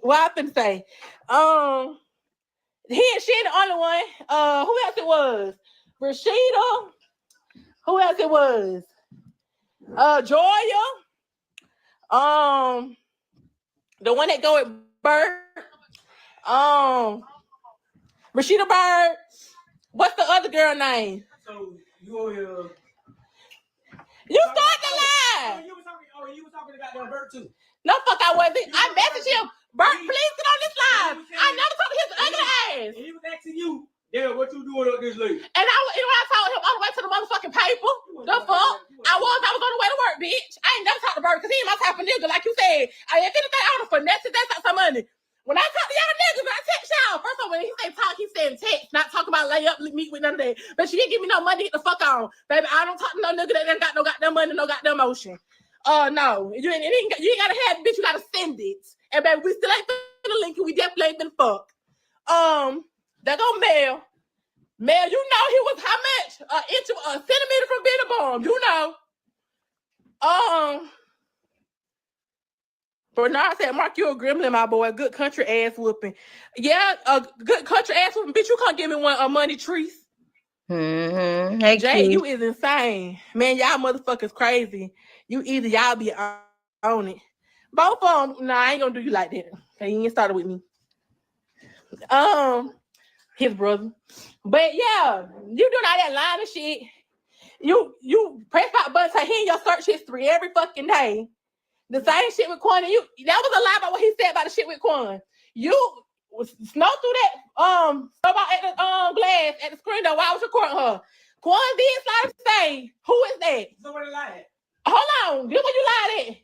What I finna say? She the only one. Who else it was? Rashida. Who else it was? Joya. The one that go with Bird. Rashida Bird. What's the other girl name? So you over here. You started the lie. You was talking about that bird too. No, fuck, I wasn't. I messaged him. Bert, please get on this live. I never talked to his ugly ass. And he was asking you, yeah, what you doing up this late? And I told him all the way to the motherfucking paper. The fuck? I was on the way to work, bitch. I ain't never talked to Bert because he ain't my type of nigga, like you said. If anything, I would have finessed it. That's some money. When I talk to y'all niggas, I text y'all. First of all, when he said talk, he said text, not talking about lay up, meet with none of that. But she didn't give me no money to get the fuck on. Baby, I don't talk to no nigga that ain't got no goddamn money, no goddamn motion. No. You ain't gotta have it, bitch, you gotta send it. And baby, we still ain't finna link it. We definitely ain't finna fuck. That go Mel. Mel, you know he was how much? A centimeter from being a bomb. You know. Bernard said, Mark, you a gremlin, my boy. Good country ass whooping. Yeah, a good country ass whooping. Bitch, you can't give me one money, Treese. Mm-hmm. Hey, Jay, Keith. you is insane. Man, y'all motherfuckers crazy. You either y'all be on it. Both of them, nah, I ain't gonna do you like that. Okay, you ain't started with me. His brother. But yeah, you doing all that line of shit. You press that button, say he in your search history every fucking day. The same shit with Quan. And that was a lie about what he said about the shit with Quan. You snow through that about at the glass at the screen though. Why I was recording her? Quan did slide to say, who is that? Somebody lied. Hold on, this what you lied at.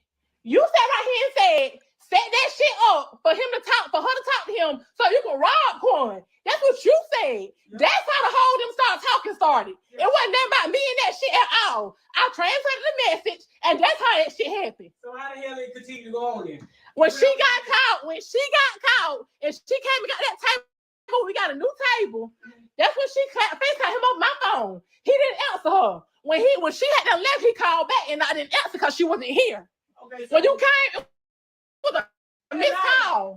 You sat right here and said set that shit up for him to talk, for her to talk to him, so you can rob Quan. That's what you said. Yeah. That's how the whole them started. Yeah. It wasn't nothing about me and that shit at all. I translated the message, and that's how that shit happened. So how the hell it continue to go on then? When she got caught, and she came and got that table, we got a new table. That's when she FaceTimed him on my phone. He didn't answer her. When she had done left, he called back, and I didn't answer because she wasn't here. Okay, so when you came, it was a missed call.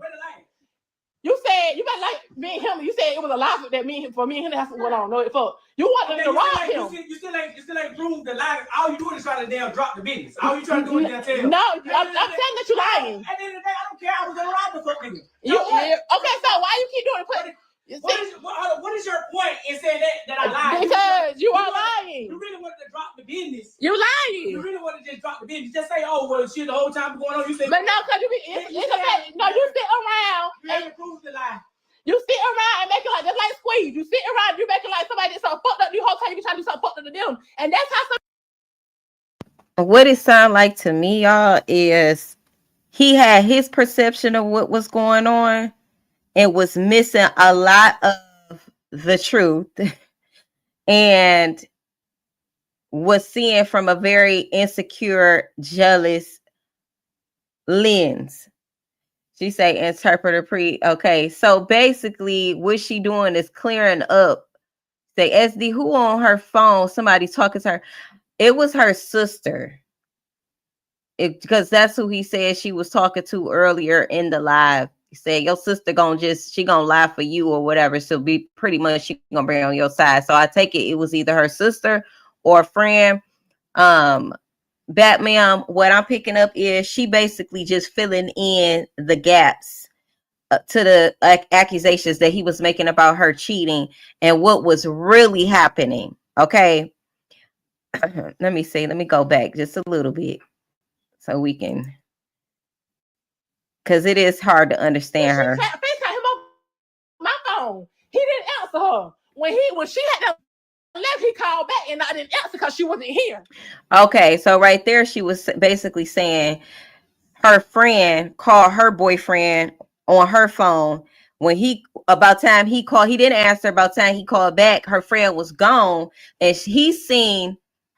You said you got like me and him. You said it was a lie that for me and him that's what went on. No, it fuck. You wanted to rob him. You still ain't proved the lie. All you doing is trying to damn drop the business. All you trying to do is damn tell. No, I'm saying that you lying. At the end of the day, I don't care. I was gonna rob the fuck nigga. Okay, so why you keep doing it? What is your point in saying that I lied? Because you are lying. You really wanted to drop the business. You lying. You really wanted to just drop the business. Just say, oh, well, shit, the whole time going on, you said. But no, because it's okay. No, you sit around. You haven't proved the lie. You sit around and make it like, just like Squeeze. You sit around, you make it like somebody did something fucked up. You whole time you trying to do something fucked up to them. And that's how what it sound like to me, y'all, is he had his perception of what was going on and was missing a lot of the truth and was seeing from a very insecure, jealous lens. She say interpreter okay. So basically what she doing is clearing up. Say, SD, who on her phone? Somebody talking to her. It was her sister. Because that's who he said she was talking to earlier in the live. He said your sister she gonna lie for you or whatever. So be pretty much she gonna bring on your side. So I take it was either her sister or a friend. Batman, what I'm picking up is she basically just filling in the gaps to the accusations that he was making about her cheating and what was really happening. Okay. Let me see. Let me go back just a little bit so we can, because it is hard to understand her. FaceTime him on my phone. He didn't answer her. When she had left, he called back, and I didn't answer because she wasn't here. Okay, so right there, she was basically saying her friend called her boyfriend on her phone. About time he called, he didn't answer. About time he called back, her friend was gone, and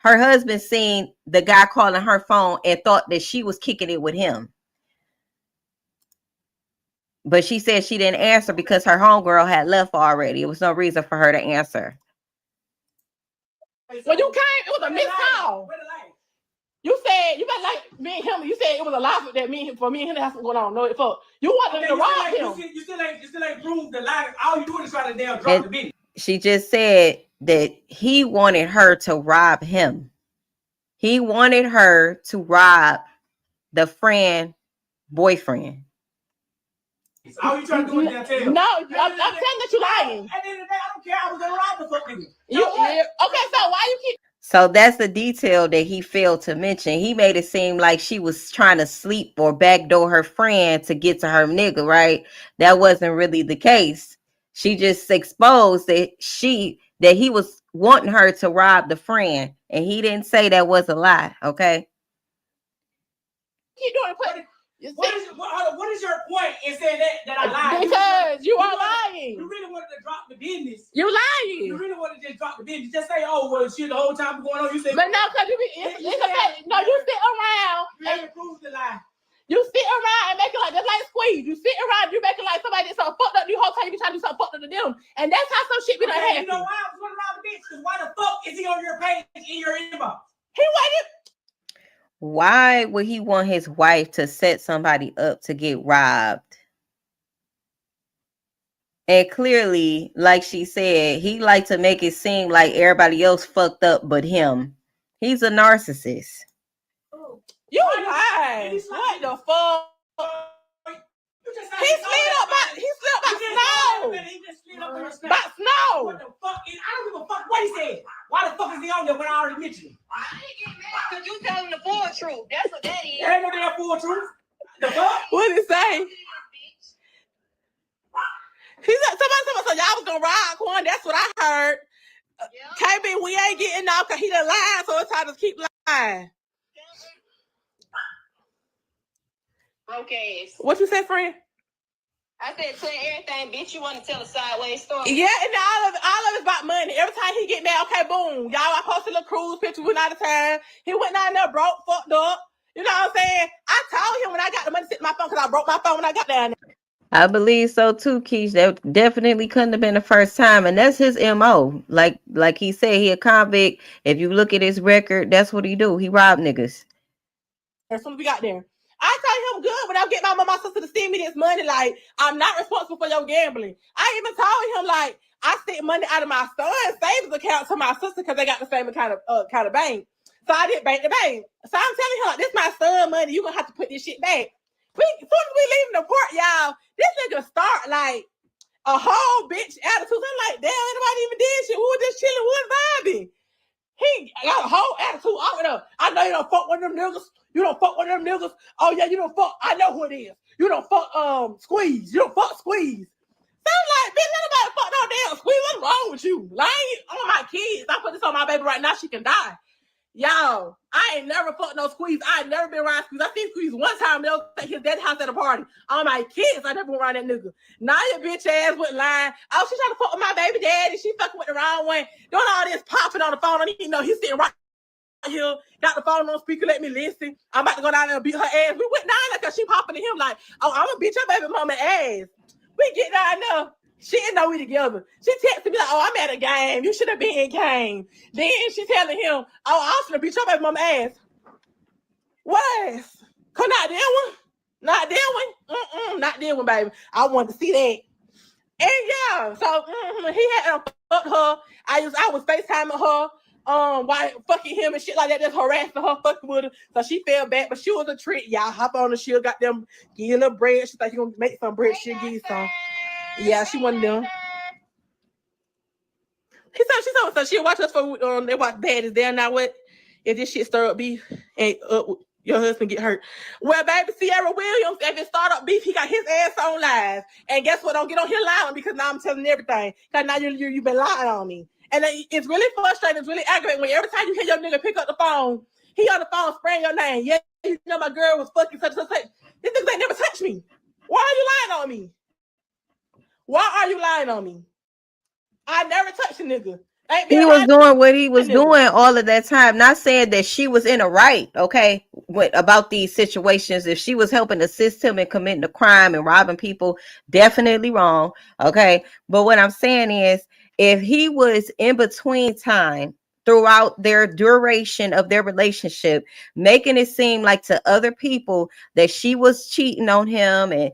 her husband seen the guy calling her phone and thought that she was kicking it with him. But she said she didn't answer because her homegirl had left already. It was no reason for her to answer. When you came, it was a missed call. You said you got like me and him. You said it was a lie that for me and him that's what's going on. No, it fuck. You wanted to rob him. You still ain't proved the lie. All you doing is trying to damn drop the business. She just said that he wanted her to rob him. He wanted her to rob the friend boyfriend. All you trying to do is damn tell. No, I'm saying that you lying. At the end of the day, I don't care. I was gonna rob the fuck nigga. Okay, so why you keep? So that's the detail that he failed to mention. He made it seem like she was trying to sleep or backdoor her friend to get to her nigga, right? That wasn't really the case. She just exposed that he was wanting her to rob the friend, and he didn't say that was a lie, okay? Keep doing it. What is your point in saying that I lied? Because you are lying. You really wanted to drop the business. You lying. You really wanted to just drop the business. Just say, oh, well, shit, the whole time going on, you said. But no, because it's okay. No, you sit around. You haven't proved the lie. You sit around and make it like, just like Squeeze. You sit around, you make it like somebody did something fucked up. You whole time you be trying to do something fucked up to them. And that's how some shit be done happen. You know why I was going around the bitch? Because why the fuck is he on your page in your inbox? He waited. Why would he want his wife to set somebody up to get robbed? And clearly, like she said, he liked to make it seem like everybody else fucked up but him. He's a narcissist. You lied. What the fuck? He slid up by snow. By snow. What the fuck? I don't give a fuck what he said. Why the fuck is he on there when I already mentioned him? I ain't getting mad because you telling the full truth. That's what that is. There ain't no damn full truth. The fuck? What did he say? He said somebody said y'all was gonna ride Quan. That's what I heard. KB, we ain't getting off because he done lied, so it's time to keep lying. Broke ass. What you say, friend? I said, tell everything, bitch. You want to tell a sideways story? Yeah, and all of it's about money. Every time he get mad, okay, boom, y'all. I posted a little cruise picture. We went out of town. He went down there, broke, fucked up. You know what I'm saying? I told him when I got the money to sit in my phone because I broke my phone when I got down there. I believe so too, Keish. That definitely couldn't have been the first time, and that's his MO. Like he said, he a convict. If you look at his record, that's what he do. He rob niggas. As soon as we got there, I told him good without getting my mom, my sister to send me this money. Like, I'm not responsible for your gambling. I even told him, like, I sent money out of my son's savings account to my sister because they got the same kind of bank. So I did bank to bank. So I'm telling him, like, this my son money. You gonna have to put this shit back. As soon as we leaving the court, y'all, this nigga start like a whole bitch attitude. I'm like, damn, anybody even did shit. We were just chilling, we was vibing. He got a whole attitude off it up. I know you don't fuck with them niggas. You don't fuck with them niggas. Oh yeah, you don't fuck. I know who it is. You don't fuck Squeeze. You don't fuck Squeeze. So I'm like, bitch, nobody fuck no damn Squeeze. What's wrong with you? Lying on my kids. I put this on my baby right now. She can die. Y'all, I ain't never fucked no Squeeze. I ain't never been around Squeeze. I seen Squeeze one time. They'll take his dad's house at a party. On my kids, I never went around that nigga. Now your bitch ass went lying. Oh, she trying to fuck with my baby daddy. She fucking with the wrong one. Doing all this popping on the phone. I don't even know he's sitting right here. Got the phone on speaker. Let me listen. I'm about to go down there and beat her ass. We went down there because she popping to him like, oh, I'm gonna beat your baby mama ass. We get down there. She didn't know we together. She texted me like, oh, I'm at a game. You should have been in game. Then she telling him, oh, I'm gonna beat your baby mama ass. What ass? Come not that one? Not that one? Not that one, baby. I wanted to see that. And yeah, so he had fucked her. I was FaceTiming her, while fucking him and shit like that, just harassing her, fucking with her. So she fell back, but she was a treat. Y'all hop on the shield, got them, give you a little bread. She thought you gonna make some bread, she'll give you some. Yeah, she one of them. So she'll watch us for they watch Bad Is There Now What? If this shit stir up beef and your husband get hurt. Well, baby, Sierra Williams, if it start up beef, he got his ass on live. And guess what? Don't get on here lying because now I'm telling everything. Because now you've been lying on me. And it's really frustrating. It's really aggravating when every time you hear your nigga pick up the phone, he on the phone spraying your name. Yeah, you know my girl was fucking such and such. This nigga ain't never touched me. Why are you lying on me? Why are you lying on me? I never touched a nigga. He was doing what he was doing all of that time. Not saying that she was in a right, okay, about these situations. If she was helping assist him in committing a crime and robbing people, definitely wrong, okay? But what I'm saying is, if he was in between time throughout their duration of their relationship, making it seem like to other people that she was cheating on him and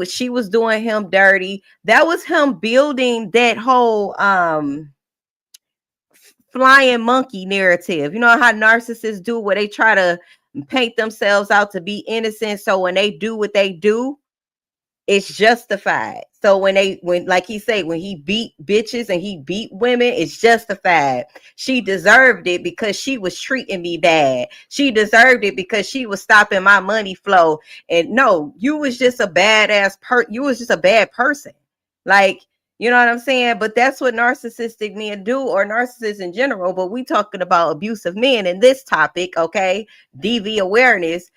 she was doing him dirty, that was him building that whole flying monkey narrative. You know how narcissists do, where they try to paint themselves out to be innocent, so when they do what they do, it's justified. So when like he said, when he beat bitches and he beat women, it's justified. She deserved it because she was treating me bad. She deserved it because she was stopping my money flow. And no, you was just a badass you was just a bad person. Like, you know what I'm saying? But that's what narcissistic men do, or narcissists in general. But we talking about abusive men in this topic, okay? DV awareness.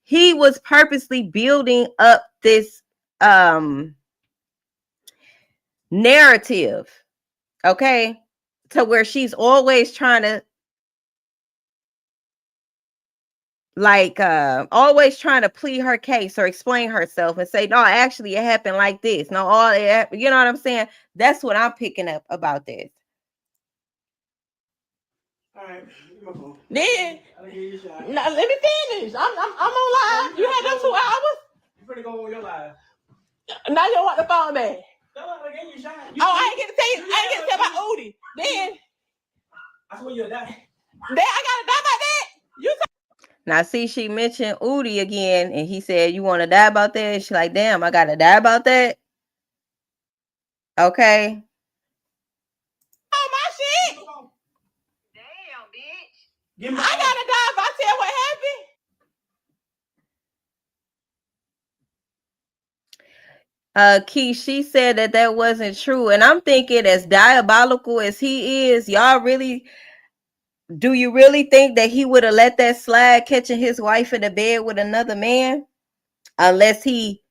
He was purposely building up this narrative, okay, to where she's always trying to always trying to plead her case or explain herself and say, no, actually it happened like this. No, you know what I'm saying? That's what I'm picking up about this. All right, give my phone. Then let me finish. I'm on live. You had them 2 hours. You pretty go on your live. Now you want the phone back. I ain't get to tell you. I ain't get to tell about Udi. Then I swear you'll die. Then I gotta die about that. Now, see, she mentioned Udi again, and he said, you want to die about that? She's like, damn, I got to die about that? Okay. Oh, my shit. Damn, bitch. I got to die if I tell what happened. Key, she said that wasn't true. And I'm thinking, as diabolical as he is, do you really think that he would have let that slide, catching his wife in the bed with another man? unless he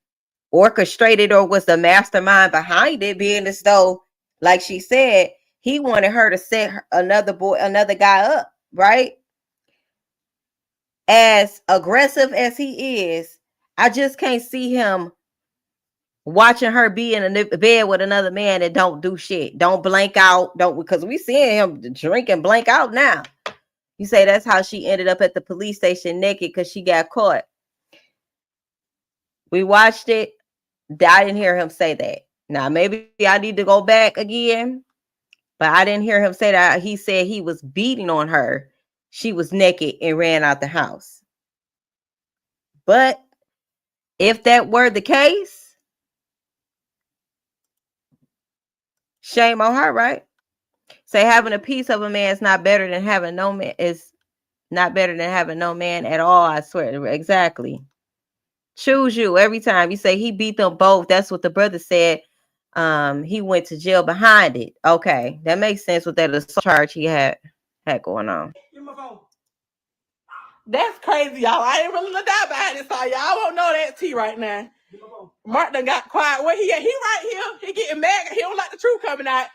orchestrated or was the mastermind behind it, being as though, like she said, he wanted her to set another guy up, right? As aggressive as he is, I just can't see him watching her be in a bed with another man that don't do shit, don't blank out, don't, because we seeing him drink and blank out now. You say that's how she ended up at the police station naked because she got caught. We watched it. I didn't hear him say that. Now maybe I need to go back again, but I didn't hear him say that. He said he was beating on her. She was naked and ran out the house. But if that were the case, shame on her, right? Say having a piece of a man is not better than having no man, is not better than having no man at all. I swear. Exactly. Choose you every time. You say he beat them both. That's what the brother said. He went to jail behind it. Okay, that makes sense with that assault charge he had going on. Give me my phone. That's crazy, y'all. I ain't really gonna die behind this, all y'all won't know that tea right now. Mark done got quiet. Where he at? He right here. He getting mad. He don't like the truth coming out.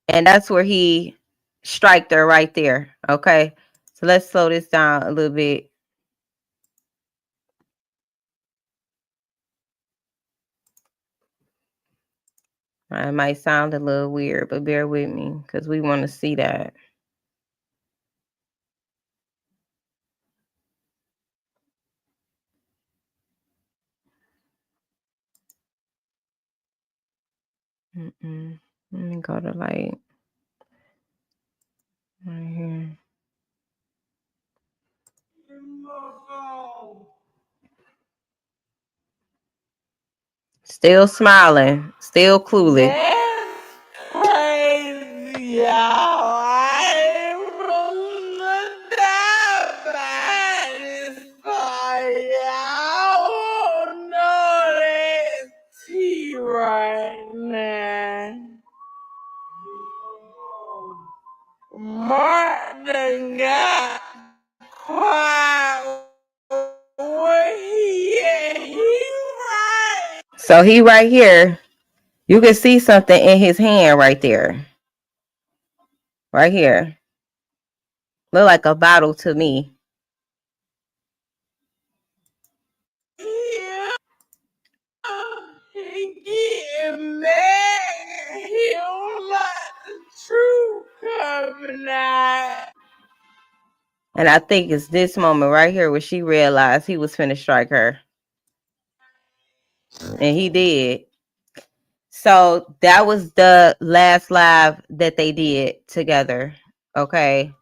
And that's where he striked her right there. Okay, so let's slow this down a little bit. It might sound a little weird, but bear with me because we want to see that. Let me go to like right here. Still smiling, still clueless. That's crazy, y'all. I ain't really gonna die behind this, all y'all won't know that tea right now. Martin got quiet. Where he at? He right. So he right here. You can see something in his hand right there. Right here. Look like a bottle to me. Yeah. He getting mad. He don't like the truth coming out. And I think it's this moment right here where she realized he was finna strike her. And he did. So that was the last live that they did together. Okay.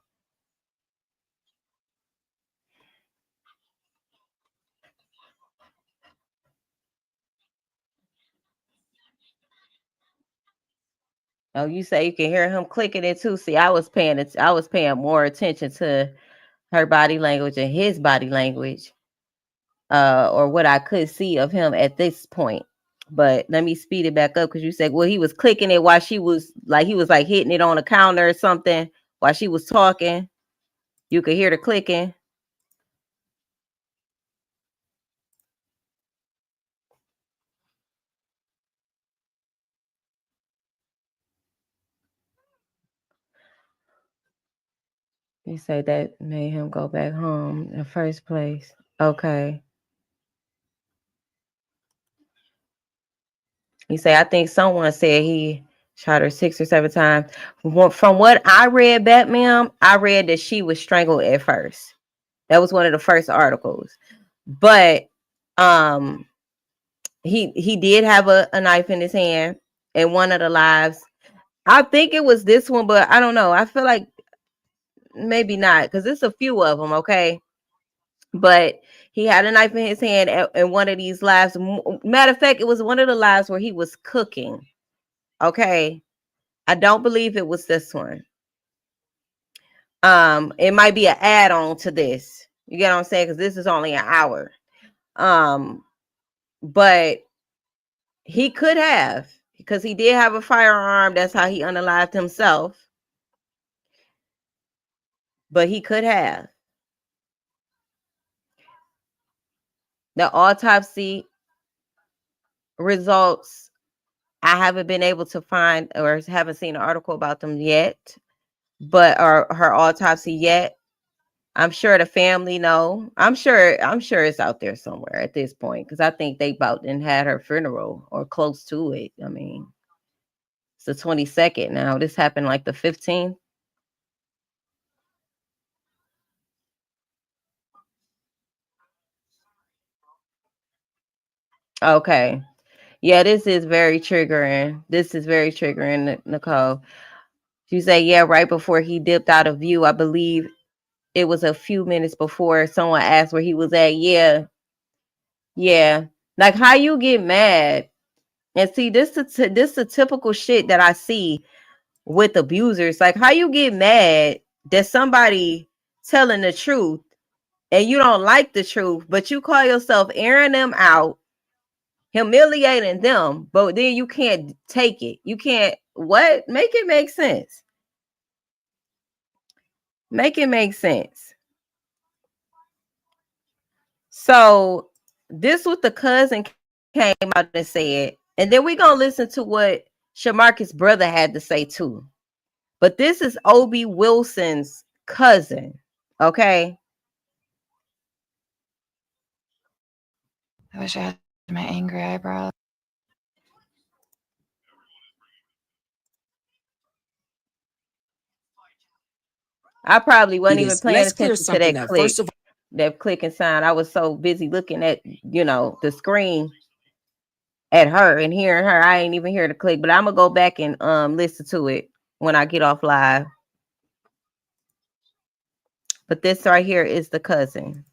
Oh, you say you can hear him clicking it too. See, I was paying more attention to her body language and his body language. Or what I could see of him at this point. But let me speed it back up because you said, well, he was clicking it while he was like hitting it on the counter or something while she was talking. You could hear the clicking. You say that made him go back home in the first place. Okay. You say, I think someone said he shot her 6 or 7 times. From what I read, Batman, I read that she was strangled at first. That was one of the first articles. But he did have a knife in his hand in one of the lives. I think it was this one, but I don't know. I feel like maybe not because it's a few of them. Okay. But he had a knife in his hand in one of these lives. Matter of fact, it was one of the lives where he was cooking. Okay. I don't believe it was this one. It might be an add-on to this. You get what I'm saying? Because this is only an hour. But he could have, because he did have a firearm. That's how he unalived himself. But he could have. The autopsy results, I haven't been able to find or haven't seen an article about them yet, but or her autopsy yet. I'm sure the family know. I'm sure it's out there somewhere at this point, because I think they about and had her funeral or close to it. I mean, it's the 22nd now. This happened like the 15th. Okay. Yeah, this is very triggering. This is very triggering, Nicole. You say, yeah, right before he dipped out of view, I believe it was a few minutes before someone asked where he was at. Yeah. Yeah. Like, how you get mad? And see, this is a typical shit that I see with abusers. Like, how you get mad that somebody telling the truth and you don't like the truth, but you call yourself airing them out, humiliating them, but then you can't take it. You can't, what? Make it make sense. Make it make sense. So this was the cousin came out and said, and then we're gonna listen to what Shamarcus' brother had to say too. But this is Obi Wilson's cousin. Okay. I wish I had my angry eyebrows. I probably wasn't even paying Let's clear attention to something that up. click, First of all, that clicking sign. I was so busy looking at, the screen at her and hearing her. I ain't even hear the click, but I'm gonna go back and listen to it when I get off live. But this right here is the cousin.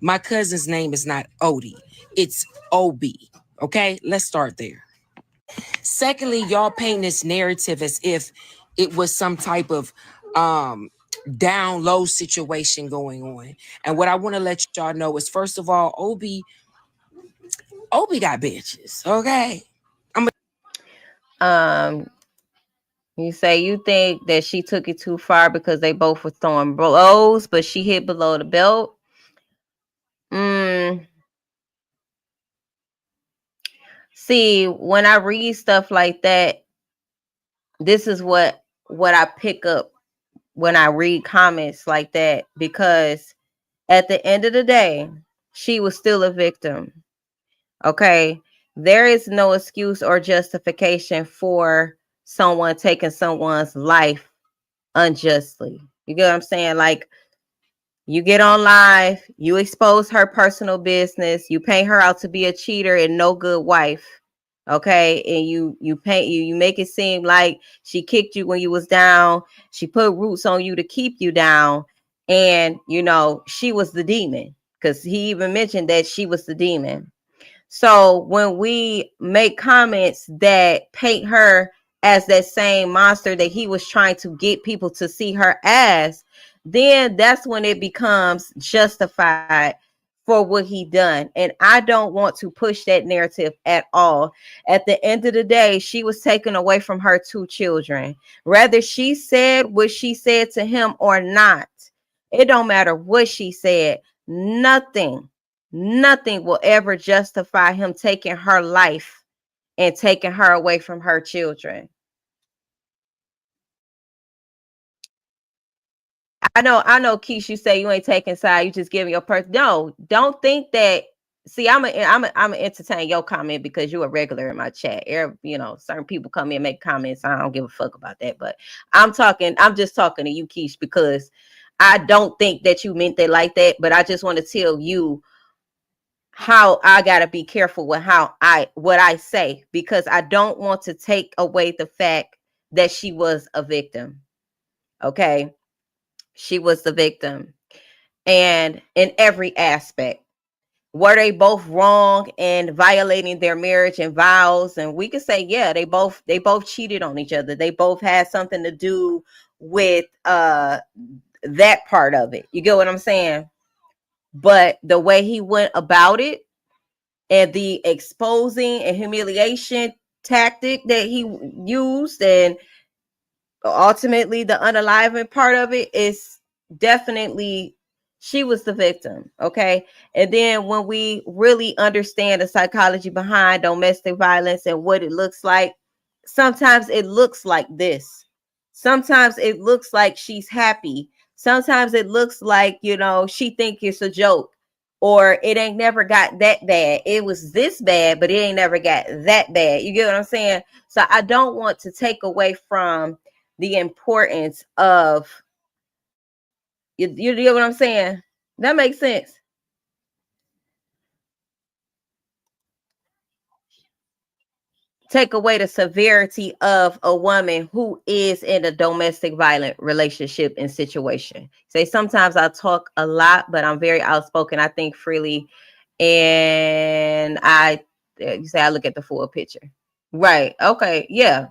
my cousin's name is not Odie. It's Obi. Okay, let's start there. Secondly, y'all paint this narrative as if it was some type of down low situation going on. And what I want to let y'all know is, first of all, Obi got bitches. Okay. You say you think that she took it too far because they both were throwing blows, but she hit below the belt. See, when I read stuff like that, this is what I pick up when I read comments like that, because at the end of the day, she was still a victim. Okay. There is no excuse or justification for someone taking someone's life unjustly. You get what I'm saying? Like, you get on live, you expose her personal business, you paint her out to be a cheater and no good wife. Okay, and you make it seem like she kicked you when you was down, she put roots on you to keep you down, and she was the demon, because he even mentioned that she was the demon. So when we make comments that paint her as that same monster that he was trying to get people to see her as, then that's when it becomes justified for what he done. And I don't want to push that narrative at all. At the end of the day, she was taken away from her 2 children. Whether she said what she said to him or not, it don't matter what she said. Nothing will ever justify him taking her life and taking her away from her children. I know, Keish, you say you ain't taking side, you just giving your person. No, don't think that. See, I'm a entertain your comment because you're a regular in my chat. Certain people come in and make comments. I don't give a fuck about that. But I'm just talking to you, Keish, because I don't think that you meant it like that. But I just want to tell you how I gotta be careful with what I say, because I don't want to take away the fact that she was a victim. Okay. She was the victim. And in every aspect, were they both wrong in violating their marriage and vows? And we could say, yeah, they both cheated on each other. They both had something to do with that part of it. You get what I'm saying? But the way he went about it, and the exposing and humiliation tactic that he used, and ultimately the unaliving part of it is definitely she was the victim. Okay. And then when we really understand the psychology behind domestic violence and what it looks like, sometimes it looks like this. Sometimes it looks like she's happy. Sometimes it looks like, you know, she think it's a joke, or it ain't never got that bad. It was this bad, but it ain't never got that bad. You get what I'm saying? So I don't want to take away from the importance of you know what I'm saying? That makes sense. Take away the severity of a woman who is in a domestic violent relationship and situation. Say sometimes I talk a lot, but I'm very outspoken. I think freely, and you say I look at the full picture. Right. Okay. Yeah.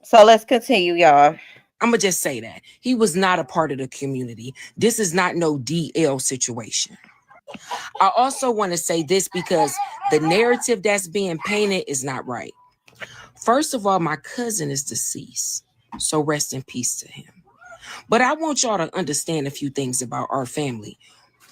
So let's continue, y'all. I'm gonna just say that he was not a part of the community. This is not no DL situation. I also want to say this because the narrative that's being painted is not right. First of all, my cousin is deceased, so rest in peace to him. But I want y'all to understand a few things about our family.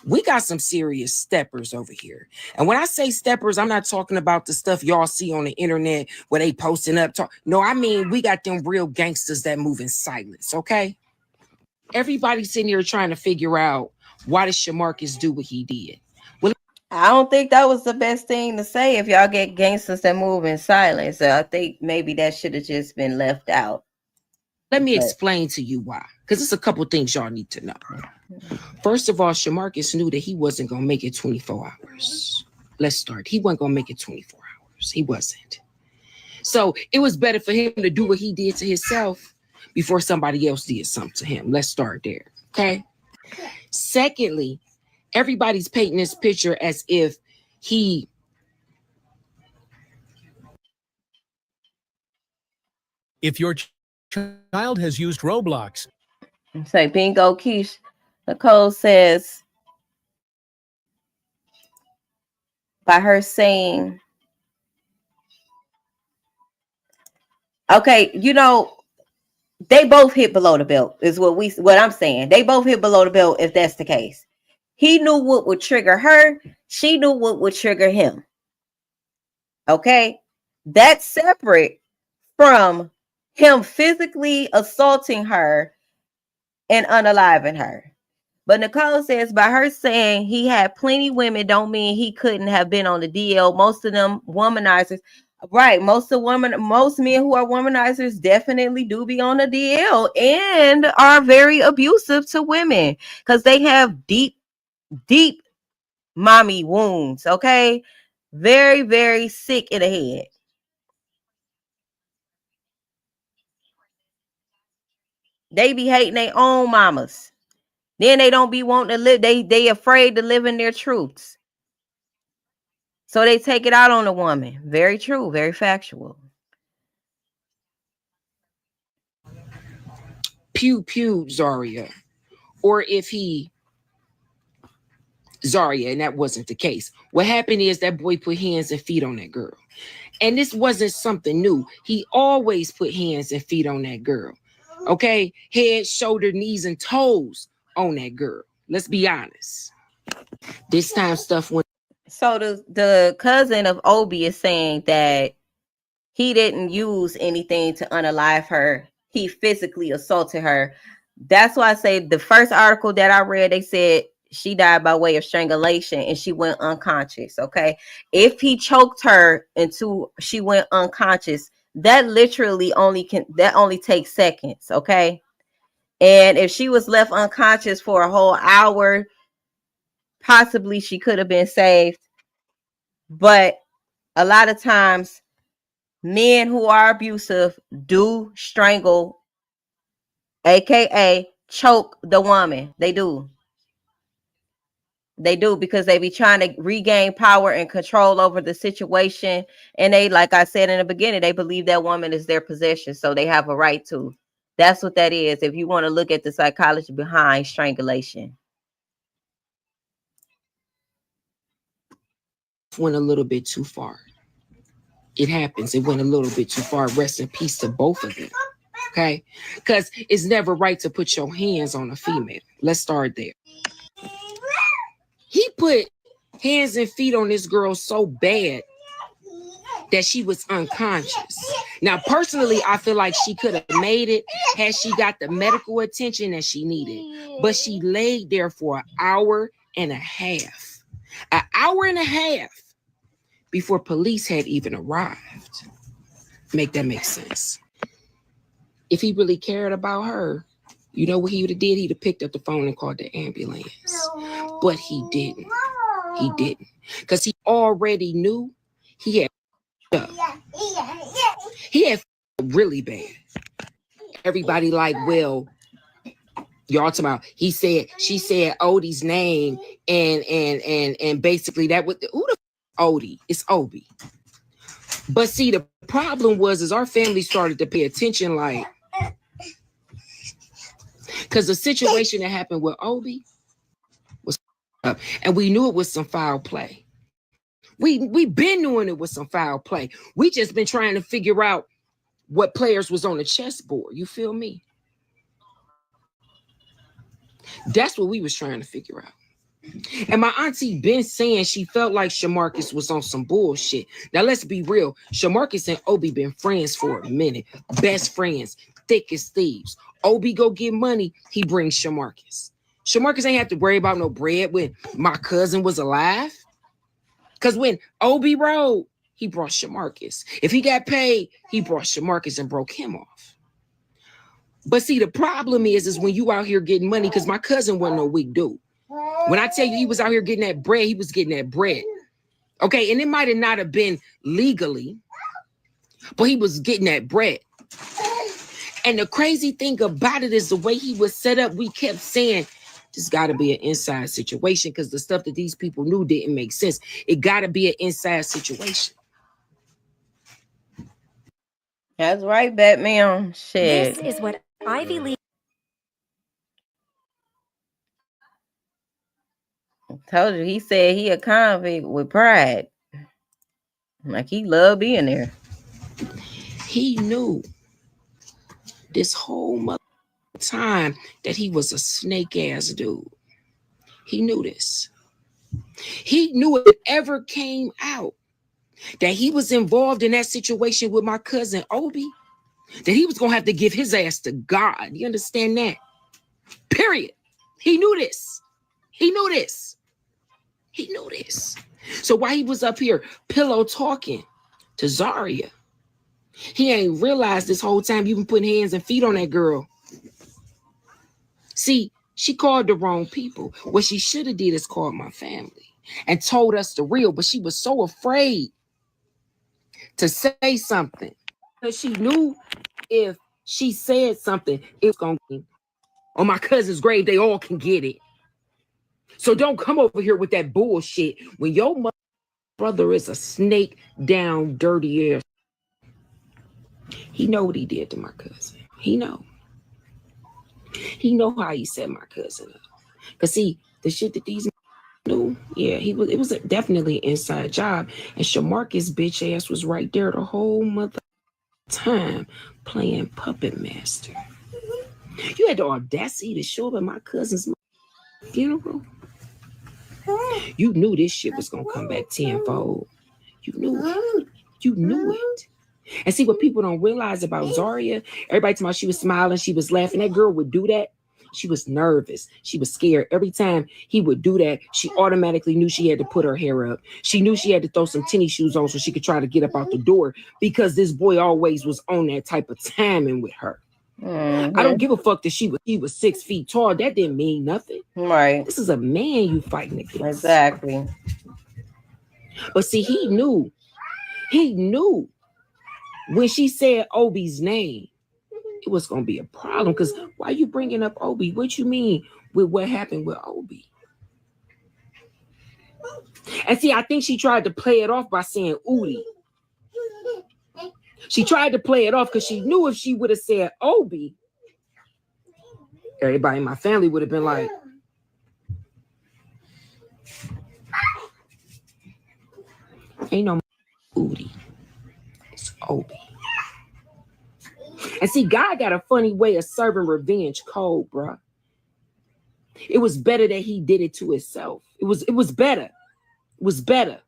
We got some serious steppers over here. And when I say steppers, I'm not talking about the stuff y'all see on the internet where they posting up. No, I mean, we got them real gangsters that move in silence, okay? Everybody's sitting here trying to figure out, why did Shamarcus do what he did? Well, I don't think that was the best thing to say if y'all get gangsters that move in silence. I think maybe that should have just been left out. let me explain to you why. Because it's a couple things y'all need to know. First of all, Shamarcus knew that he wasn't going to make it 24 hours. Let's start. He wasn't going to make it 24 hours. He wasn't. So it was better for him to do what he did to himself before somebody else did something to him. Let's start there. Okay. Secondly, everybody's painting this picture as if he. If your child has used Roblox. Say bingo, Keish. Nicole says, by her saying, okay, you know, they both hit below the belt is what I'm saying. They both hit below the belt if that's the case. He knew what would trigger her. She knew what would trigger him. Okay. That's separate from him physically assaulting her and unaliving her. But Nicole says by her saying he had plenty women don't mean he couldn't have been on the DL. Most of them womanizers. Right. Most men who are womanizers definitely do be on the DL and are very abusive to women because they have deep, deep mommy wounds. Okay. Very, very sick in the head. They be hating their own mamas. Then they don't be wanting to live. They afraid to live in their truths. So they take it out on the woman. Very true. Very factual. Pew pew Zaria, or if he Zaria, and that wasn't the case. What happened is that boy put hands and feet on that girl. And this wasn't something new. He always put hands and feet on that girl. Okay? Head, shoulder, knees, and toes on that girl. Let's be honest. This time stuff went. So the cousin of Obi is saying that he didn't use anything to unalive her. He physically assaulted her. That's why I say the first article that I read, they said she died by way of strangulation and she went unconscious. Okay. If he choked her until she went unconscious, that literally only takes seconds. Okay. And if she was left unconscious for a whole hour, possibly she could have been saved. But a lot of times, men who are abusive do strangle, aka choke the woman. They do. They do because they be trying to regain power and control over the situation. And they, like I said in the beginning, they believe that woman is their possession. So they have a right to. That's what that is. If you want to look at the psychology behind strangulation. went a little bit too far. It happens. It went a little bit too far. Rest in peace to both of them. Okay? Because it's never right to put your hands on a female. Let's start there. He put hands and feet on this girl so bad that she was unconscious. Now, personally, I feel like she could have made it had she got the medical attention that she needed. But she laid there for an hour and a half. An hour and a half before police had even arrived. Make that make sense? If he really cared about her, you know what he would have did? He'd have picked up the phone and called the ambulance. But he didn't. He didn't. Because he already knew he had up. He had really bad. Everybody like, well, y'all talking about, she said Odie's name and basically that would, who the Odie? It's Obi. But see, the problem is our family started to pay attention, like, because the situation that happened with Obi was up, and we knew it was some foul play. We been knowing it was some foul play. We just been trying to figure out what players was on the chessboard. You feel me? That's what we was trying to figure out. And my auntie been saying she felt like Shamarcus was on some bullshit. Now let's be real. Shamarcus and Obi been friends for a minute. Best friends, thick as thieves. Obi go get money, he brings Shamarcus. Shamarcus ain't have to worry about no bread when my cousin was alive. Because when Obi rode, he brought Shamarcus. If he got paid, he brought Shamarcus and broke him off. But see, the problem is when you out here getting money, because my cousin wasn't no weak dude. When I tell you he was out here getting that bread, he was getting that bread. Okay, and it might have not have been legally, but he was getting that bread. And the crazy thing about it is the way he was set up, we kept saying, this got to be an inside situation because the stuff that these people knew didn't make sense. It got to be an inside situation. That's right, Batman. Shit. This is what Ivy League. Told you, he said he a convict with pride. Like he loved being there. He knew this whole time that he was a snake ass dude. He knew this. He knew if it ever came out that he was involved in that situation with my cousin Obi, that he was gonna have to give his ass to God. You understand that? Period. He knew this. He knew this. He knew this. So while he was up here pillow talking to Zaria, he ain't realized this whole time you've been putting hands and feet on that girl. See, she called the wrong people. What she should have did is called my family and told us the real, but she was so afraid to say something because she knew if she said something, it was going to be on my cousin's grave. They all can get it. So don't come over here with that bullshit when your brother is a snake down, dirty ass. He know what he did to my cousin. He know. He know how he set my cousin up. Cause see, the shit that these knew, yeah, it was definitely an inside job. And Shamarcus bitch ass was right there the whole mother time playing puppet master. You had the audacity to show up at my cousin's funeral. You knew this shit was gonna come back tenfold. You knew it. You knew it. And see what people don't realize about Zaria, everybody talking about she was smiling, she was laughing. That girl would do that. She was nervous. She was scared. Every time he would do that, she automatically knew she had to put her hair up. She knew she had to throw some tennis shoes on so she could try to get up out the door because this boy always was on that type of timing with her. I don't give a fuck that he was 6 feet tall. That didn't mean nothing. Right. This is a man you fighting against. Exactly. But see, he knew when she said Obi's name, it was going to be a problem. Because why you bringing up Obi? What you mean with what happened with Obi? And see, I think she tried to play it off by saying Udi. She tried to play it off because she knew if she would have said Obi, everybody in my family would have been like, Ain't no Udi. It's Obi. And see, God got a funny way of serving revenge cold, bruh. It was better that he did it to himself. It was better. It was better.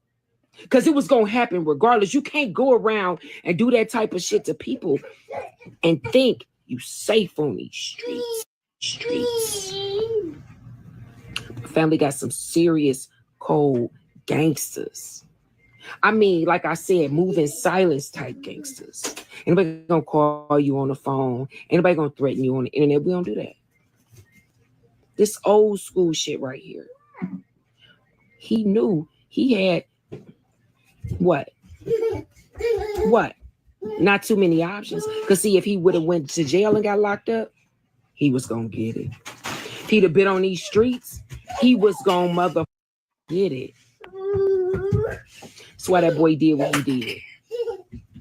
Because it was going to happen regardless. You can't go around and do that type of shit to people and think you safe on these streets. Family got some serious cold gangsters. I mean, like I said, moving silence type gangsters. Anybody gonna call you on the phone? Anybody gonna threaten you on the internet? We don't do that. This old school shit right here. He knew he had what? Not too many options. Because see, if he would have went to jail and got locked up, he was gonna get it. If he'd have been on these streets, he was gonna mother get it. That's why that boy did what he did.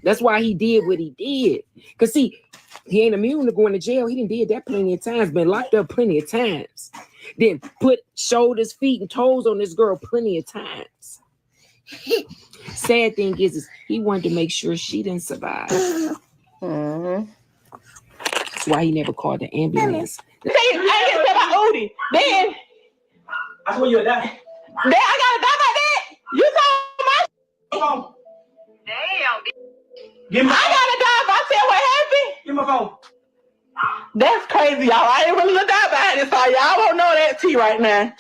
That's why he did what he did. Because see, he ain't immune to going to jail. He done did that plenty of times, been locked up plenty of times. Then put shoulders, feet, and toes on this girl plenty of times. Sad thing is he wanted to make sure she didn't survive. That's why he never called the ambulance. I get about Udi. Then I swear you a die. I gotta die like that. You told my Phone. Damn. Give me. I gotta die if I tell what happened. Give me my phone. That's crazy, y'all. I ain't really die about it, so y'all won't know that tea right now.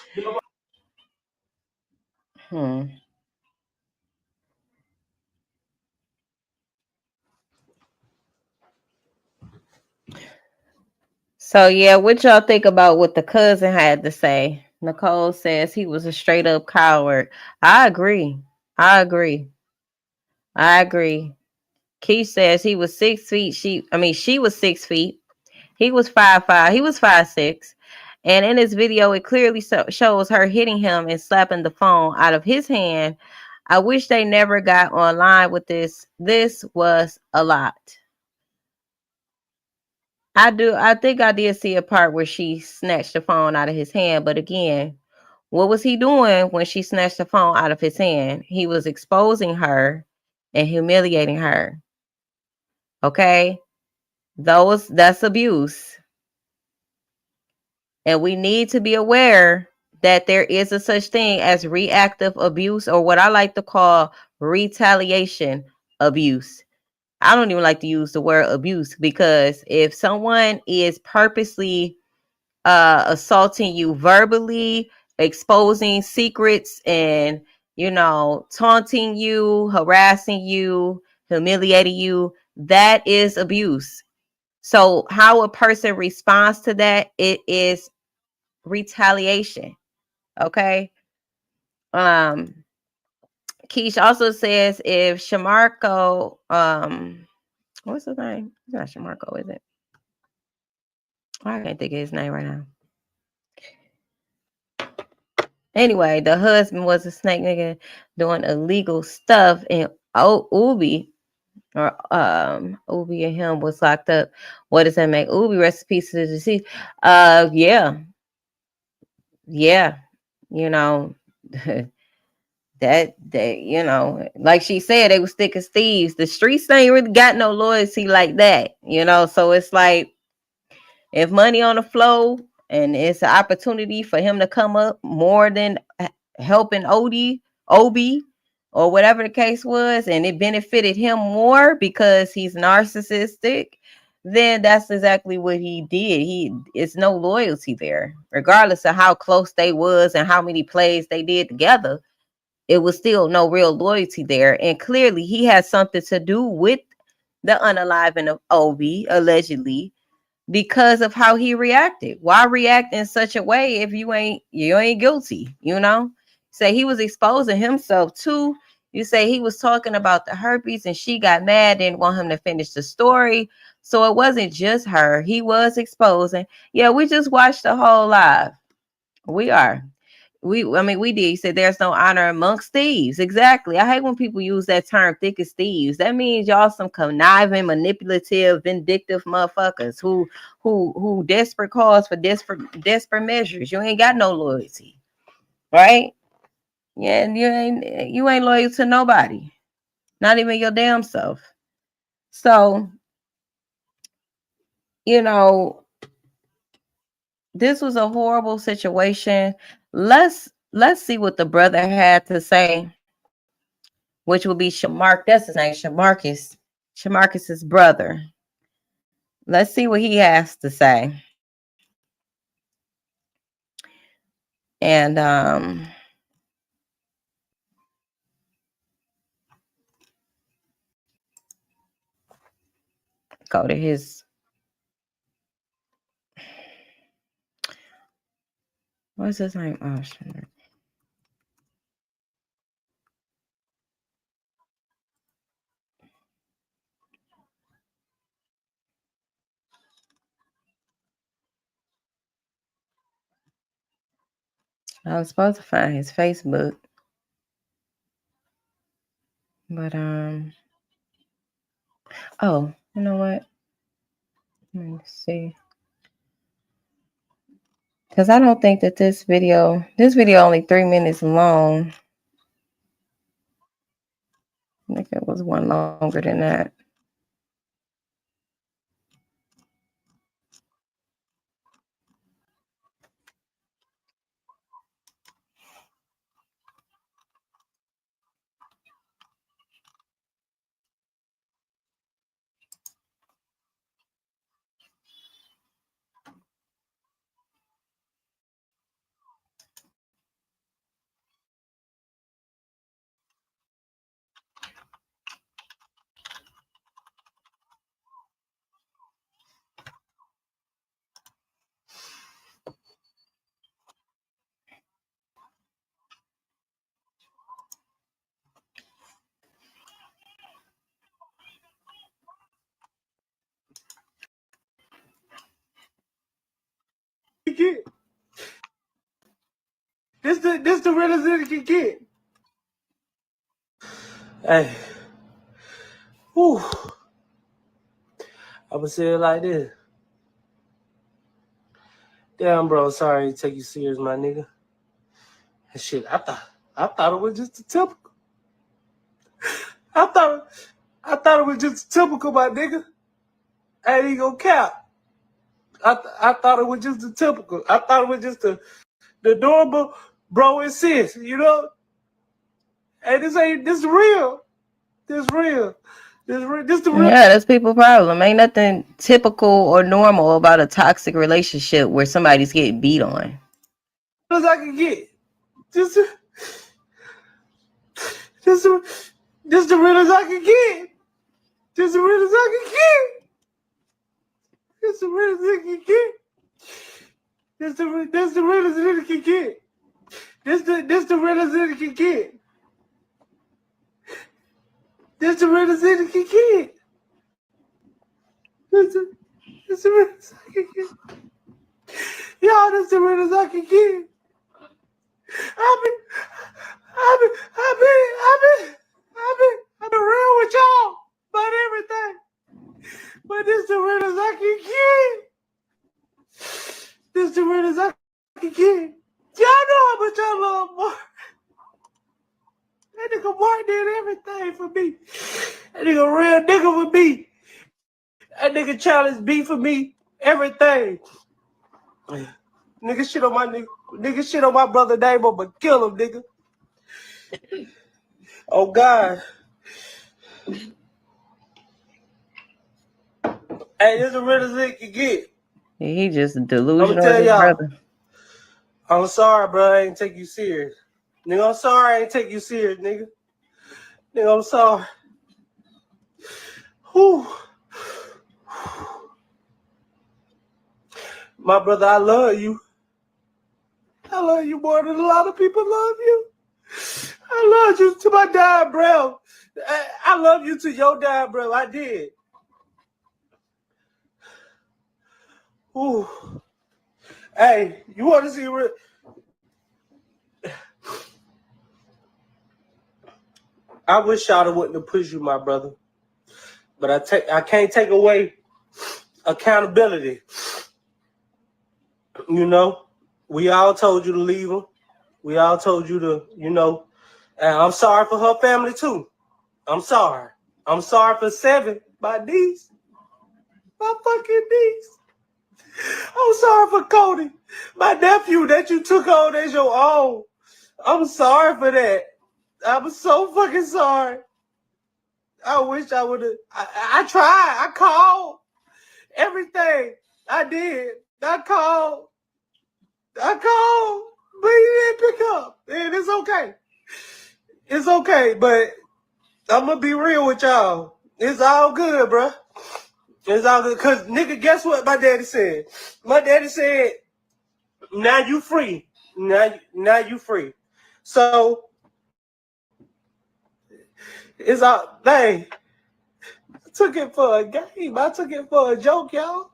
So yeah, what y'all think about what the cousin had to say? Nicole says he was a straight up coward. I agree. Keith says he was 6 feet. She was 6 feet. He was 5'5". He was 5'6". And in this video, it clearly shows her hitting him and slapping the phone out of his hand. I wish they never got online with this. This was a lot. I think I did see a part where she snatched the phone out of his hand. But again, what was he doing when she snatched the phone out of his hand? He was exposing her and humiliating her. Okay? That's abuse. And we need to be aware that there is a such thing as reactive abuse, or what I like to call retaliation abuse. I don't even like to use the word abuse, because if someone is purposely assaulting you verbally, exposing secrets, and taunting you, harassing you, humiliating you, that is abuse. So how a person responds to that, it is retaliation. Okay. Keish also says if Shamarko, what's his name? It's not Shamarko, is it? I can't think of his name right now. Anyway, the husband was a snake nigga doing illegal stuff, and Ubi and him was locked up. What does that make? Ubi, rest in peace to the deceased. Yeah. that like she said, they was thick as thieves. The streets ain't really got no loyalty like that, so it's like, if money on the flow and it's an opportunity for him to come up more than helping Obi, or whatever the case was, and it benefited him more because he's narcissistic, then that's exactly what he did. It's no loyalty there, regardless of how close they was and how many plays they did together. It was still no real loyalty there. And clearly he had something to do with the unaliving of Obi, allegedly, because of how he reacted. Why react in such a way if you ain't guilty? Say he was exposing himself too. You say he was talking about the herpes and she got mad, didn't want him to finish the story. So it wasn't just her. He was exposing. Yeah, we just watched the whole live. We did. He said there's no honor amongst thieves. Exactly. I hate when people use that term, thick as thieves. That means y'all some conniving, manipulative, vindictive motherfuckers who desperate cause for desperate measures. You ain't got no loyalty, right? Yeah, and you ain't loyal to nobody, not even your damn self. So, you know, this was a horrible situation. Let's see what the brother had to say, which will be Shamark. That's his name, Shamarcus. Shamarcus's brother. Let's see what he has to say. And go to his, what's his name? Oh, shit. I was supposed to find his Facebook, but oh, you know what? Let me see. Because I don't think that this video only 3 minutes long. I think it was one longer than that. This the realest it can get. Hey, whew. I would say it like this. Damn, bro, sorry to take you serious, my nigga. And shit, I thought it was just a typical. I thought it was just a typical, my nigga. I ain't gonna cap. I thought it was just a typical. I thought it was just the normal bro and sis, you know? And this real. This real. This the real. Yeah, that's people's problem. Ain't nothing typical or normal about a toxic relationship where somebody's getting beat on. As I can get. This the real as I can get. This the real as I can get. This the real as I can get. This the real as it can get. This the real as it can get. This the real as it can get. This the real as I can get. Y'all, this the real as I can get. I've been real with y'all about everything. But this the real as I can get. This the real as I can get. Y'all know how much I love Mark. That nigga Mark did everything for me. That nigga real nigga for me. That nigga challenged B for me. Everything. Nigga shit on my nigga. Nigga shit on my brother name, but kill him, nigga. Oh God. Hey, this the real as it can get. He just I'm delusional gonna tell as his y'all. brother. I'm sorry, bro. I ain't take you serious. Nigga, I'm sorry I ain't take you serious, nigga. Nigga, I'm sorry. Whew. My brother, I love you. I love you more than a lot of people love you. I love you to my dying breath. I love you to your dying breath. I did. Ooh. Hey, you want to see real? I wish y'all wouldn't have pushed you, my brother. But I can't take away accountability. You know, we all told you to leave him. We all told you to, you know, And I'm sorry for her family too. I'm sorry. I'm sorry for 7, my niece. My fucking niece. I'm sorry for Cody, my nephew that you took on as your own. I'm sorry for that. I'm so fucking sorry. I wish I would have. I tried. I called everything. I did. I called. But he didn't pick up. And it's okay. It's okay. But I'm gonna be real with y'all. It's all good, bro. It's all good. Cause nigga, guess what my daddy said? My daddy said, now you free. Now you free. So it's all dang. I took it for a game. I took it for a joke, y'all.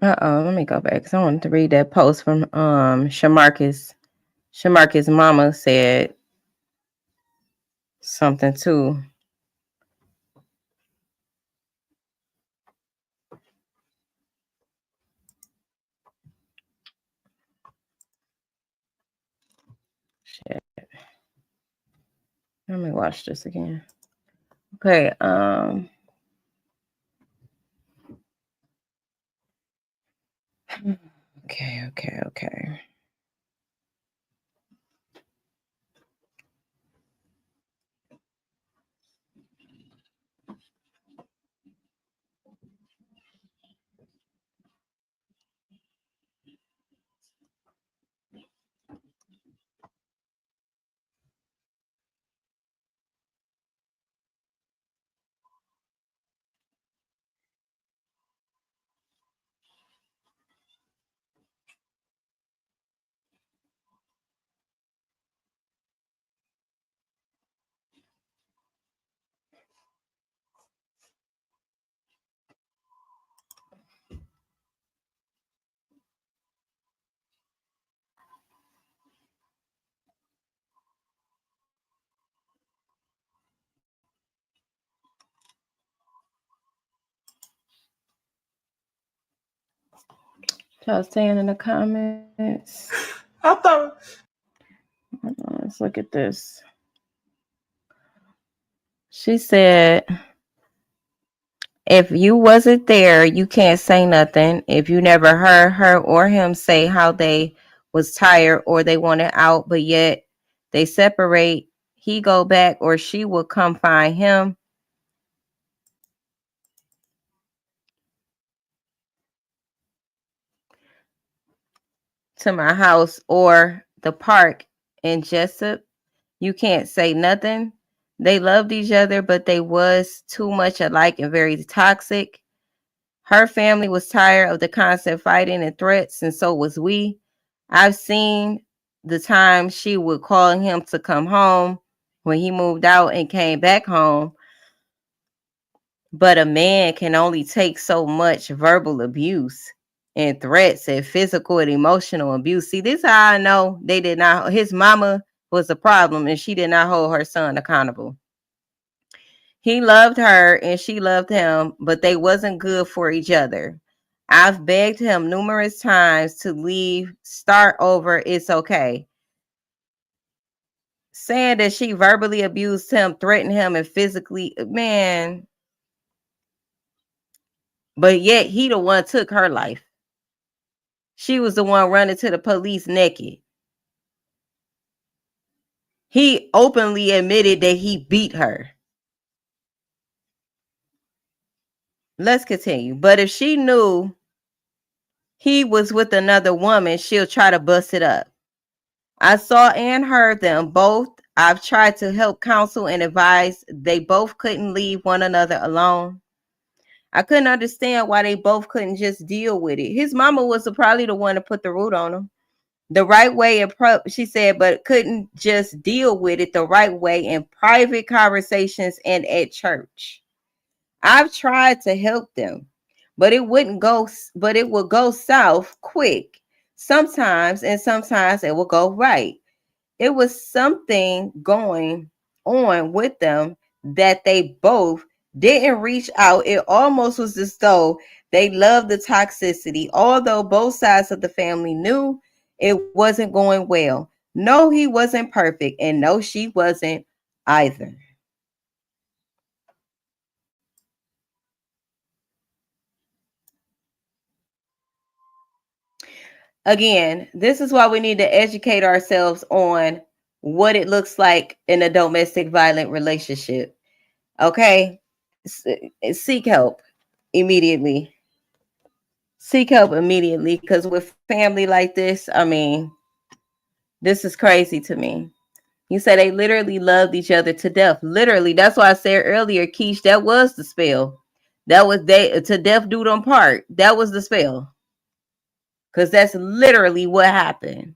Let me go back because I wanted to read that post from Shamarcus. Shamarcus' mama said something too. Shit. Let me watch this again. Okay, okay. Y'all saying in the comments. I thought. Let's look at this. She said, if you wasn't there, you can't say nothing. If you never heard her or him say how they was tired or they wanted out, but yet they separate, he go back or she will come find him. To my house or the park in Jessup, you can't say nothing. They loved each other, but they was too much alike and very toxic. Her family was tired of the constant fighting and threats, and so was we. I've seen the time she would call him to come home when he moved out and came back home. But a man can only take so much verbal abuse and threats and physical and emotional abuse. See, this is how I know they did not. His mama was a problem, and she did not hold her son accountable. He loved her and she loved him, but they wasn't good for each other. I've begged him numerous times to leave, start over, it's okay. Saying that she verbally abused him, threatened him, and physically, man. But yet he the one took her life. She was the one running to the police naked. He openly admitted that he beat her. Let's continue. But if she knew he was with another woman, she'll try to bust it up. I saw and heard them both. I've tried to help counsel and advise. They both couldn't leave one another alone. I couldn't understand why they both couldn't just deal with it. His mama was probably the one to put the root on him. The right way, she said, but couldn't just deal with it the right way in private conversations and at church. I've tried to help them, but it would go south quick sometimes, and sometimes it will go right. It was something going on with them that they both didn't reach out. It almost was as though they loved the toxicity, although both sides of the family knew it wasn't going well. No, he wasn't perfect, and no, she wasn't either. Again, this is why we need to educate ourselves on what it looks like in a domestic violent relationship. Okay? Seek help immediately. Seek help immediately, because with family like this, I mean, this is crazy to me. You say they literally loved each other to death. Literally. That's why I said earlier, Keish, that was the spell. That was they to death do them part. That was the spell. Because that's literally what happened.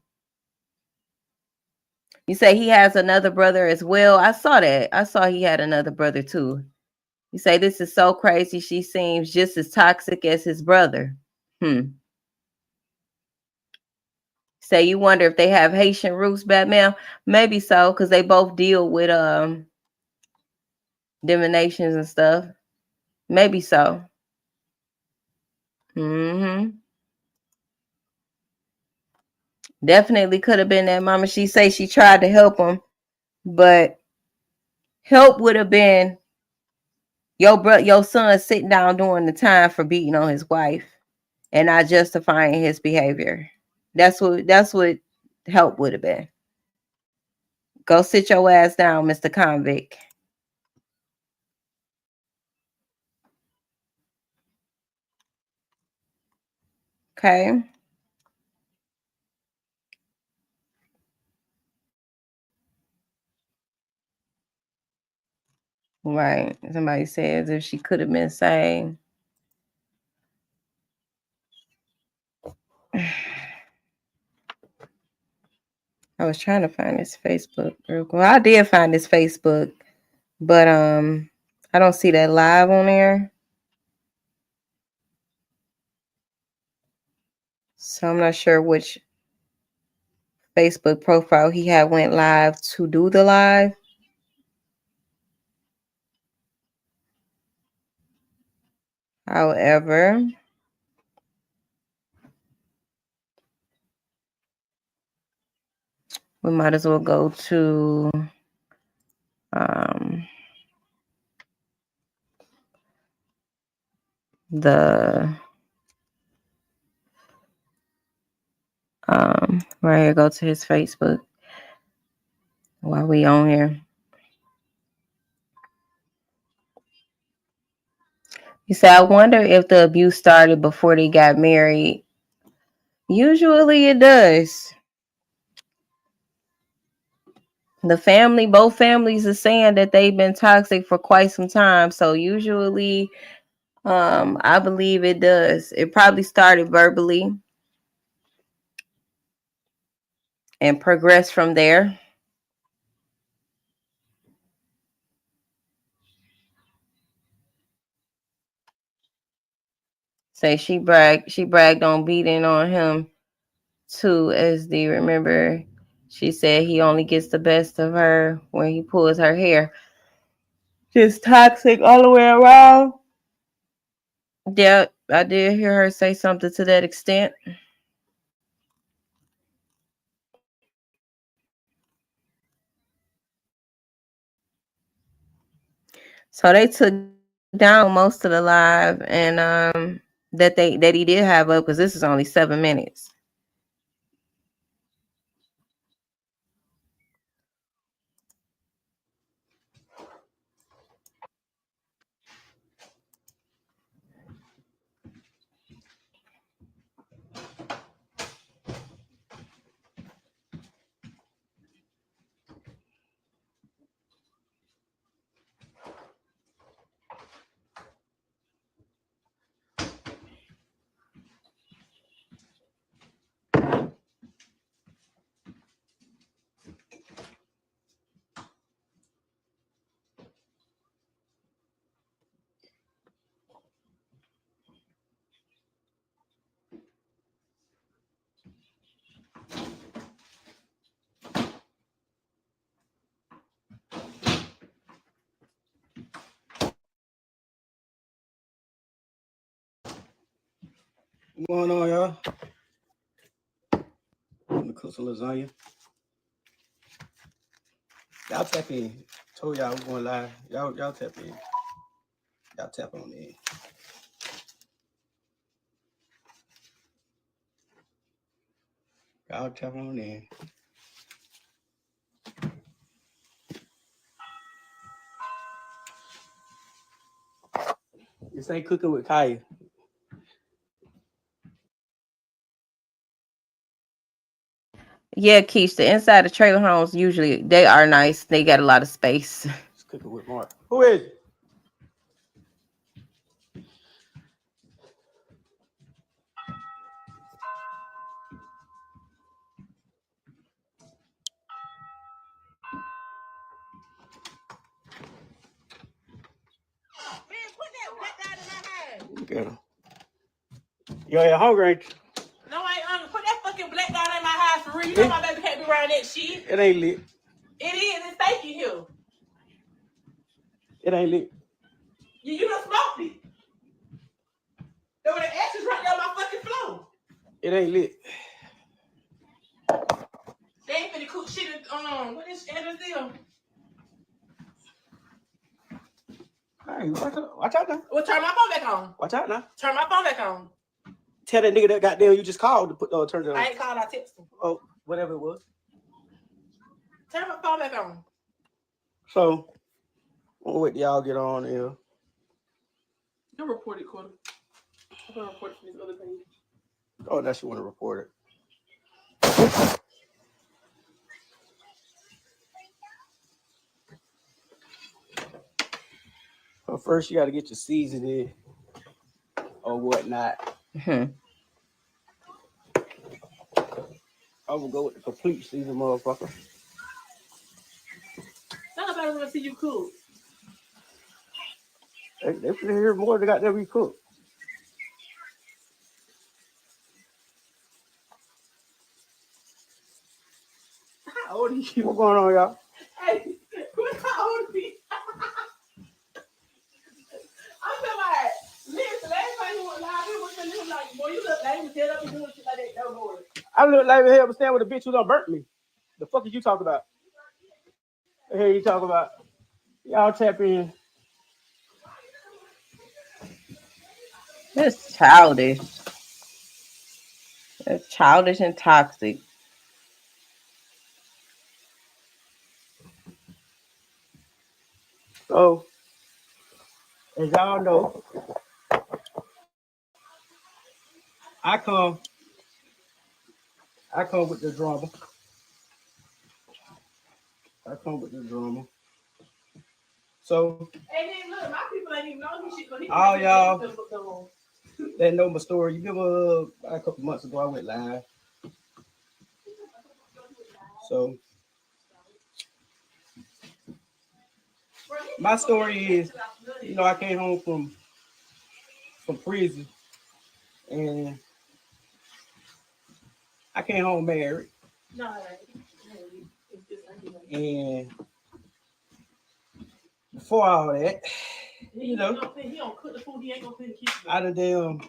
You say he has another brother as well. I saw that. I saw he had another brother too. You say this is so crazy. She seems just as toxic as his brother. Say you wonder if they have Haitian roots, Batman. Maybe so, because they both deal with divinations and stuff. Maybe so. Definitely could have been that, mama. She say she tried to help him, but help would have been your son sitting down during the time for beating on his wife and not justifying his behavior. That's what help would have been. Go sit your ass down, Mr. Convict. Okay. Right. Somebody says if she could have been saved. I was trying to find his Facebook. Well, I did find his Facebook, but I don't see that live on there. So I'm not sure which Facebook profile he had went live to do the live. However, we might as well go to the right here, go to his Facebook while we on here. You say, I wonder if the abuse started before they got married. Usually it does. Both families are saying that they've been toxic for quite some time. So usually, I believe it does. It probably started verbally and progressed from there. Say she bragged on beating on him too, as the remember she said he only gets the best of her when he pulls her hair. Just toxic all the way around. Yeah, I did hear her say something to that extent. So they took down most of the live and that he did have up, because this is only 7 minutes. What's going on, y'all? I'm gonna cook some lasagna. Y'all tap in. Told y'all I was going live. Y'all tap in. Y'all tap on in. Y'all tap on in. This ain't cooking with Kaya. Yeah, Keish, the inside of trailer homes usually they are nice. They got a lot of space. It's cooking with Mark. Who is it? Look at him. You ain't hungry, ain't you? No, I ain't hungry. Put that fucking black dot in my house for real. You know my baby can't be around that shit. It ain't lit. It is. It's stanky here. It ain't lit. You done smoked it. There were the ashes right there on my fucking floor. It ain't lit. They ain't finna cook shit. What is address there? Hey, watch out now. Well, turn my phone back on. Watch out now. Turn my phone back on. Tell that nigga that goddamn you just called to put turn it on. I ain't called. I text him. Oh, whatever it was. Turn my phone back on. So, I'm gonna wait till y'all get on here. You reported, Quarter. I'm gonna report it from this other page. Oh, that's you want to report it. Well, first you got to get your seasoning or whatnot. Mhm. I'm gonna go with the complete season, motherfucker. Nobody want to see you cook. They finna hear more than got there be cooked. How old are you? What's going on, y'all? Hey, how old are you? I'm talking about, listen, last time you went live, he was like, boy, you look lame as hell up and doing shit like that. No more. I look like hell, but stand with a bitch who done burnt me. The fuck is you talking about? The hell you talking about? Y'all tap in. That's childish. That's childish and toxic. So, as y'all know, I come with the drama. I come with the drama. So, And then look, my people ain't even know this shit. all y'all that know my story, you remember a couple months ago I went live. So, my story is, you know, I came home from prison, and I came home married. And before all that, you know, he don't cook the food. He ain't gonna clean the kitchen. I done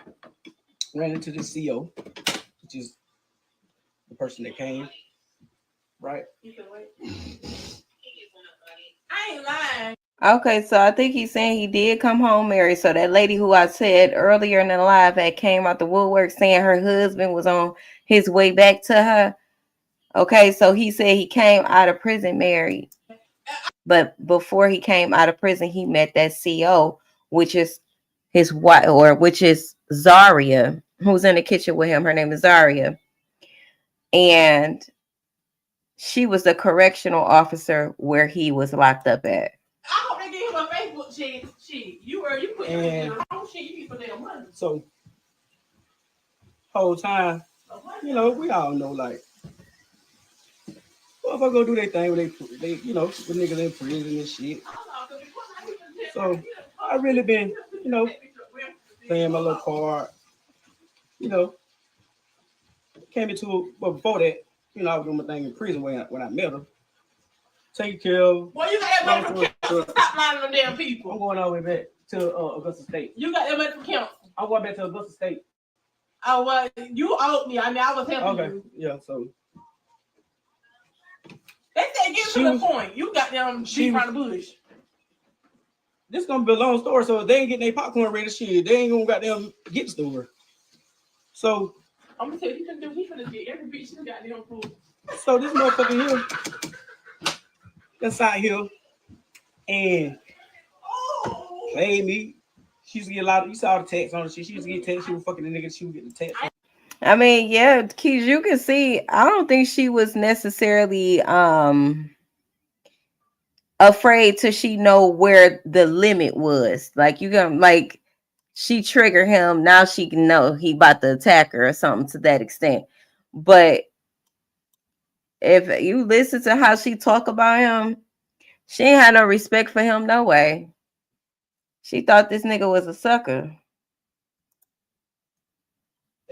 ran into the CO, which is the person that came, right? I ain't lying. Okay, so I think he's saying he did come home married. So that lady who I said earlier in the live that came out the woodwork saying her husband was on his way back to her. Okay, so he said he came out of prison married. But before he came out of prison, he met that CO, which is his wife, or which is Zaria, who's in the kitchen with him. Her name is Zaria. And she was the correctional officer where he was locked up at. I hope they gave him a Facebook shit. You put in the wrong shit. You need for their money. So, whole time, you know, we all know, like, well, if I go do their thing, they you know, the niggas in prison and shit. So, I really been, you know, playing my little part. You know, came into, but before that, you know, I was doing my thing in prison when I met her. Take care of. Well, you got that money from council. Stop lying to them damn people. I'm going all the way back to Augusta State. You got that money from council. I'm going back to Augusta State. Oh, well, you owed me. I mean, I was helping you. Yeah, so. They said get to the point. You got them beat around the bush. This gonna be a long story, so if they ain't getting their popcorn ready, shit, they ain't gonna goddamn get the store. So I'm gonna tell you, we finna get every bitch you got them food. So this motherfucker here, inside here, and played me. She used to get a lot of, you saw the text on the shit. She used to get text, she was fucking the nigga, she would get the text. I mean, yeah, Keys, you can see, I don't think she was necessarily afraid till she know where the limit was. Like you gonna like she triggered him, now she can know he about to attack her or something to that extent. But if you listen to how she talk about him, she ain't had no respect for him no way. She thought this nigga was a sucker.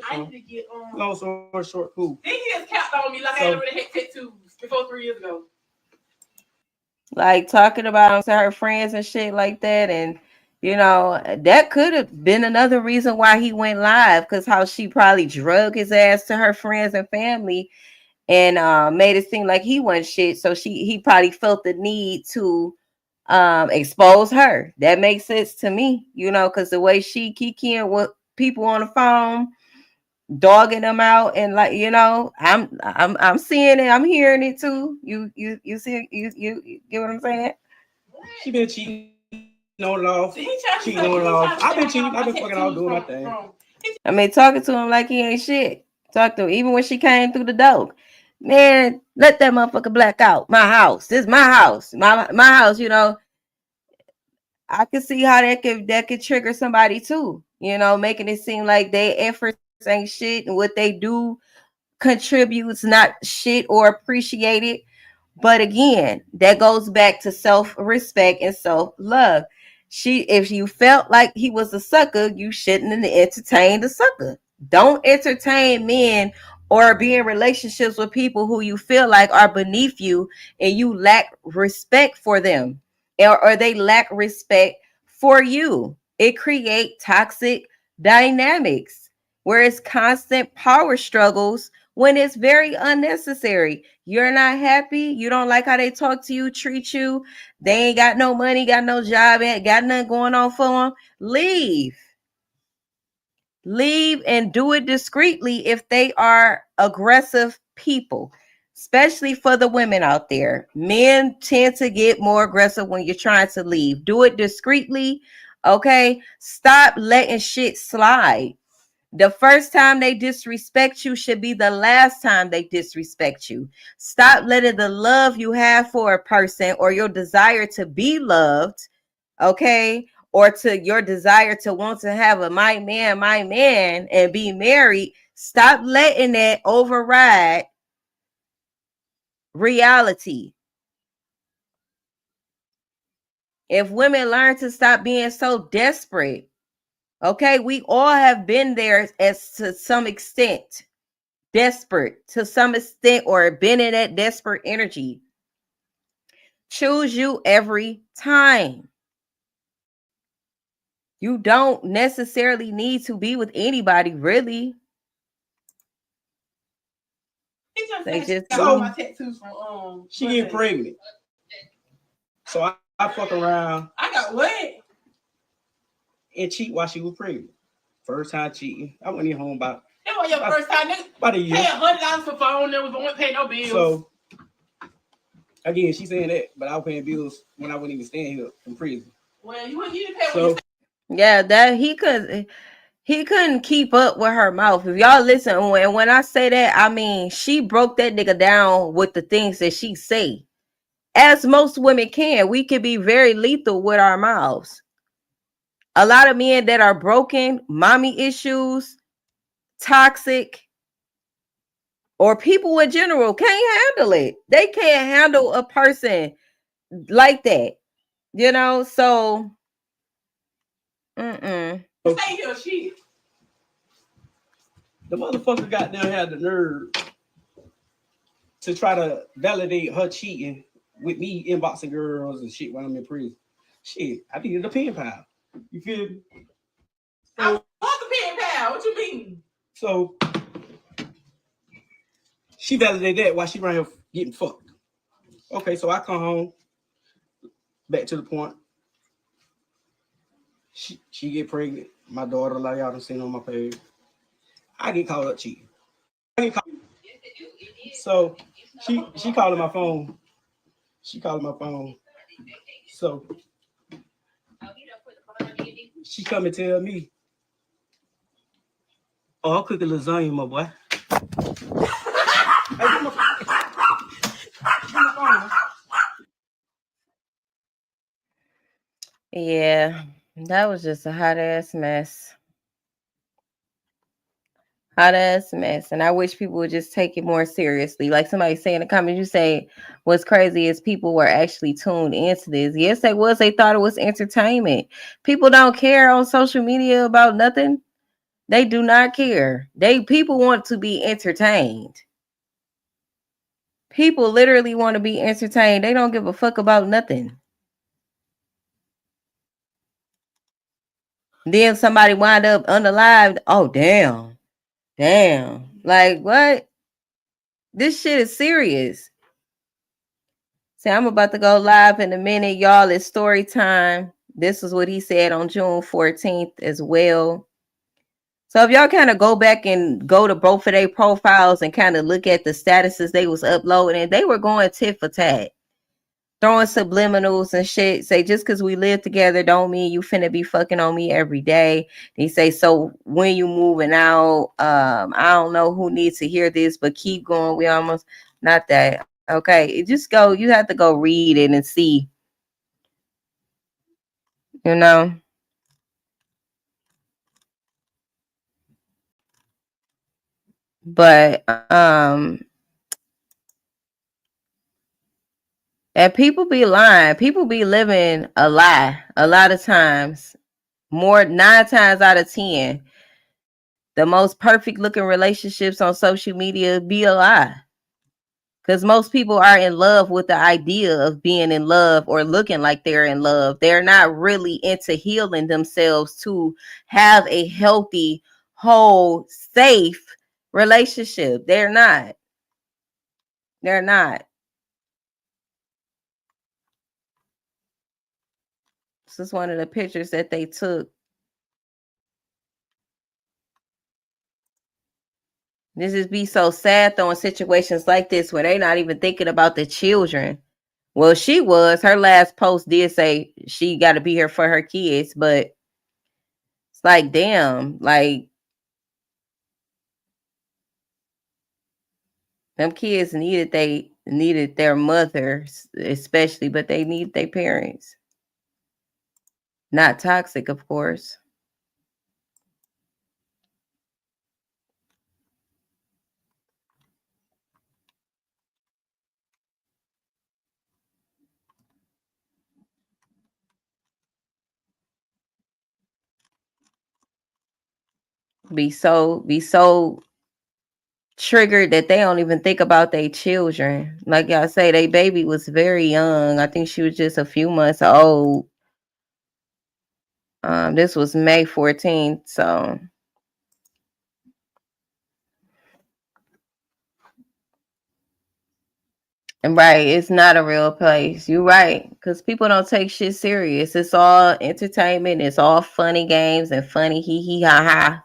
I need to get long story short, cool. Then he just capped on me like I already had tattoos before 3 years ago. Like talking about him to her friends and shit like that. And you know, that could have been another reason why he went live, because how she probably drug his ass to her friends and family and made it seem like he wasn't shit. So he probably felt the need to expose her. That makes sense to me, you know, because the way she kikiing with people on the phone, dogging them out, and like, you know, I'm seeing it, I'm hearing it too. You see, you get what I'm saying? She been cheating on it off. Cheating on it off. I've been cheating. I've been fucking out doing my thing. I mean, talking to him like he ain't shit. Talk to him even when she came through the door. Man, let that motherfucker black out. My house. This is my house. My house, you know. I can see how that could trigger somebody too. You know, making it seem like their efforts ain't shit and what they do contributes not shit or appreciated. But again, that goes back to self-respect and self-love. If you felt like he was a sucker, you shouldn't have entertained a sucker. Don't entertain men or be in relationships with people who you feel like are beneath you and you lack respect for them, or they lack respect for you. It creates toxic dynamics where it's constant power struggles when it's very unnecessary. You're not happy. You don't like how they talk to you, treat you. They ain't got no money, got no job, ain't got nothing going on for them. Leave. Leave and do it discreetly if they are aggressive people, especially for the women out there. Men tend to get more aggressive when you're trying to leave. Do it discreetly. Okay. Stop letting shit slide. The first time they disrespect you should be the last time they disrespect you. Stop letting the love you have for a person or your desire to be loved, okay, or to your desire to want to have a my man and be married. Stop letting that override reality. If women learn to stop being so desperate, okay, we all have been there as to some extent. Desperate to some extent, or been in that desperate energy. Choose you every time. You don't necessarily need to be with anybody, really. They just got all my tattoos from she get pregnant. So I fuck around. I got what? And cheat while she was pregnant. First time cheating. I went in home about. That was your first time, nigga. About a year. Pay $100 for phone, never won't pay no bills. So again, she saying that, but I was paying bills when I wasn't even staying here from prison. Well, you didn't pay. So yeah, that he couldn't keep up with her mouth. If y'all listen, when I say that, I mean she broke that nigga down with the things that she say. As most women can, we can be very lethal with our mouths. A lot of men that are broken, mommy issues, toxic, or people in general can't handle it. They can't handle a person like that, you know. So, Stay here, shit. The motherfucker got down had the nerve to try to validate her cheating with me inboxing girls and shit when I'm in prison. Shit, I needed a pen pal. You feel me? I want the pen pal. What you mean? So she validated that while she around here getting fucked. Okay, so I come home, back to the point. She get pregnant. My daughter, like y'all done seen on my page. I get called up cheating. So she calling my phone. She calling my phone. So she come and tell me, "Oh, I'm cooking lasagna, my boy." Hey, give my phone. Yeah, that was just a hot ass mess. Hot ass mess. And I wish people would just take it more seriously. Like somebody say in the comments, you say what's crazy is people were actually tuned into this. Yes, they was. They thought it was entertainment. People don't care on social media about nothing. They do not care. People want to be entertained. People literally want to be entertained. They don't give a fuck about nothing. Then somebody wind up unalived. Oh, damn. Damn. Like, what? This shit is serious. See, I'm about to go live in a minute, y'all. It's story time. This is what he said on June 14th as well. So if y'all kind of go back and go to both of their profiles and kind of look at the statuses they was uploading, they were going tit for tat, throwing subliminals and shit. Say, just because we live together don't mean you finna be fucking on me every day. They say, so when you moving out, I don't know who needs to hear this, but keep going. We almost, not that. Okay, just go. You have to go read it and see, you know. But and people be lying. People be living a lie a lot of times. More 9 times out of 10, the most perfect looking relationships on social media be a lie. Because most people are in love with the idea of being in love or looking like they're in love. They're not really into healing themselves to have a healthy, whole, safe relationship. They're not. They're not. This is one of the pictures that they took. This is be so sad though in situations like this where they're not even thinking about the children. Well, she was. Her last post did say she got to be here for her kids, but it's like, damn, like them kids needed their mothers, especially, but they need their parents. Not toxic, of course. Be so triggered that they don't even think about their children. Like y'all say, their baby was very young. I think she was just a few months old. This was May 14th, so and right, it's not a real place. You're right, because people don't take shit serious. It's all entertainment. It's all funny games and funny hee hee ha ha.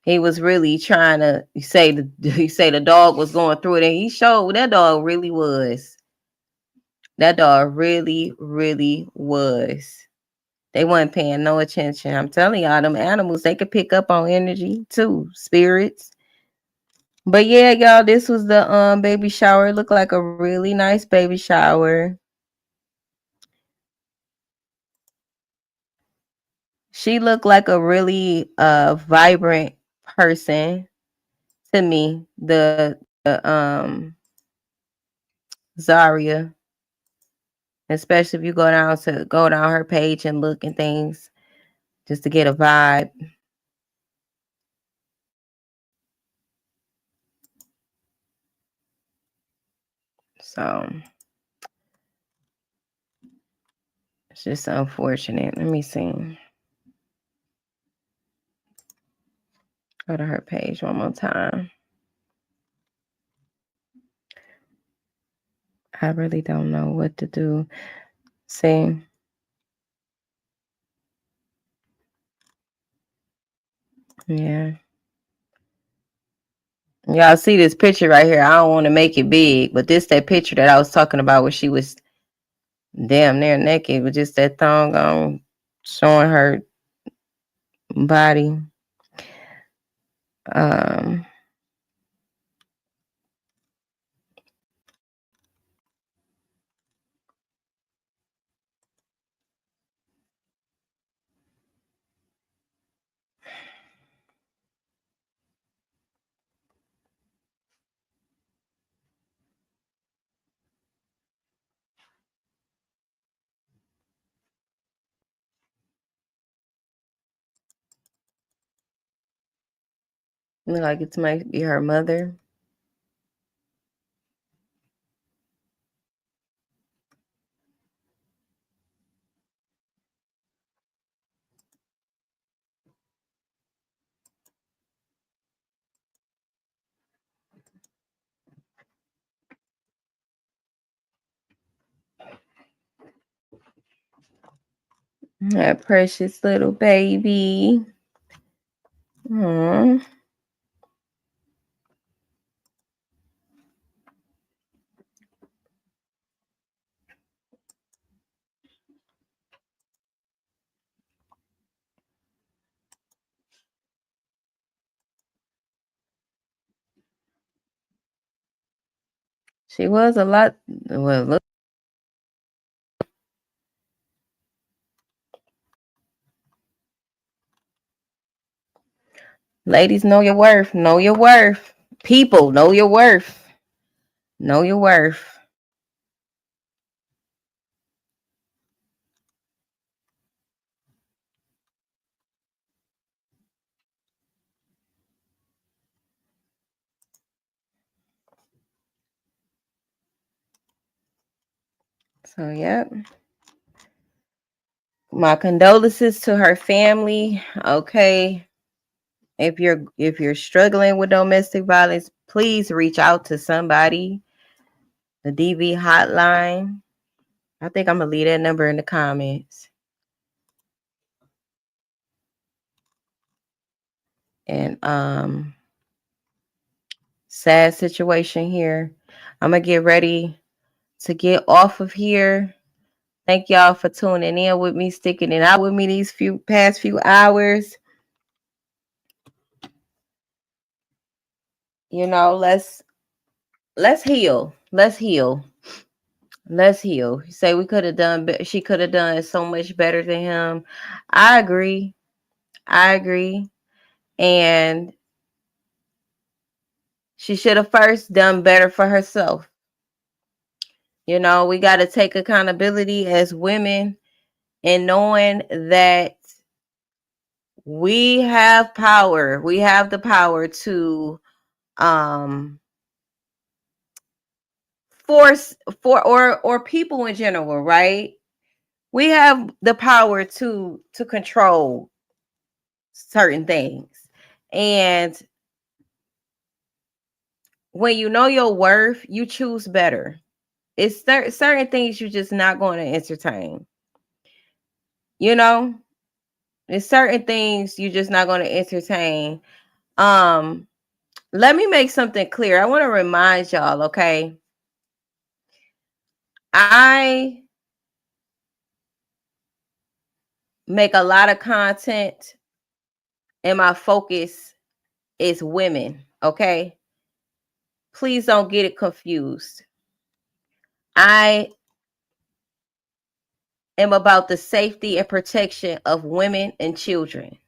He was really trying to say the dog was going through it, and he showed that dog really was. That dog really, really was. They weren't paying no attention. I'm telling y'all, them animals, they could pick up on energy too, spirits. But yeah, y'all, this was the baby shower. It looked like a really nice baby shower. She looked like a really vibrant person to me. The Zaria, especially if you go down her page and look and things just to get a vibe. So it's just unfortunate. Let me see. Go to her page one more time. I really don't know what to do. See? Yeah. Y'all see this picture right here. I don't want to make it big, but this that picture that I was talking about where she was damn near naked with just that thong on, showing her body. Look like it might be her mother. That precious little baby. Aww. She was a lot. Well, look. Ladies, know your worth. Know your worth. People, know your worth. Know your worth. So, yep. My condolences to her family. Okay. If you're struggling with domestic violence, please reach out to somebody. The DV hotline. I think I'm gonna leave that number in the comments. And sad situation here. I'm gonna get ready to get off of here. Thank y'all for tuning in with me, sticking it out with me these past few hours. You know, let's heal. Let's heal. Let's heal. You say we could have done, she could have done so much better than him. I agree. I agree. And she should have first done better for herself. You know, we got to take accountability as women and knowing that we have power. We have the power to force or people in general, right? We have the power to control certain things. And when you know your worth, you choose better. It's certain things you're just not going to entertain. You know, there's certain things you're just not going to entertain. Let me make something clear. I want to remind y'all, okay? I make a lot of content and my focus is women, okay? Please don't get it confused. I am about the safety and protection of women and children.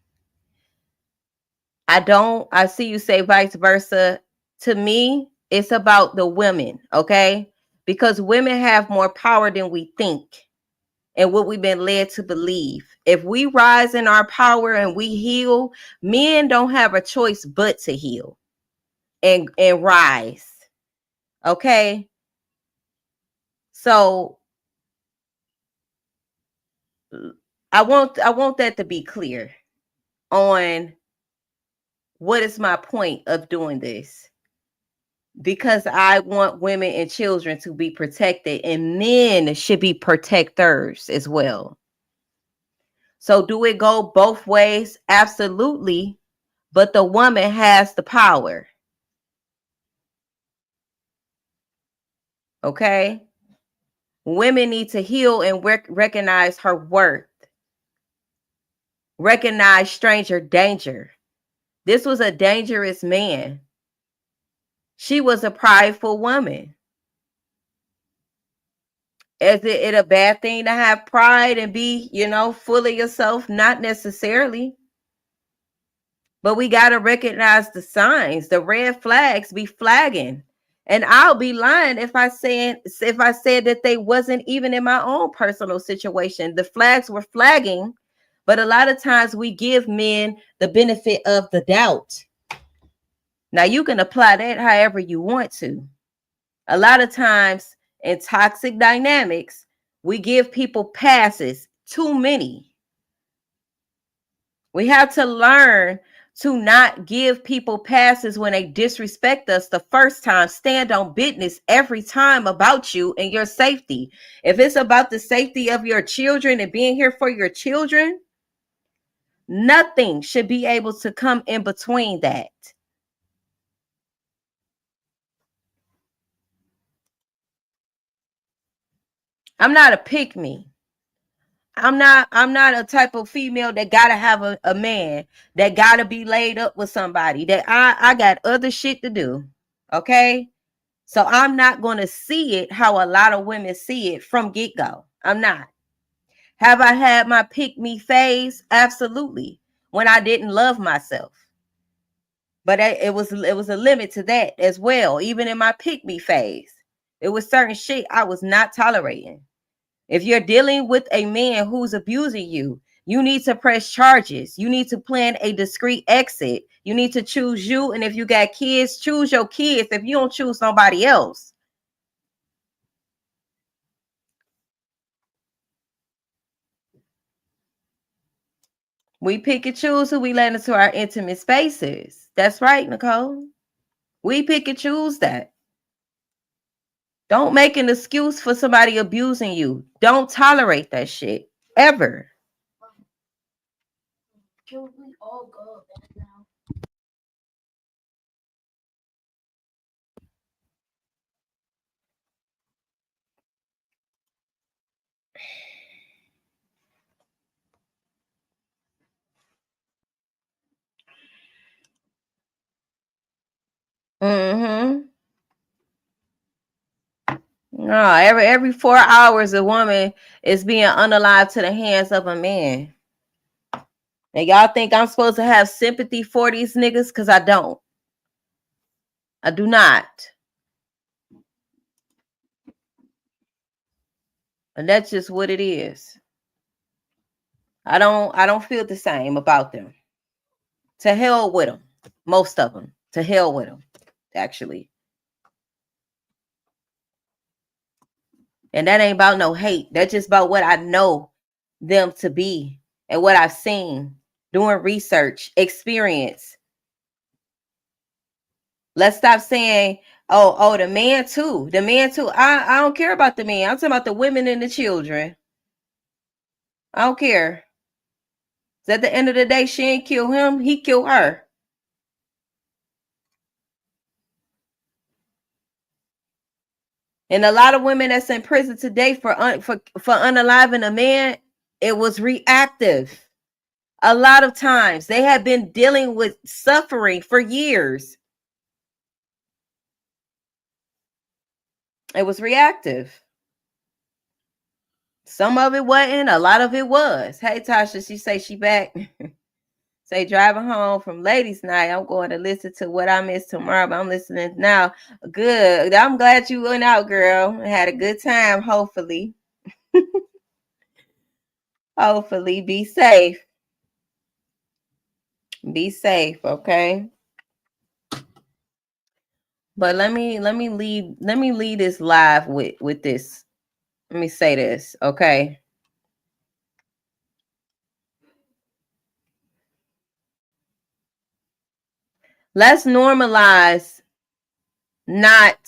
I see you say vice versa. To me, it's about the women, okay? Because women have more power than we think and what we've been led to believe. If we rise in our power and we heal, men don't have a choice but to heal and rise. Okay? So I want that to be clear on What is my point of doing this? Because I want women and children to be protected, and men should be protectors as well. So do it go both ways? Absolutely. But the woman has the power. Okay? Women need to heal and recognize her worth. Recognize stranger danger. This was a dangerous man. She was a prideful woman. Is it a bad thing to have pride and be, full of yourself? Not necessarily. But we got to recognize the signs. The red flags be flagging. And I'll be lying if I said that they wasn't even in my own personal situation. The flags were flagging, but a lot of times we give men the benefit of the doubt. Now you can apply that however you want to. A lot of times in toxic dynamics, we give people passes, too many. We have to learn to not give people passes when they disrespect us the first time. Stand on business every time about you and your safety. If it's about the safety of your children and being here for your children, nothing should be able to come in between that. I'm not a pick me. I'm not a type of female that gotta have a man, that gotta be laid up with somebody, that I got other shit to do. Okay. So I'm not going to see it how a lot of women see it from get-go. I'm not. Have I had my pick me phase? Absolutely. When I didn't love myself. But it was a limit to that as well. Even in my pick me phase, it was certain shit I was not tolerating. If you're dealing with a man who's abusing you, you need to press charges. You need to plan a discreet exit. You need to choose you. And if you got kids, choose your kids if you don't choose somebody else. We pick and choose who we let into our intimate spaces. That's right, Nicole. We pick and choose that. Don't make an excuse for somebody abusing you. Don't tolerate that shit ever. Can we all go back now? Mm-hmm. No, every 4 hours a woman is being unalived to the hands of a man. And y'all think I'm supposed to have sympathy for these niggas? Because I don't. I do not. And that's just what it is. I don't feel the same about them. To hell with them. Most of them. To hell with them, actually. And that ain't about no hate. That's just about what I know them to be and what I've seen, doing research, experience. Let's stop saying, oh, the man too. The man too. I don't care about the man. I'm talking about the women and the children. I don't care. At the end of the day, she ain't kill him. He killed her. And a lot of women that's in prison today for unaliving a man, it was reactive. A lot of times they have been dealing with suffering for years. It was reactive. Some of it wasn't. A lot of it was. Hey, Tasha, she say she back. Say driving home from ladies' night. I'm going to listen to What I Missed tomorrow, but I'm listening now. Good. I'm glad you went out, girl. Had a good time, hopefully. Hopefully. Be safe. Be safe, okay? But let me lead this live with this. Let me say this, okay? Let's normalize not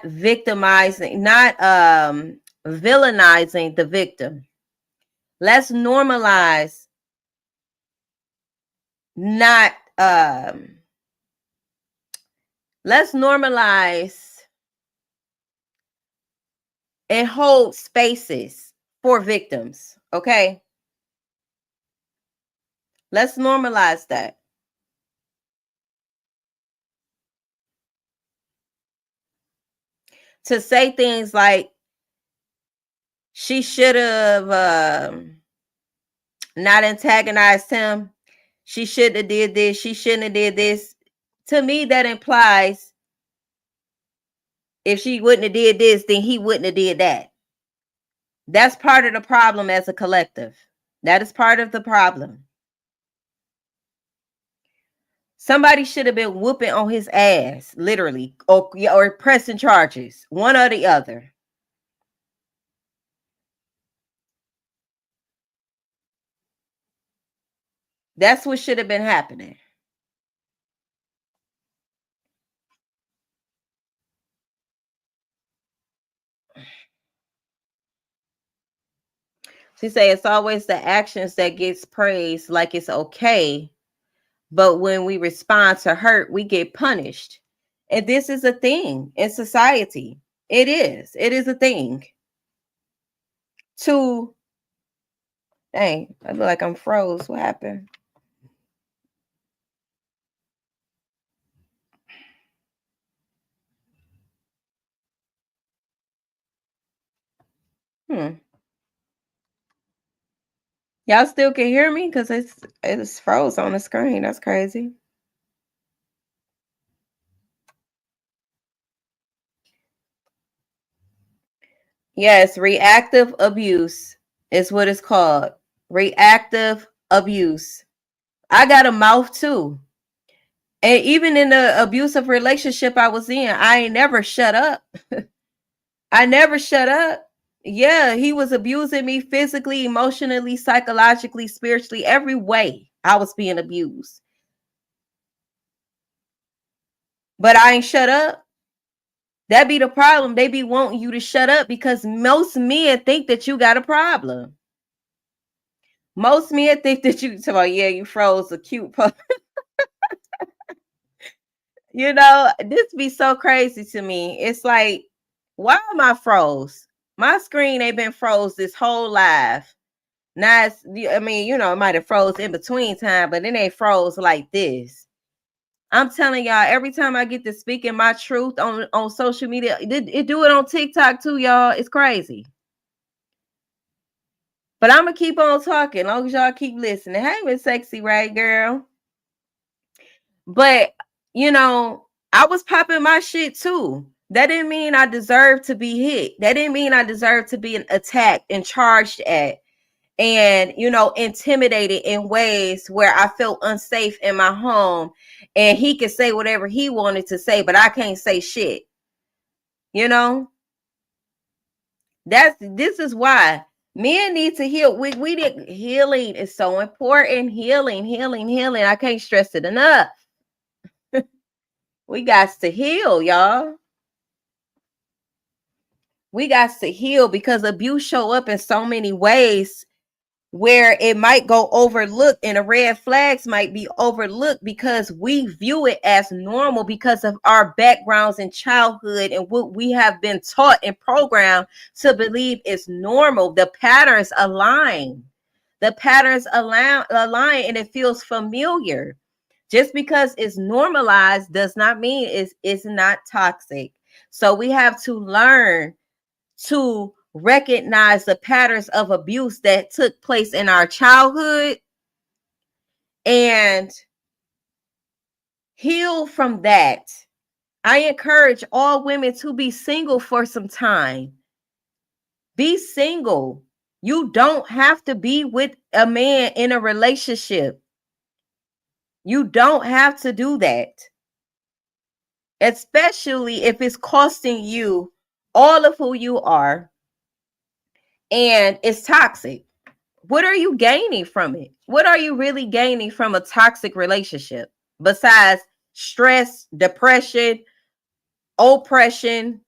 victimizing, not villainizing the victim. Let's normalize not let's normalize and hold spaces for victims. Okay, let's normalize that. To say things like she should have not antagonized him, she shouldn't have did this, she shouldn't have did this. To me, that implies if she wouldn't have did this, then he wouldn't have did that. That's part of the problem as a collective. That is part of the problem. Somebody should have been whooping on his ass, literally, or pressing charges, one or the other. That's what should have been happening. She say it's always the actions that gets praised like it's okay, but when we respond to hurt, we get punished. And this is a thing in society. It is a thing. To dang, I feel like I'm froze. What happened? Y'all still can hear me? Because it's froze on the screen. That's crazy. Yes, reactive abuse is what it's called. Reactive abuse. I got a mouth too. And even in the abusive relationship I was in, I ain't never shut up. I never shut up. Yeah, he was abusing me physically, emotionally, psychologically, spiritually, every way I was being abused. But I ain't shut up. That be the problem. They be wanting you to shut up because most men think that you got a problem. Most men think that you, oh, yeah, you froze a cute pup. You know, this be so crazy to me. It's like, why am I froze? My screen ain't been froze this whole live. Now, it's, I mean, you know, it might have froze in between time, but it ain't froze like this. I'm telling y'all, every time I get to speaking my truth on social media, it do it on TikTok too, y'all. It's crazy. But I'm going to keep on talking as long as y'all keep listening. Hey, Miss Sexy, right, girl? But, you know, I was popping my shit too. That didn't mean I deserved to be hit. That didn't mean I deserved to be attacked and charged at and, you know, intimidated in ways where I felt unsafe in my home. And he could say whatever he wanted to say, but I can't say shit. You know? This is why men need to heal. We did healing is so important. Healing. I can't stress it enough. We got to heal, y'all. We got to heal because abuse show up in so many ways where it might go overlooked and the red flags might be overlooked because we view it as normal because of our backgrounds in childhood and what we have been taught and programmed to believe is normal. The patterns align. The patterns align and it feels familiar. Just because it's normalized does not mean it's not toxic. So we have to learn to recognize the patterns of abuse that took place in our childhood and heal from that. I encourage all women to be single for some time. Be single. You don't have to be with a man in a relationship. You don't have to do that. Especially if it's costing you all of who you are and it's toxic. What are you gaining from it? What are you really gaining from a toxic relationship? besides stress, depression, oppression.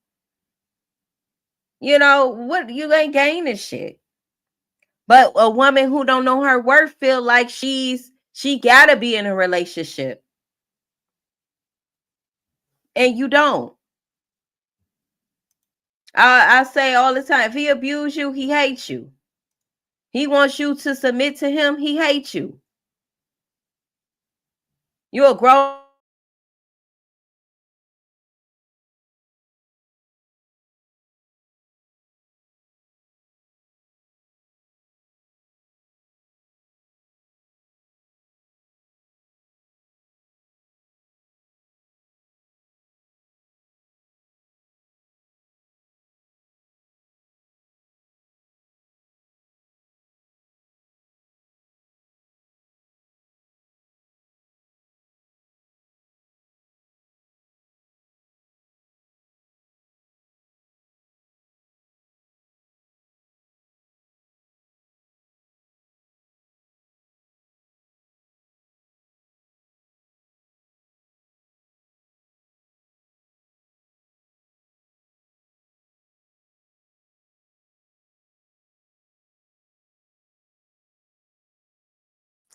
You know what? You ain't gaining shit. But a woman who don't know her worth feel like she gotta be in a relationship, and you don't. I say all the time, if he abuse you, he hates you. He wants you to submit to him, he hates you. You're a grown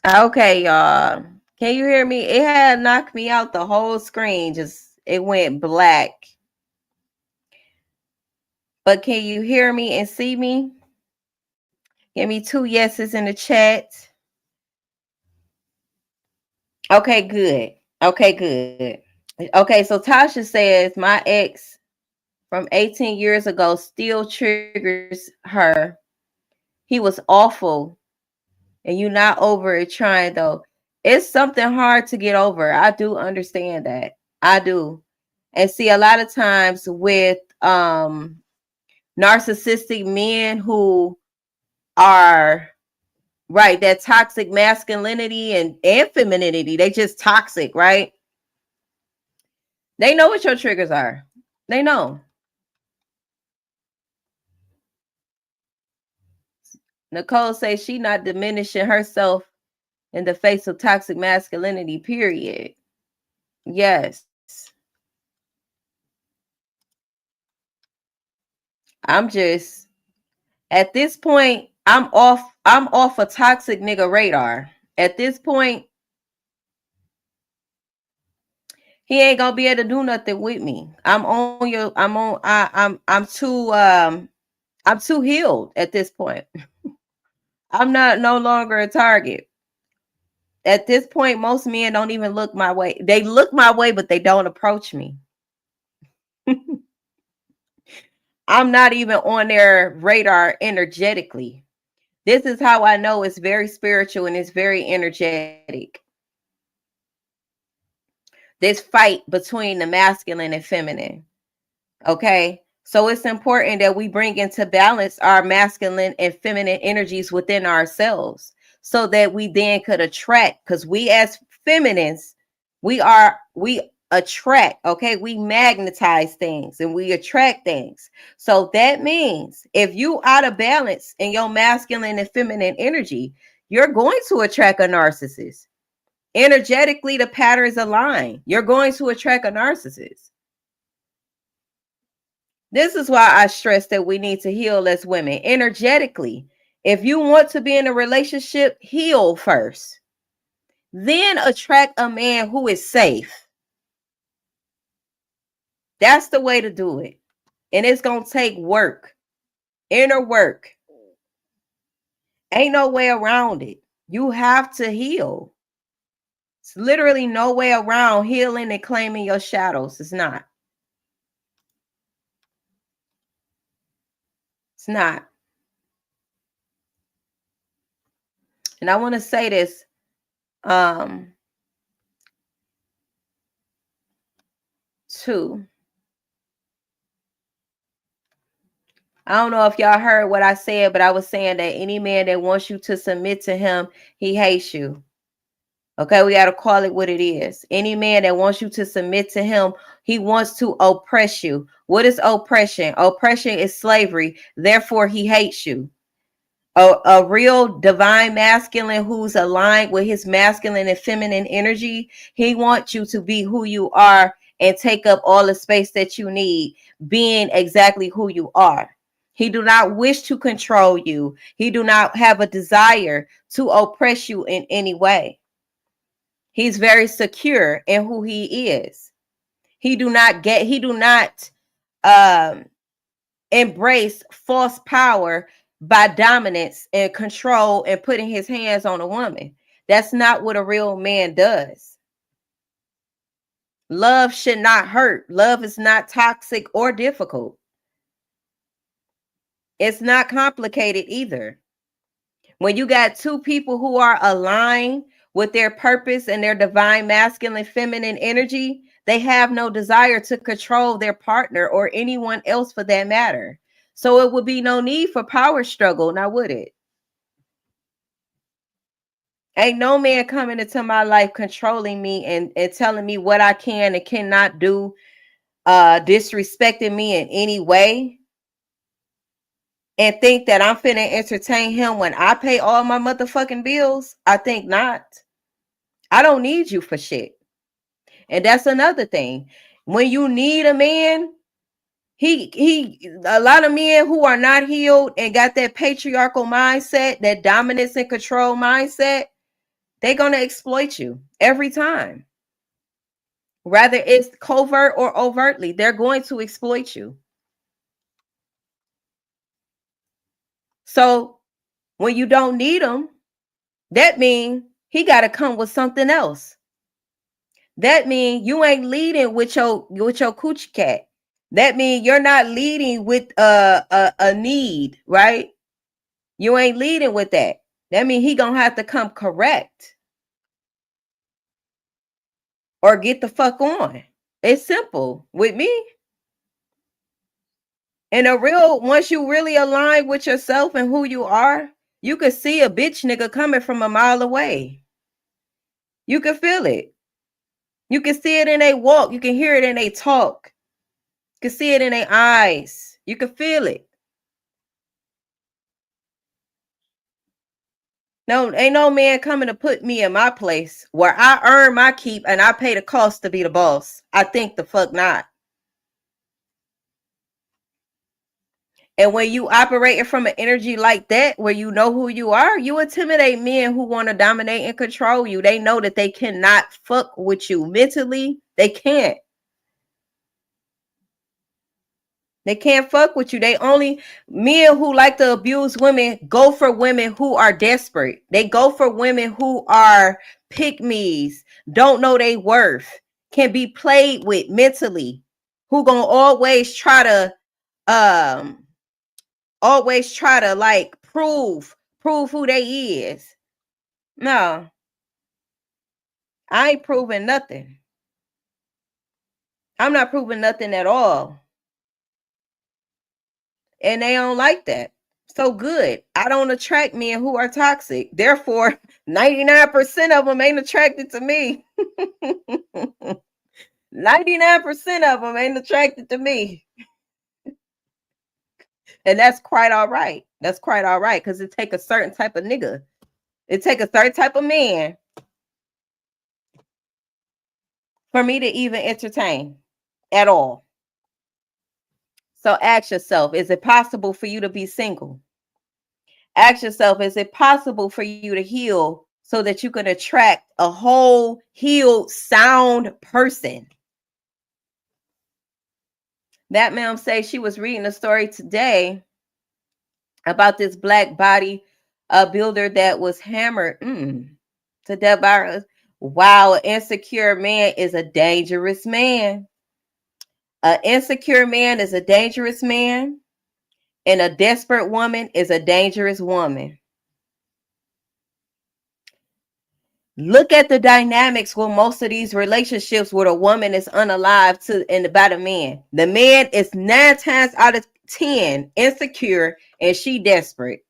Okay, y'all. Can you hear me? It had knocked me out the whole screen. Just it went black. But can you hear me and see me? Give me 2 yeses in the chat. Okay, good. Okay, good. Okay, so Tasha says my ex from 18 years ago still triggers her. He was awful, and you not over it trying though. It's something hard to get over. I do understand that. I do. And see, a lot of times with narcissistic men who are right, that toxic masculinity and femininity, they just toxic, right? They know what your triggers are. They know. Nicole says she not diminishing herself in the face of toxic masculinity, period. Yes. I'm just at this point, I'm off a toxic nigga radar. At this point, he ain't gonna be able to do nothing with me. I'm too healed at this point. I'm not no longer a target. At this point, most men don't even look my way. They look my way, but they don't approach me. I'm not even on their radar energetically. This is how I know it's very spiritual and it's very energetic. This fight between the masculine and feminine. Okay. So it's important that we bring into balance our masculine and feminine energies within ourselves so that we then could attract, because we as feminines, we attract, okay? We magnetize things and we attract things. So that means if you out of balance in your masculine and feminine energy, you're going to attract a narcissist. Energetically, the patterns align. You're going to attract a narcissist. This is why I stress that we need to heal as women energetically. If you want to be in a relationship, heal first. Then attract a man who is safe. That's the way to do it. And it's going to take work, inner work. Ain't no way around it. You have to heal. It's literally no way around healing and claiming your shadows. It's not. It's not. And I want to say this. Too. I don't know if y'all heard what I said, but I was saying that any man that wants you to submit to him, he hates you. Okay, we got to call it what it is. Any man that wants you to submit to him, he wants to oppress you. What is oppression? Oppression is slavery. Therefore, he hates you. a real divine masculine who's aligned with his masculine and feminine energy, he wants you to be who you are and take up all the space that you need, being exactly who you are. He do not wish to control you. He do not have a desire to oppress you in any way. He's very secure in who he is. He do not embrace false power by dominance and control and putting his hands on a woman. That's not what a real man does. Love should not hurt. Love is not toxic or difficult. It's not complicated either. When you got two people who are aligned with their purpose and their divine masculine feminine energy, they have no desire to control their partner or anyone else for that matter. So it would be no need for power struggle, now would it? Ain't no man coming into my life controlling me and telling me what I can and cannot do, disrespecting me in any way, and think that I'm finna entertain him when I pay all my motherfucking bills. I think not. I don't need you for shit. And that's another thing. When you need a man, a lot of men who are not healed and got that patriarchal mindset, that dominance and control mindset, they're going to exploit you every time. Whether it's covert or overtly, they're going to exploit you. So when you don't need him, that means he got to come with something else. That means you ain't leading with your coochie cat. That means you're not leading with a need, right? You ain't leading with that. That means he gonna have to come correct or get the fuck on. It's simple with me. And once you really align with yourself and who you are, you can see a bitch nigga coming from a mile away. You can feel it. You can see it in they walk. You can hear it in they talk. You can see it in their eyes. You can feel it. No, ain't no man coming to put me in my place where I earn my keep and I pay the cost to be the boss. I think the fuck not. And when you operating from an energy like that, where you know who you are, you intimidate men who want to dominate and control you. They know that they cannot fuck with you mentally. They can't. They can't fuck with you. They only, men who like to abuse women go for women who are desperate. They go for women who are pick-me's, don't know their worth, can be played with mentally, who gonna always try to like prove who they is. No, I ain't proving nothing. I'm not proving nothing at all. And they don't like that. So good. I don't attract men who are toxic. Therefore, 99% of them ain't attracted to me. 99% of them ain't attracted to me. And that's quite all right. That's quite all right, because it take a certain type of nigga. It take a certain type of man for me to even entertain at all. So ask yourself, is it possible for you to be single? Ask yourself, is it possible for you to heal so that you can attract a whole, healed, sound person? That ma'am say she was reading a story today about this black body builder that was hammered to death by. Wow, an insecure man is a dangerous man. An insecure man is a dangerous man, and a desperate woman is a dangerous woman. Look at the dynamics with most of these relationships where a woman is unalive and about a man. The man is 9 times out of 10 insecure and she desperate.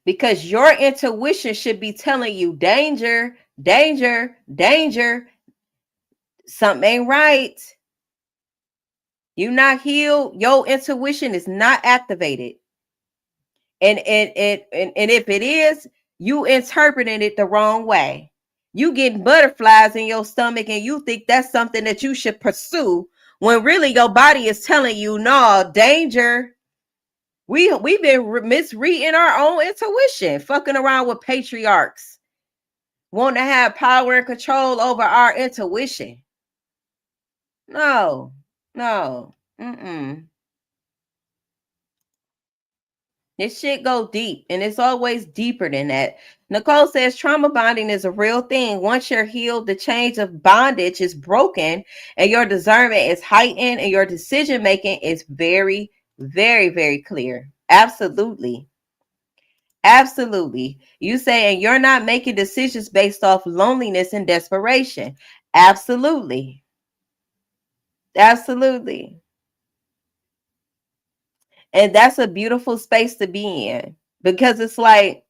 Because your intuition should be telling you danger, danger, danger. Something ain't right. You not healed, your intuition is not activated. And if it is, you interpreting it the wrong way. You getting butterflies in your stomach and you think that's something that you should pursue when really your body is telling you, no, danger. We've been misreading our own intuition, fucking around with patriarchs, want to have power and control over our intuition. No. This shit go deep, and it's always deeper than that. Nicole says trauma bonding is a real thing. Once you're healed, the chains of bondage is broken, and your discernment is heightened, and your decision making is very, very, very clear. Absolutely. Absolutely. You saying you're not making decisions based off loneliness and desperation. Absolutely. Absolutely. And that's a beautiful space to be in, because it's like,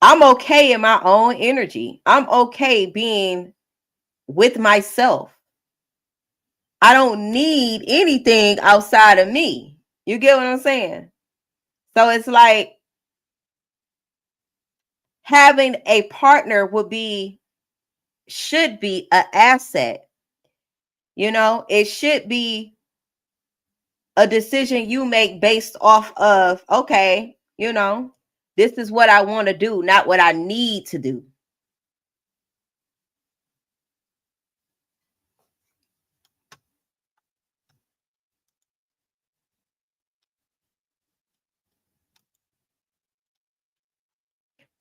I'm okay in my own energy. I'm okay being with myself. I don't need anything outside of me. You get what I'm saying? So it's like having a partner should be an asset. You know, it should be a decision you make based off of, okay, you know, this is what I want to do, not what I need to do.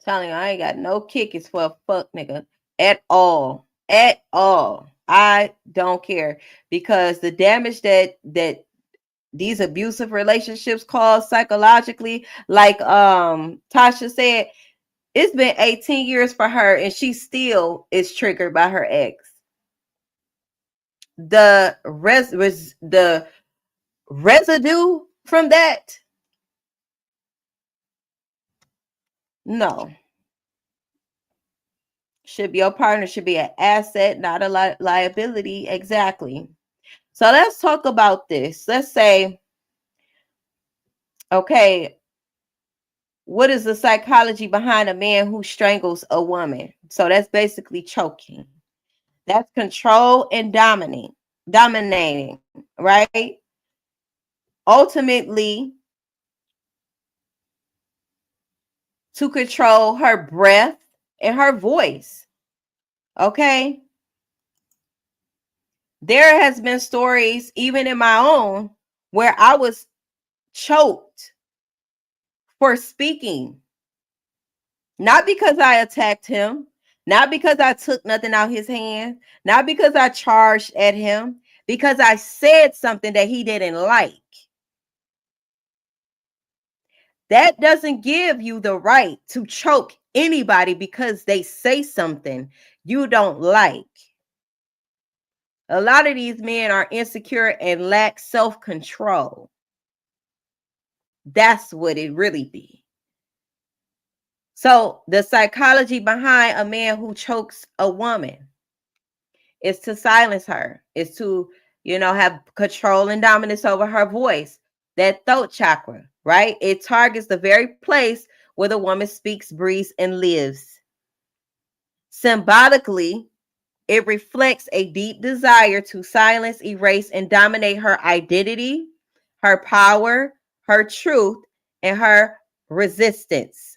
Telling you, I ain't got no kickers for a fuck nigga at all. At all. I don't care, because the damage that these abusive relationships cause psychologically, like Tasha said, it's been 18 years for her and she still is triggered by her ex. The residue from that, no. Your partner should be an asset, not a liability. Exactly. So let's talk about this. Let's say, okay, what is the psychology behind a man who strangles a woman? So that's basically choking. That's control and dominating, right? Ultimately, to control her breath and her voice. Okay? There has been stories, even in my own, where I was choked for speaking. Not because I attacked him, not because I took nothing out his hand, not because I charged at him, because I said something that he didn't like. That doesn't give you the right to choke anybody because they say something you don't like. A lot of these men are insecure and lack self-control. That's what it really be. So the psychology behind a man who chokes a woman is to silence her, is to, have control and dominance over her voice. That throat chakra, right? It targets the very place where the woman speaks, breathes, and lives. Symbolically, it reflects a deep desire to silence, erase, and dominate her identity, her power, her truth, and her resistance.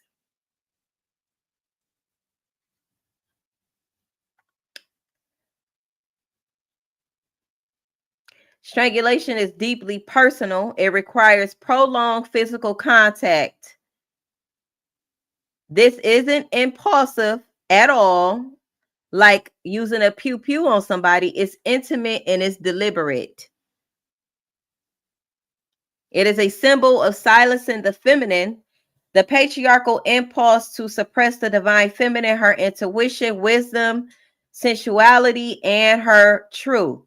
Strangulation is deeply personal. It requires prolonged physical contact. This isn't impulsive at all, like using a pew-pew on somebody. It's intimate and it's deliberate. It is a symbol of silencing the feminine, the patriarchal impulse to suppress the divine feminine, her intuition, wisdom, sensuality, and her truth.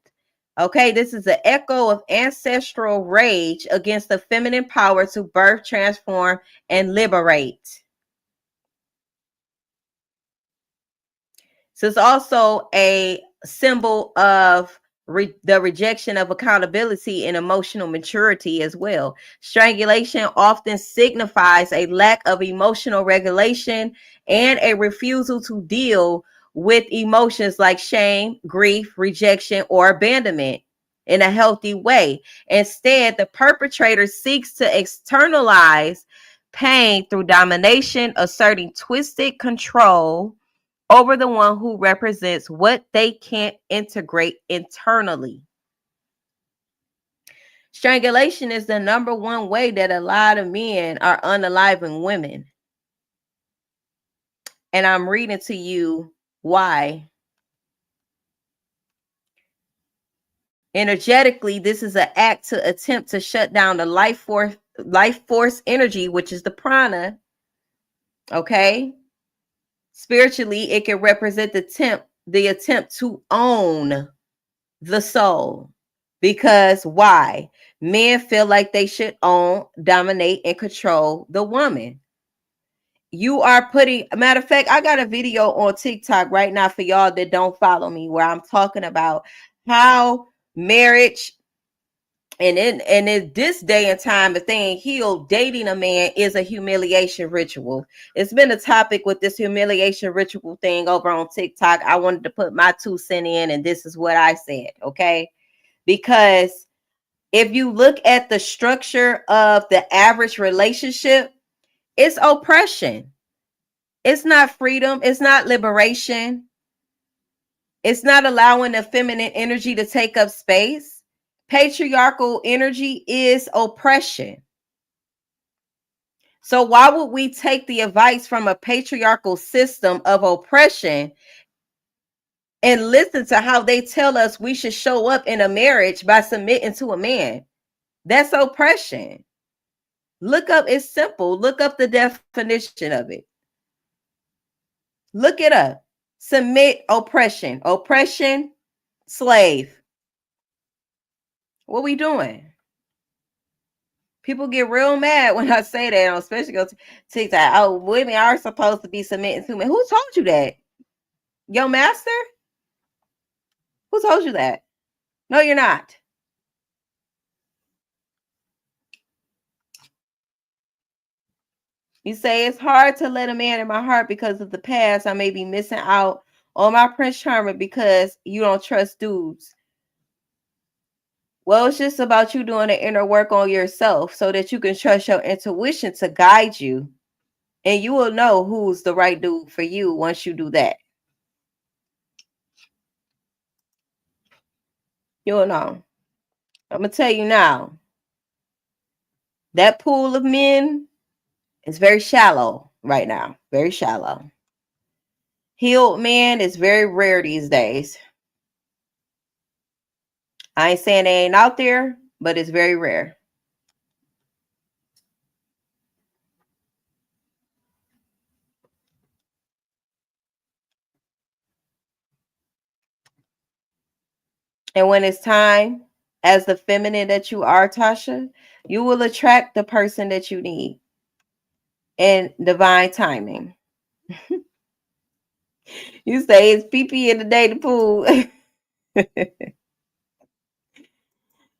Okay, this is an echo of ancestral rage against the feminine power to birth, transform, and liberate. So it's also a symbol of the rejection of accountability and emotional maturity as well. Strangulation often signifies a lack of emotional regulation and a refusal to deal with emotions like shame, grief, rejection, or abandonment in a healthy way. Instead, the perpetrator seeks to externalize pain through domination, asserting twisted control over the one who represents what they can't integrate internally. Strangulation is the number one way that a lot of men are unaliving women. And I'm reading to you why. Energetically, this is an act to attempt to shut down the life force energy, which is the prana. Okay. Spiritually, it can represent the attempt to own the soul. Because why? Men feel like they should own, dominate, and control the woman. You are putting, matter of fact, I got a video on TikTok right now for y'all that don't follow me, where I'm talking about how marriage and in this day and time, if they ain't healed, dating a man is a humiliation ritual. It's been a topic with this humiliation ritual thing over on TikTok. I wanted to put my 2 cents in, and this is what I said, okay? Because if you look at the structure of the average relationship, it's oppression. It's not freedom. It's not liberation. It's not allowing the feminine energy to take up space. Patriarchal energy is oppression. So why would we take the advice from a patriarchal system of oppression and listen to how they tell us we should show up in a marriage by submitting to a man? That's oppression. Look up, it's simple. Look up the definition of it. Look it up. Submit, oppression. Oppression, slave. What we doing? People get real mad when I say that, especially go to TikTok. Oh, women are supposed to be submitting to men. Who told you that? Your master? Who told you that? No, you're not. You say it's hard to let a man in my heart because of the past. I may be missing out on my Prince Charming because you don't trust dudes. Well, it's just about you doing the inner work on yourself so that you can trust your intuition to guide you. And you will know who's the right dude for you once you do that. You'll know. I'm going to tell you now. That pool of men is very shallow right now. Very shallow. Healed man is very rare these days. I ain't saying they ain't out there, but it's very rare. And when it's time, as the feminine that you are, Tasha, you will attract the person that you need in divine timing. You say it's pee-pee in the dating pool.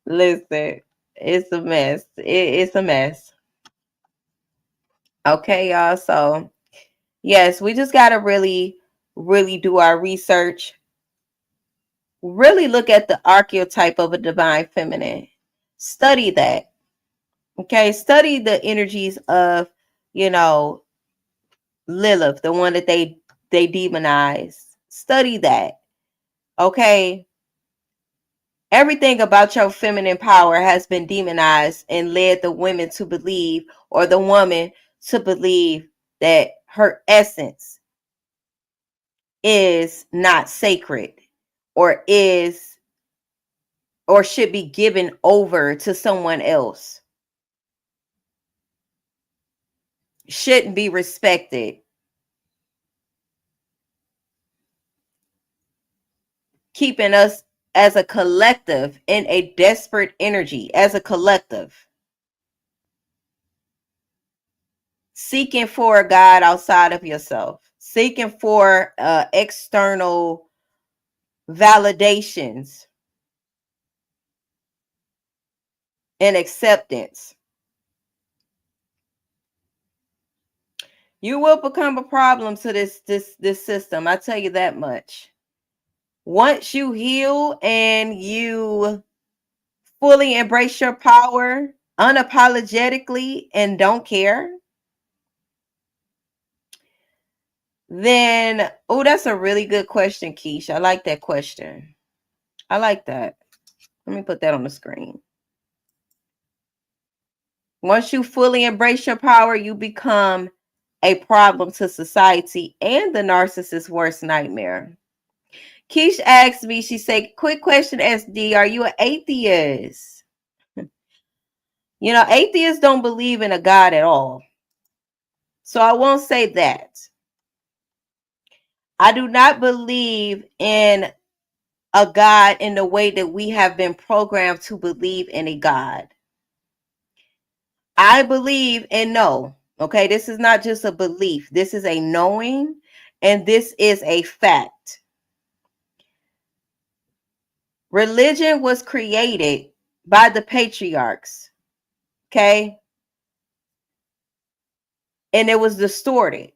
Listen, it's a mess. It's a mess. Okay, y'all. So, yes, we just got to really, really do our research. Really look at the archetype of a divine feminine. Study that. Okay, study the energies of, Lilith, the one that they demonize. Study that. Okay. Everything about your feminine power has been demonized and led the women to believe, or the woman to believe, that her essence is not sacred or should be given over to someone else. Shouldn't be respected. Keeping us as a collective in a desperate energy, as a collective. Seeking for a God outside of yourself. Seeking for external validations. and acceptance. You will become a problem to this system. I tell you that much. Once you heal and you fully embrace your power unapologetically and don't care, then, oh, that's a really good question, Keisha. I like that question. I like that. Let me put that on the screen. Once you fully embrace your power, you become a problem to society and the narcissist's worst nightmare. Keish asked me, she said, quick question, SD, are you an atheist? You know, atheists don't believe in a God at all. So I won't say that. I do not believe in a God in the way that we have been programmed to believe in a God. I believe and know. Okay, this is not just a belief. This is a knowing, and this is a fact. Religion was created by the patriarchs. Okay, and it was distorted.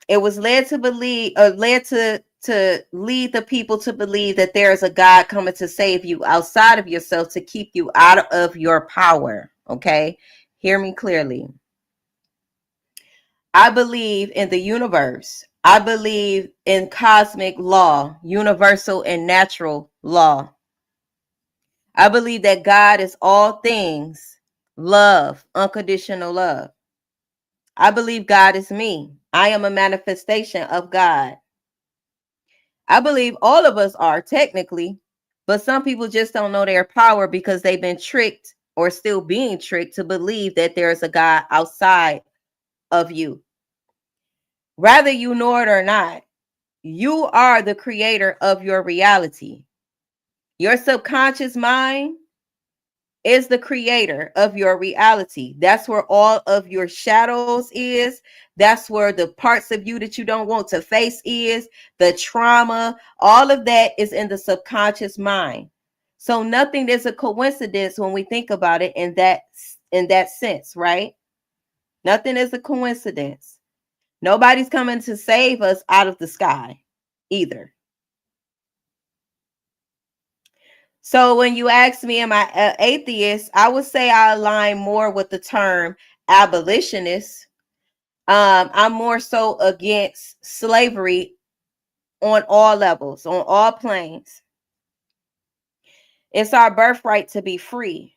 It was led to believe, led to lead the people to believe that there is a God coming to save you outside of yourself, to keep you out of your power. Okay, hear me clearly. I believe in the universe. I believe in cosmic law, universal and natural law. I believe that God is all things, love, unconditional love. I believe God is me. I am a manifestation of God. I believe all of us are technically, but some people just don't know their power because they've been tricked or still being tricked to believe that there is a God outside of you. Whether you know it or not, you are the creator of your reality. Your subconscious mind is the creator of your reality. That's where all of your shadows is. That's where the parts of you that you don't want to face is. The trauma, all of that is in the subconscious mind. So nothing is a coincidence when we think about it in that sense, right? Nothing is a coincidence. Nobody's coming to save us out of the sky either. So when you ask me, am I atheist? I would say I align more with the term abolitionist. I'm more so against slavery on all levels, on all planes. It's our birthright to be free.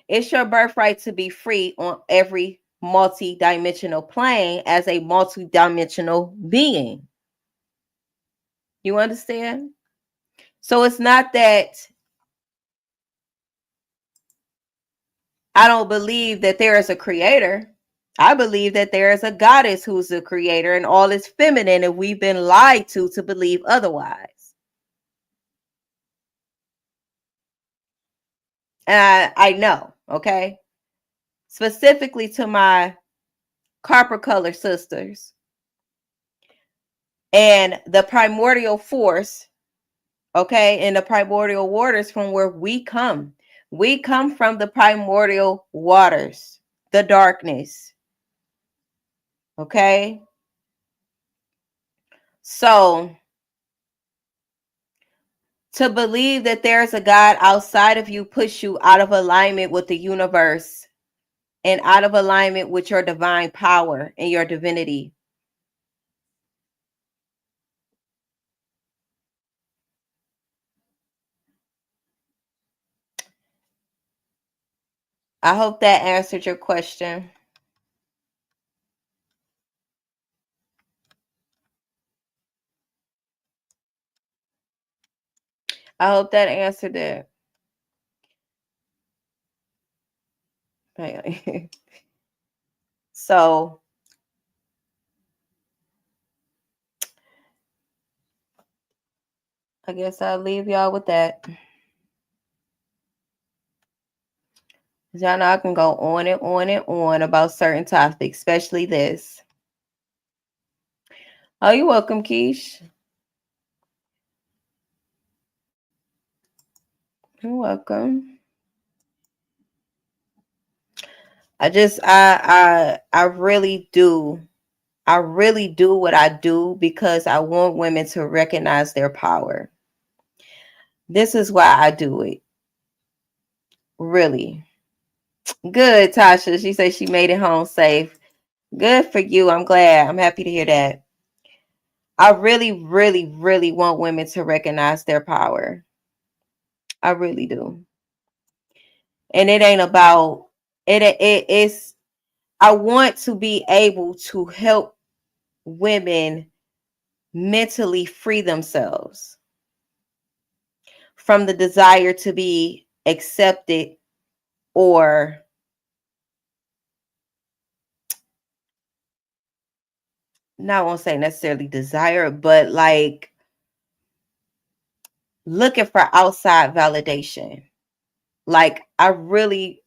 It's your birthright to be free on every multi-dimensional plane as a multi-dimensional being. You understand? So it's not that I don't believe that there is a creator. I believe that there is a goddess who's the creator, and all is feminine, and we've been lied to believe otherwise. And I know, okay? Specifically to my copper color sisters and the primordial force, okay, and the primordial waters from where we come. We come from the primordial waters, the darkness, okay? So to believe that there's a God outside of you puts you out of alignment with the universe and out of alignment with your divine power and your divinity. I hope that answered your question. I hope that answered it. So I guess I'll leave y'all with that. Y'all know I can go on and on and on about certain topics, especially this. Oh, you're welcome, Keish. You're welcome. I really do. I really do what I do because I want women to recognize their power. This is why I do it. Really. Good, Tasha. She said she made it home safe. Good for you. I'm glad. I'm happy to hear that. I really, really, really want women to recognize their power. I really do. And it ain't about it's I want to be able to help women mentally free themselves from the desire to be accepted or not, I won't say necessarily desire, but like looking for outside validation. Like I really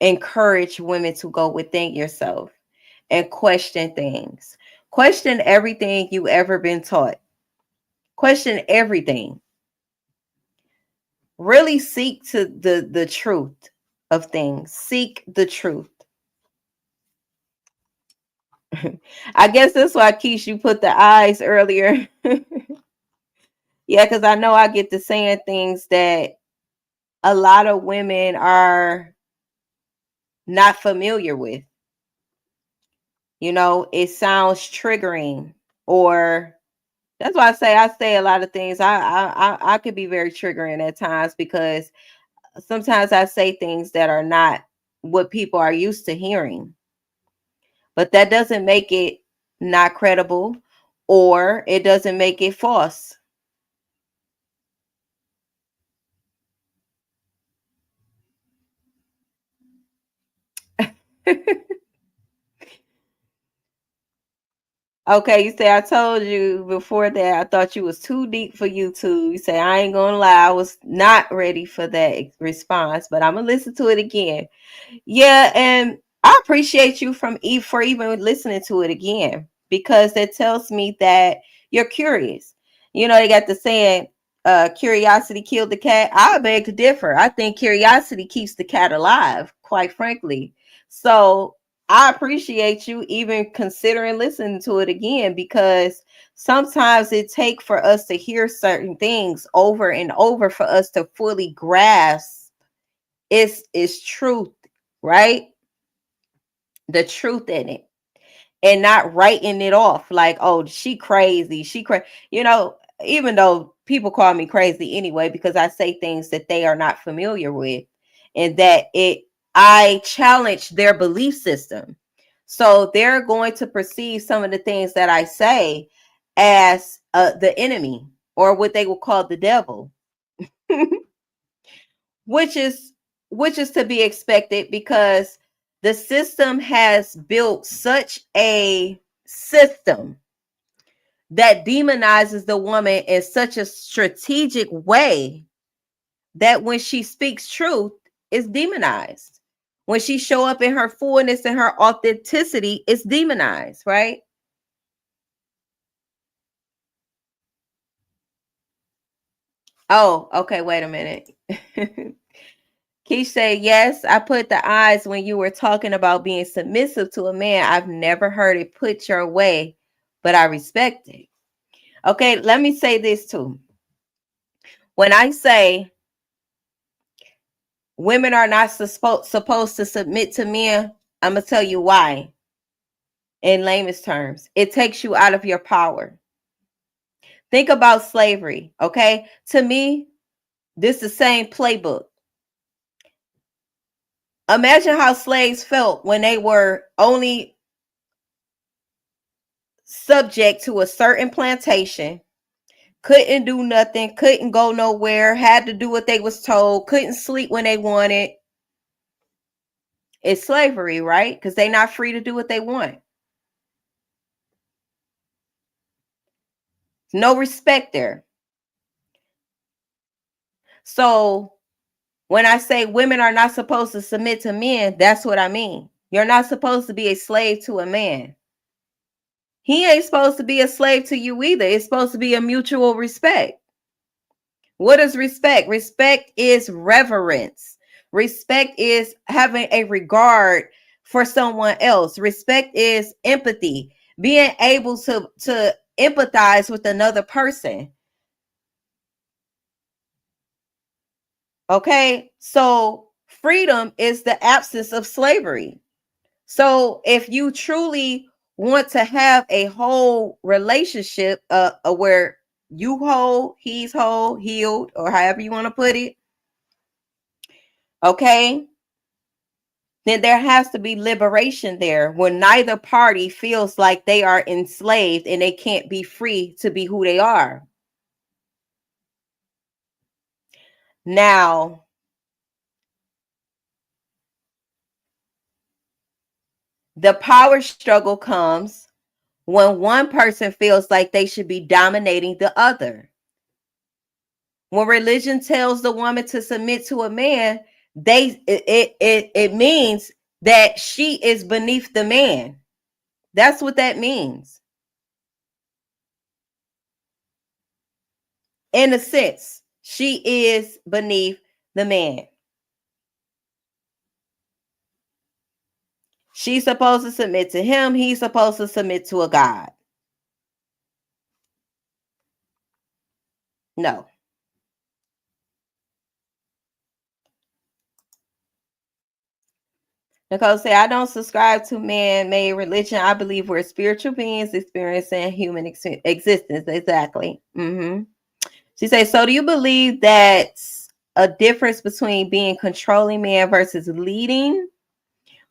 encourage women to go within yourself and question things. Question everything you ever been taught. Question everything. Really seek to the truth of things. Seek the truth. I guess that's why, Keish, you put the eyes earlier. Yeah, because I know I get to saying things that a lot of women are not familiar with. You know, it sounds triggering, or that's why I say a lot of things. I could be very triggering at times because sometimes I say things that are not what people are used to hearing. But that doesn't make it not credible, or it doesn't make it false. Okay, you say I told you before that I thought you was too deep for YouTube. You say I ain't gonna lie, I was not ready for that response, but I'm gonna listen to it again. Yeah, and I appreciate you for even listening to it again because it tells me that you're curious. You know, they got the saying, curiosity killed the cat. I beg to differ. I think curiosity keeps the cat alive, quite frankly. So I appreciate you even considering listening to it again because sometimes it takes for us to hear certain things over and over for us to fully grasp it's truth, right? The truth in it, and not writing it off like, oh, she crazy, you know, even though people call me crazy anyway because I say things that they are not familiar with, and that I challenge their belief system, so they're going to perceive some of the things that I say as the enemy, or what they will call the devil. which is to be expected because the system has built such a system that demonizes the woman in such a strategic way that when she speaks truth, it's demonized. When she show up in her fullness and her authenticity, it's demonized, right? Oh, okay, wait a minute. Keish said, yes, I put the eyes when you were talking about being submissive to a man. I've never heard it put your way, but I respect it. Okay, let me say this too. When I say women are not supposed to submit to men, I'm going to tell you why. In layman's terms, it takes you out of your power. Think about slavery, okay? To me, this is the same playbook. Imagine how slaves felt when they were only subject to a certain plantation, couldn't do nothing, couldn't go nowhere, had to do what they was told, couldn't sleep when they wanted. It's slavery, right? Because they're not free to do what they want. No respect there. So when I say women are not supposed to submit to men, that's what I mean. You're not supposed to be a slave to a man. He ain't supposed to be a slave to you either. It's supposed to be a mutual respect. What is respect? Respect is reverence. Respect is having a regard for someone else. Respect is empathy, being able to empathize with another person. Okay, so freedom is the absence of slavery. So if you truly want to have a whole relationship, where you whole, he's whole, healed, or however you want to put it, okay, then there has to be liberation there, when neither party feels like they are enslaved and they can't be free to be who they are. Now, the power struggle comes when one person feels like they should be dominating the other. When religion tells the woman to submit to a man, it means that she is beneath the man. That's what that means. In a sense, she is beneath the man. She's supposed to submit to him. He's supposed to submit to a God. No. Nicole said, I don't subscribe to man-made religion. I believe we're spiritual beings experiencing human existence. Exactly. She says, so do you believe that's a difference between being controlling man versus leading?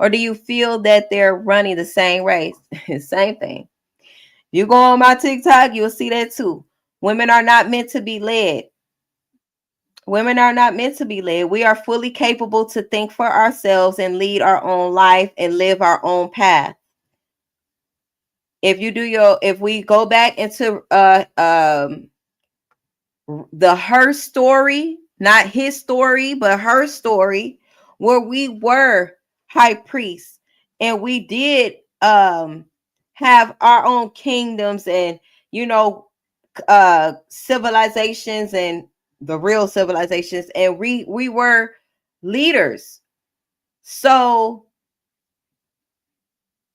Or do you feel that they're running the same race? Same thing. You go on my TikTok, you'll see that too. Women are not meant to be led. Women are not meant to be led. We are fully capable to think for ourselves and lead our own life and live our own path. If we go back into the her story, not his story, but her story, where we were high priests and we did have our own kingdoms and civilizations and the real civilizations, and we were leaders. So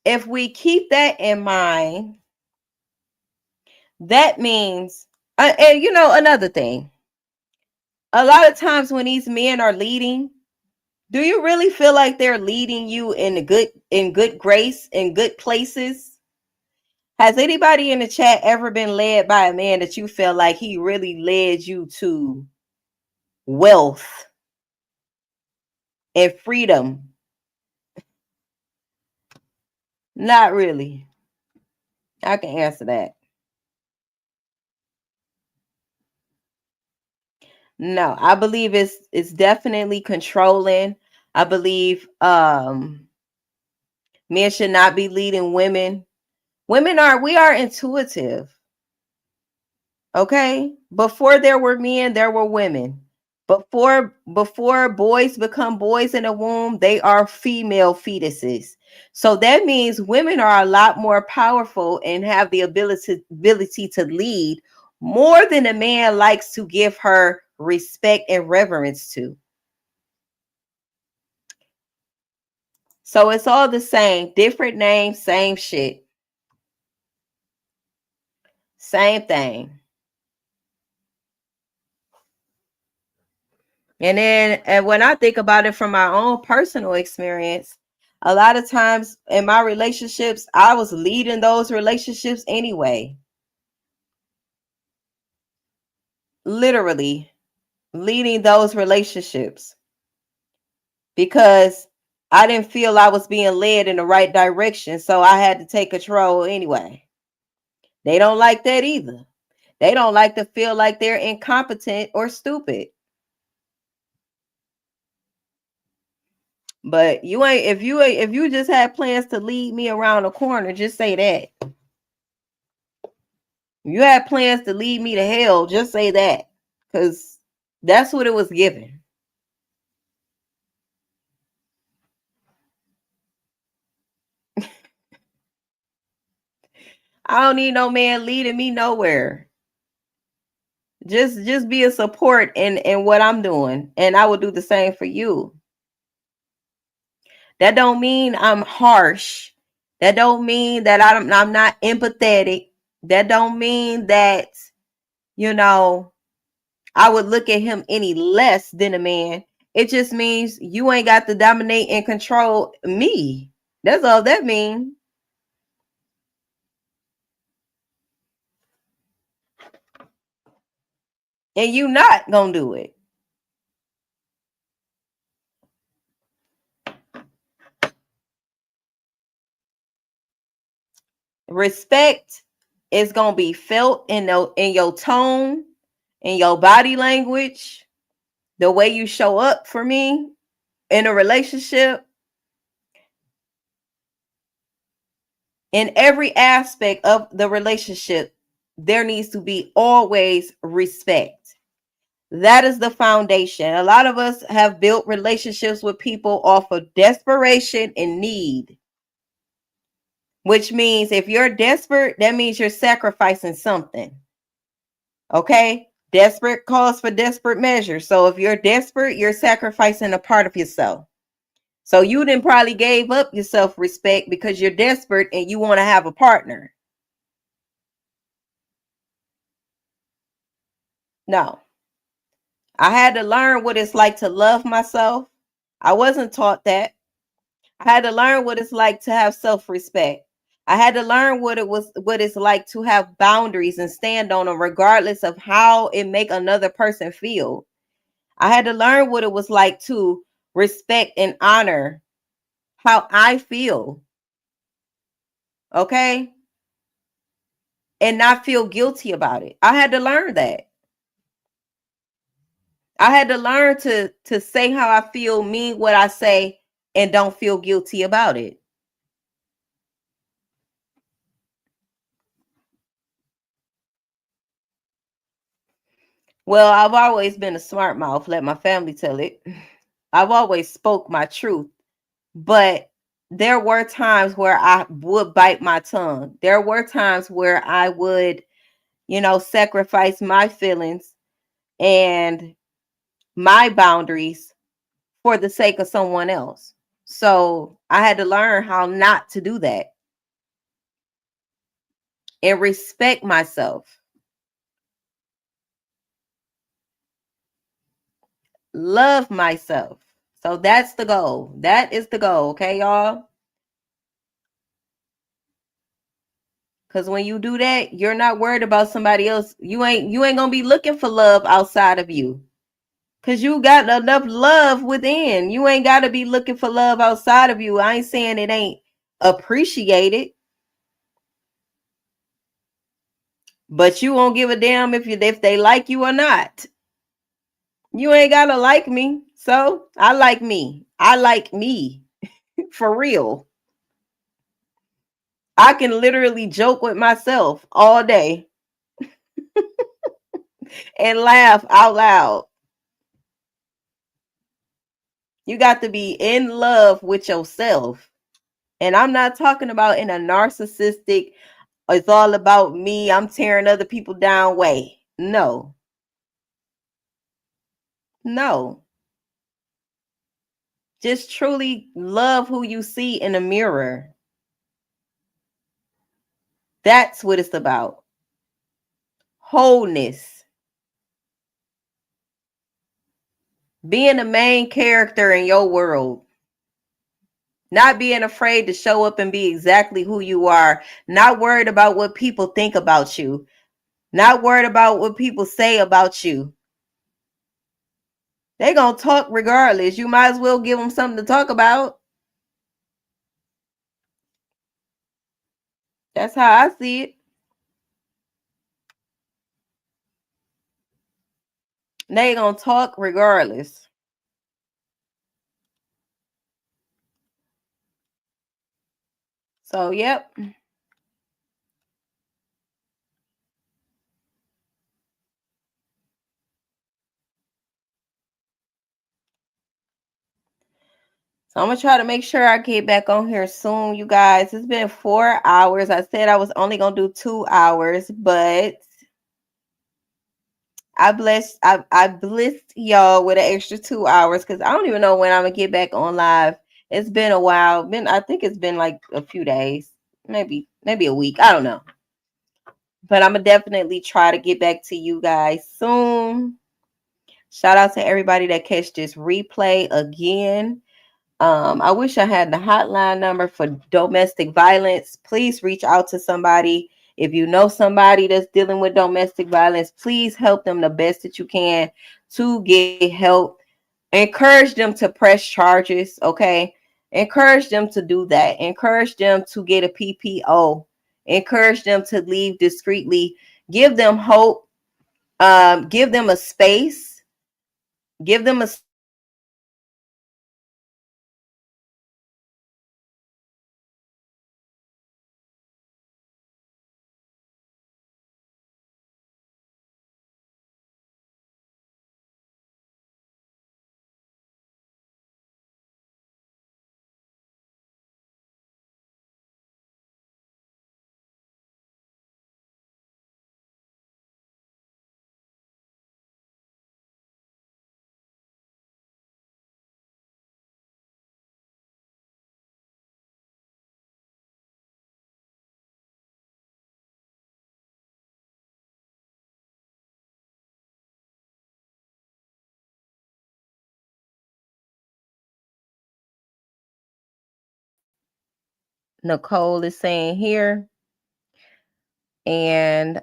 if we keep that in mind, that means and another thing, a lot of times when these men are leading, do you really feel like they're leading you in good grace, in good places? Has anybody in the chat ever been led by a man that you feel like he really led you to wealth and freedom? Not really. I can answer that. No, I believe it's definitely controlling. I believe men should not be leading women. We are intuitive. Okay? Before there were men, there were women. Before boys become boys in the womb, they are female fetuses. So that means women are a lot more powerful and have the ability to lead more than a man likes to give her respect and reverence to. So it's all the same, different names, same shit. Same thing. And when I think about it from my own personal experience, a lot of times in my relationships, I was leading those relationships anyway. Literally leading those relationships because I didn't feel I was being led in the right direction. So I had to take control anyway. They don't like that either. They don't like to feel like they're incompetent or stupid. But if you just had plans to lead me around the corner, just say that. If you had plans to lead me to hell, just say that. Because that's what it was given. I don't need no man leading me nowhere. Just be a support in what I'm doing, and I will do the same for you. That don't mean I'm harsh. That don't mean that I'm not empathetic. That don't mean that, you know, I would look at him any less than a man. It just means you ain't got to dominate and control me. That's all that means. And you not gonna do it. Respect is gonna be felt in your tone, in your body language, the way you show up for me in a relationship. In every aspect of the relationship, there needs to be always respect. That is the foundation. A lot of us have built relationships with people off of desperation and need, which means if you're desperate, that means you're sacrificing something. Okay? Desperate calls for desperate measures. So if you're desperate, you're sacrificing a part of yourself. So you then probably gave up your self-respect because you're desperate and you want to have a partner. No. I had to learn what it's like to love myself. I wasn't taught that. I had to learn what it's like to have self-respect. I had to learn what it's like to have boundaries and stand on them regardless of how it make another person feel. I had to learn what it was like to respect and honor how I feel. Okay? And not feel guilty about it. I had to learn that. I had to learn to say how I feel, mean what I say, and don't feel guilty about it. Well, I've always been a smart mouth, let my family tell it. I've always spoke my truth, but there were times where I would bite my tongue. There were times where I would, sacrifice my feelings and my boundaries for the sake of someone else. So I had to learn how not to do that and respect myself. Love myself. So that's the goal. That is the goal, okay, y'all? Because when you do that, you're not worried about somebody else. You ain't gonna be looking for love outside of you. Because you got enough love within. You ain't gotta be looking for love outside of you. I ain't saying it ain't appreciated. But you won't give a damn if they like you or not. You ain't gotta like me. So I like me. I like me. For real. I can literally joke with myself all day and laugh out loud. You got to be in love with yourself. And I'm not talking about in a narcissistic, it's all about me, I'm tearing other people down way. No. No. Just truly love who you see in the mirror. That's what it's about. Wholeness. Being the main character in your world. Not being afraid to show up and be exactly who you are. Not worried about what people think about you. Not worried about what people say about you. They're going to talk regardless. You might as well give them something to talk about. That's how I see it. They're going to talk regardless. So, yep. So I'm going to try to make sure I get back on here soon, you guys. It's been 4 hours. I said I was only going to do 2 hours, but I blessed y'all with an extra 2 hours because I don't even know when I'm going to get back on live It's been a while. I think it's been like a few days, maybe a week. I don't know. But I'm gonna definitely try to get back to you guys soon. Shout out to everybody that catch this replay again. I wish I had the hotline number for domestic violence. Please reach out to somebody. If you know somebody that's dealing with domestic violence, please help them the best that you can to get help. Encourage them to press charges, okay? Encourage them to do that. Encourage them to get a PPO. Encourage them to leave discreetly. Give them hope. Give them a space. Give them a Nicole is saying here. And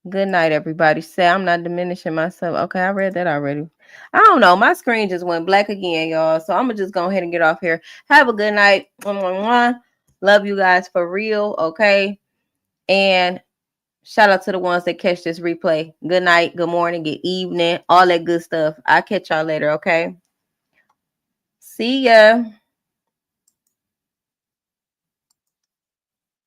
good night, everybody. Say I'm not diminishing myself. Okay, I read that already. I don't know. My screen just went black again, y'all. So I'm gonna just go ahead and get off here. Have a good night. Love you guys for real. Okay. And shout out to the ones that catch this replay. Good night, good morning, good evening, all that good stuff. I'll catch y'all later. Okay. See ya.